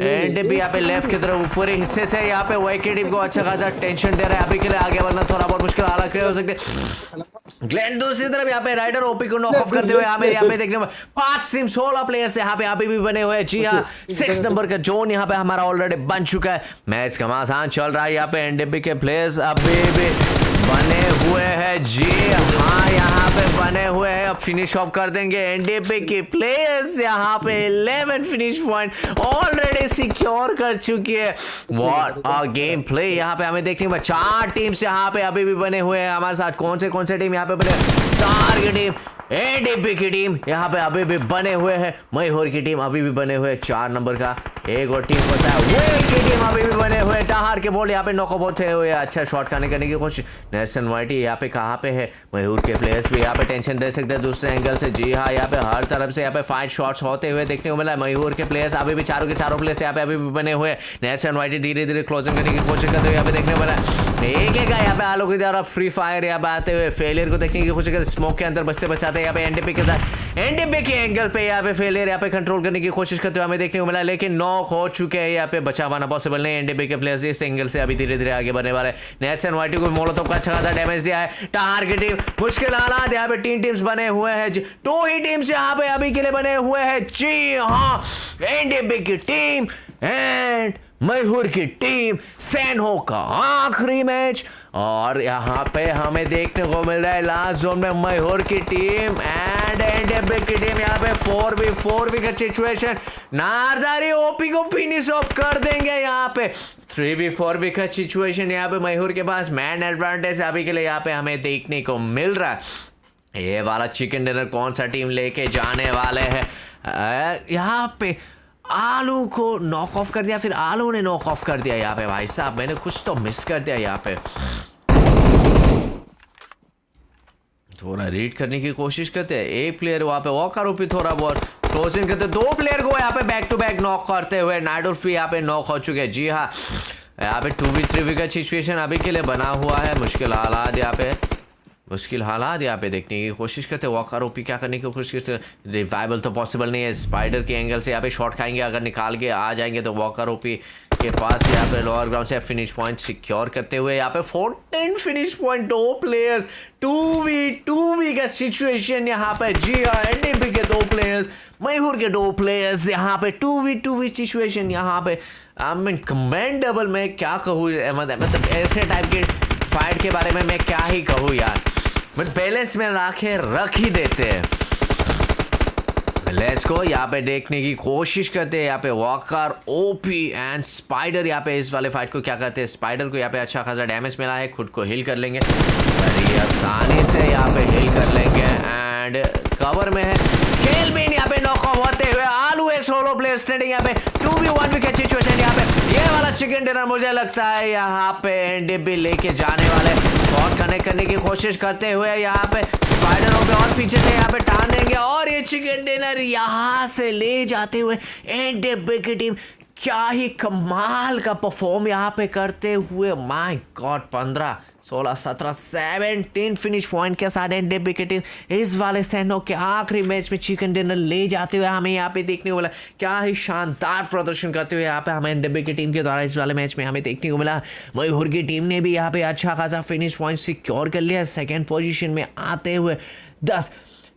एंड भी यहाँ पे लेफ्ट की तरफ ऊपरी हिस्से से यहाँ पे वाइट की टीम को अच्छा खासा टेंशन दे रहा है। अभी के लिए आगे बढ़ना थोड़ा बहुत मुश्किल हालात क्रिएट हो सकते हैं। ग्लेन दूसरी तरफ यहाँ पे राइडर ओपी को नॉक ऑफ करते हुए हमें यहाँ पे देखने में 5 टीम 16 प्लेयर्स यहाँ पे अभी भी बने हुए हैं। जी हाँ, 6 नंबर का जोन यहाँ पे हमारा ऑलरेडी बन चुका है। मैच घमासान चल रहा है। यहाँ पे एनडीपी के प्लेयर्स अभी भी बने हुए हैं। जी हाँ, यहाँ पे बने हुए हैं। अब फिनिश ऑफ कर देंगे एनडीपी के प्लेयर्स। यहाँ पे 11 फिनिश पॉइंट ऑलरेडी सिक्योर कर चुकी है। व्हाट अ गेम प्ले यहाँ पे हमें देखने में 4 टीम्स यहाँ पे अभी भी बने हुए हैं हमारे साथ। कौन से टीम यहाँ पे बने, स्टार की टीम, एनडीपी की टीम यहाँ पे अभी भी बने हुए हैं। मयूर की टीम अभी भी बने हुए, 4 नंबर का एक और टीम होता है। वे की टीम अभी भी बने हुए। टाहार के बोल यहाँ पे नॉकआउट होते हुए अच्छा शॉट करने की कोशिश। नेल्सन वाइटी यहाँ पे कहाँ पे है। मयूर के प्लेयर्स भी यहाँ पे टेंशन दे सकते हैं दूसरे एंगल से। जी हाँ, यहाँ पे हर तरफ से यहाँ पे 5 शॉट्स होते हुए देखने को मिला है। मयूर के प्लेयर्स अभी भी चारों के चारों प्लेयर्स यहाँ पे अभी भी बने हुए। नेल्सन वाइटी धीरे धीरे क्लोजिंग करने की कोशिश करते हुए यहाँ पे देखने को मिला है। एक यहाँ पे आलू की तरफ फ्री फायर यहाँ पे आते हुए फेलियर को देखने की कोशिश करते, स्मोक के अंदर बचते बचाते यहाँ पे एनडीपी के साथ, एनडीपी के एंगल पे यहाँ पे फेलियर यहाँ पे कंट्रोल करने की कोशिश करते हुए हमें देखने को मिला, लेकिन नॉक हो चुके हैं। यहाँ पे बचा पाना पॉसिबल नहीं। एनडीपी के प्लेयर्स इस एंगल से अभी धीरे धीरे आगे बढ़ने वाले। नेल्सन वाइटी को मोलोटोव का अच्छा खासा डैमेज दिया है। टाहार की टीम मुश्किल हालात, यहाँ पे 3 टीम्स बने हुए हैं। 2 ही टीम्स यहाँ पे अभी के लिए बने हुए हैं। जी हाँ, एनडीपी की टीम एंड मयूर की टीम। सैनहो का आखिरी मैच, और यहाँ पे हमें देखने को मिल रहा है लास्ट जोन में मयूर की टीम एंड एनडीपी की टीम यहाँ पे 4v4 का सिचुएशन। नारजारी ओपी को फिनिश ऑफ कर देंगे। यहाँ पे 3v4 का सिचुएशन। यहाँ पे मयूर के पास मैन एडवांटेज अभी के लिए यहाँ पे हमें देखने को मिल रहा है। ये वाला चिकन डिनर कौन सा टीम लेके जाने वाले हैं। यहाँ पे आलू को नॉक ऑफ कर दिया, फिर आलू ने नॉक ऑफ कर दिया। यहाँ पे भाई साहब मैंने कुछ तो मिस कर दिया। यहाँ पे थोड़ा रीड करने की कोशिश करते हैं। एक प्लेयर वहाँ पे वॉकर ओपी थोड़ा बहुत क्लोजिंग करते, 2 प्लेयर को यहाँ पे बैक टू बैक नॉक करते हुए नाइडोर्फ भी यहाँ पे नॉक हो चुके हैं। जी हाँ, यहाँ पे 2v3 का सिचुएशन अभी के लिए बना हुआ है। मुश्किल हालात यहाँ पे देखने की कोशिश करते हैं। वॉकर ओपी क्या करने की कोशिश करते हैं। रिवाइवल तो पॉसिबल नहीं है। स्पाइडर के एंगल से यहाँ पे शॉट खाएंगे, अगर निकाल के आ जाएंगे तो वॉकर ओपी के पास यहाँ पे लोअर ग्राउंड से फिनिश पॉइंट सिक्योर करते हुए यहाँ पे 14 फिनिश पॉइंट, 2 प्लेयर्स, 2v2 का सिचुएशन यहाँ पे। जी हाँ, एनडीपी के 2 प्लेयर्स, मयूर के 2 प्लेयर्स यहाँ पे 2v2 सिचुएशन यहाँ पे। I mean commendable. मैं क्या कहूँ, मतलब ऐसे टाइप के फाइट के बारे में मैं क्या ही कहूँ यार, बट बैलेंस में रख ही देते हैं। को यहाँ पे देखने की कोशिश करते हैं। यहाँ पे वॉकर, ओपी एंड स्पाइडर यहाँ पे इस वाले फाइट को क्या करते हैं, स्पाइडर को यहाँ पे अच्छा खासा डैमेज मिला है, खुद को हिल कर लेंगे, बड़ी आसानी से यहाँ पे हिल कर लेंगे एंड कवर में है। केल्विन यहाँ पे नॉक होते हुए, आलू एक सोलो प्लेयर स्टैंडिंग यहाँ पे 2v1 विकेट सिचुएशन। यहाँ पे ये वाला चिकन डिनर मुझे लगता है यहाँ पे एनडीबी लेके जाने वाले, बहुत कनेक्ट करने की कोशिश करते हुए यहाँ पे स्पाइडरों पे और पीछे से यहाँ पे टान देंगे और ये चिकन डिनर यहाँ से ले जाते हुए एनडीबी की टीम क्या ही कमाल का परफॉर्म यहाँ पे करते हुए, माय गॉड 15 16 17 17 फिनिश पॉइंट के साथ एनडीबी की टीम इस वाले सैनो के आखिरी मैच में चिकन डिनर ले जाते हुए हमें यहाँ पे देखने को मिला। क्या ही शानदार प्रदर्शन करते हुए यहाँ पे हमें एनडीबी की टीम के द्वारा इस वाले मैच में हमें देखने को मिला। मयूर की टीम ने भी यहाँ पे अच्छा खासा फिनिश पॉइंट सिक्योर कर लिया, सेकेंड पोजिशन में आते हुए 10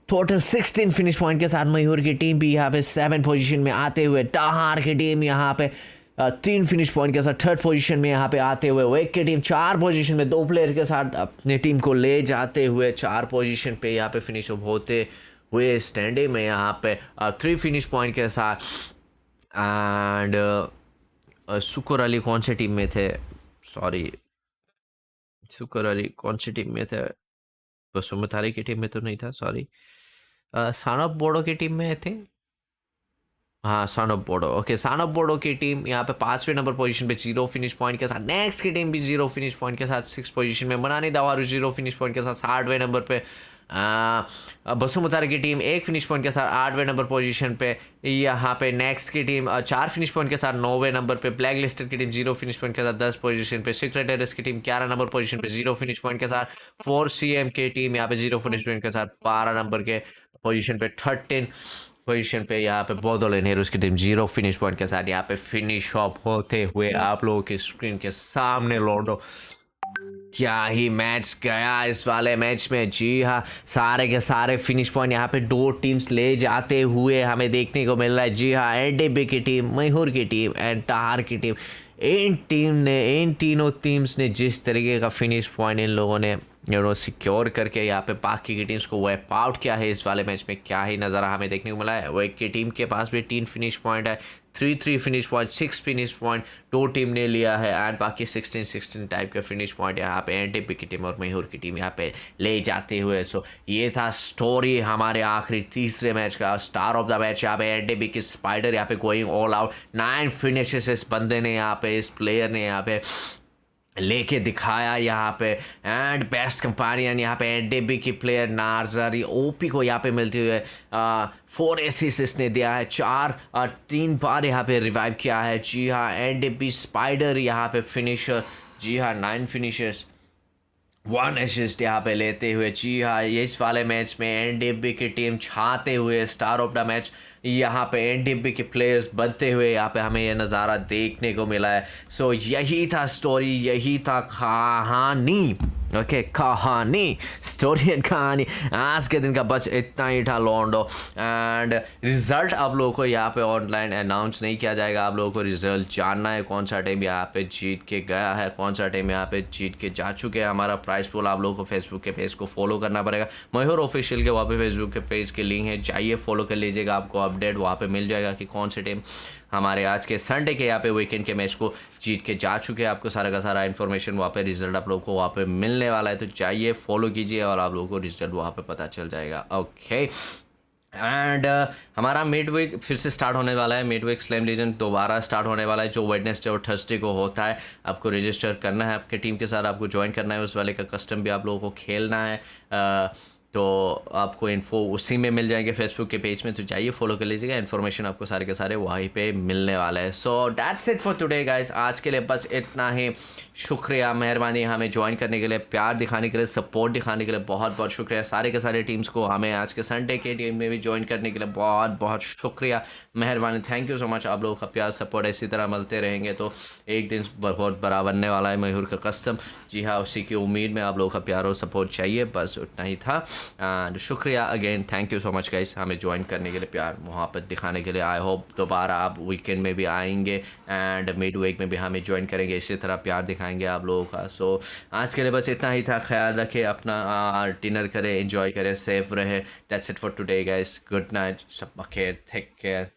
टोटल 16 फिनिश पॉइंट के साथ मयूर की टीम भी यहाँ पे 7 पोजीशन में आते हुए, टाहार की टीम यहाँ पे 3 फिनिश पॉइंट के साथ थर्ड पोजीशन में यहाँ पे आते हुए, वेक की टीम 4 पोजीशन में 2 प्लेयर के साथ अपनी टीम को ले जाते हुए 4 पोजीशन पे यहाँ पे फिनिश होते हुए, स्टैंडिंग में यहाँ पे 3 फिनिश पॉइंट के साथ। एंड सुकुर अली कौन से टीम में थे, सॉरी सुकुर अली कौन सी टीम में थे, बसुमतारी की टीम में तो नहीं था, सॉरी सन ऑफ बोडो की टीम में आई थिंक, हाँ सन of Bodo, okay sun of Bodo की टीम यहाँ पे 5वें नंबर पोजीशन पे 0 फिनिश पॉइंट के साथ। नेक्स्ट की टीम भी 0 फिनिश पॉइंट के साथ 6 पोजीशन में, बनानी दवारू 0 फिनिश पॉइंट के साथ 60वें नंबर पे। बसुमतारी की टीम 1 फिनिश पॉइंट के साथ 8वें नंबर पोजीशन पे। यहाँ पे नेक्स्ट की टीम 4 फिनिश पॉइंट के साथ 9वें नंबर पे। ब्लैक लिस्टेड की टीम 0 फिनिश पॉइंट के साथ 10 पोजीशन पे। सीक्रेट टेररिस्ट की टीम 11 नंबर पोजीशन पे 0 फिनिश पॉइंट के साथ। 4CM की टीम यहाँ पे 0 फिनिश पॉइंट के साथ 12 नंबर के पोजीशन पे। 13 पोजीशन पे यहाँ पे बोदोले नेहरू की टीम 0 फिनिश पॉइंट के साथ यहाँ पे फिनिश ऑफ होते हुए आप लोगों की स्क्रीन के सामने लौटो। क्या ही मैच गया इस वाले मैच में, जी हाँ सारे के सारे फिनिश पॉइंट यहाँ पे 2 टीम्स ले जाते हुए हमें देखने को मिल रहा है। जी हाँ एनडीबी की टीम, मयूर की टीम एंड टाहार की टीम, इन तीनों टीम्स ने जिस तरीके का फिनिश पॉइंट इन लोगों ने सिक्योर करके यहाँ पे बाकी की टीम्स को वाइप आउट किया है इस वाले मैच में, क्या ही नज़ारा हमें देखने को मिला है। वो एक की टीम के पास भी 3 फिनिश पॉइंट है, 3 finish point, 6 finish point 2 team ने लिया है एंड बाकी 16 टाइप के फिनिश पॉइंट यहाँ पे एनडीबी की टीम और मयूर की टीम यहाँ पे ले जाते हुए। सो ये था स्टोरी हमारे आखिरी तीसरे मैच का। स्टार ऑफ द मैच यहाँ पे एनडीबी की स्पाइडर यहाँ पे गोइंग ऑल आउट, 9 फिनिशेस इस बंदे ने यहाँ पे, इस प्लेयर ने यहाँ पे लेके दिखाया यहाँ पे। एंड बेस्ट कंपेनियन यहाँ पे एनडीबी की प्लेयर नार्जरी ओपी को यहाँ पे मिलते हुए 4 एसिस्ट इसने दिया है, 3 बार यहाँ पे रिवाइव किया है। जी हाँ एनडीबी स्पाइडर यहाँ पे फिनिशर, जी हाँ 9 फिनिशर्स 1 असिस्ट यहाँ पे लेते हुए। जी हाँ इस वाले मैच में एनडीबी की टीम छाते हुए स्टार ऑफ द मैच यहाँ पे एनडीबी के प्लेयर्स बनते हुए यहाँ पे हमें ये नज़ारा देखने को मिला है। सो यही था स्टोरी, यही था कहानी, ओके कहानी, स्टोरी एंड कहानी। आज के दिन का बस इतना ही था लॉन्डो। एंड रिजल्ट आप लोगों को यहाँ पे ऑनलाइन अनाउंस नहीं किया जाएगा, आप लोगों को रिजल्ट जानना है कौन सा टीम यहाँ पे जीत के गया है, कौन सा टीम यहाँ पे जीत के जा चुके हैं। हमारा प्राइस पूल आप लोगों को फेसबुक के पेज को फॉलो करना पड़ेगा, मयूर ऑफिशियल के वहाँ पे फेसबुक के पेज के लिंक है, जाइए फॉलो कर लीजिएगा, आपको अपडेट वहाँ पे मिल जाएगा कि कौन से टीम हमारे आज के संडे के यहाँ पे वीकेंड के मैच को जीत के जा चुके हैं। आपको सारा का सारा इन्फॉर्मेशन वहाँ पे रिजल्ट आप लोगों को वहाँ पे मिलने वाला है, तो जाइए फॉलो कीजिए और आप लोगों को रिजल्ट वहाँ पे पता चल जाएगा। ओके एंड हमारा मिड वीक फिर से स्टार्ट होने वाला है, मिड वीक स्लैम लीजेंड दोबारा स्टार्ट होने वाला है जो वेडनेसडे और थर्सडे को होता है। आपको रजिस्टर करना है, आपके टीम के साथ आपको ज्वाइन करना है, उस वाले का कस्टम भी आप लोगों को खेलना है। तो आपको इन्फो उसी में मिल जाएंगे फेसबुक के पेज में, तो जाइए फॉलो कर लीजिएगा, इन्फॉर्मेशन आपको सारे के सारे वहीं पे मिलने वाला है। So that's it for today guys, आज के लिए बस इतना ही। शुक्रिया, मेहरबानी हमें ज्वाइन करने के लिए, प्यार दिखाने के लिए, सपोर्ट दिखाने के लिए बहुत बहुत शुक्रिया। सारे के सारे टीम्स को हमें आज के संडे के टीम में भी ज्वाइन करने के लिए बहुत बहुत शुक्रिया, मेहरबानी, थैंक यू सो मच। आप लोगों का प्यार सपोर्ट इसी तरह मिलते रहेंगे तो एक दिन बहुत बड़ा बनने वाला है मयूर का कस्टम। जी हाँ उसी की उम्मीद में आप लोगों का प्यार और सपोर्ट चाहिए, बस उतना ही था। एंड शुक्रिया again, thank you so much guys हमें ज्वाइन करने के लिए, प्यार मोहब्बत दिखाने के लिए। आई होप दोबारा आप वीकेंड में भी आएंगे एंड मिड वीक में भी हमें ज्वाइन करेंगे, इसी तरह प्यार दिखाएंगे आप लोगों का। सो आज के लिए बस इतना ही था, ख्याल रखें अपना, डिनर करें, एंजॉय करें, सेफ रहे। That's it for today guys, good night, सब बखैर, टेक केयर।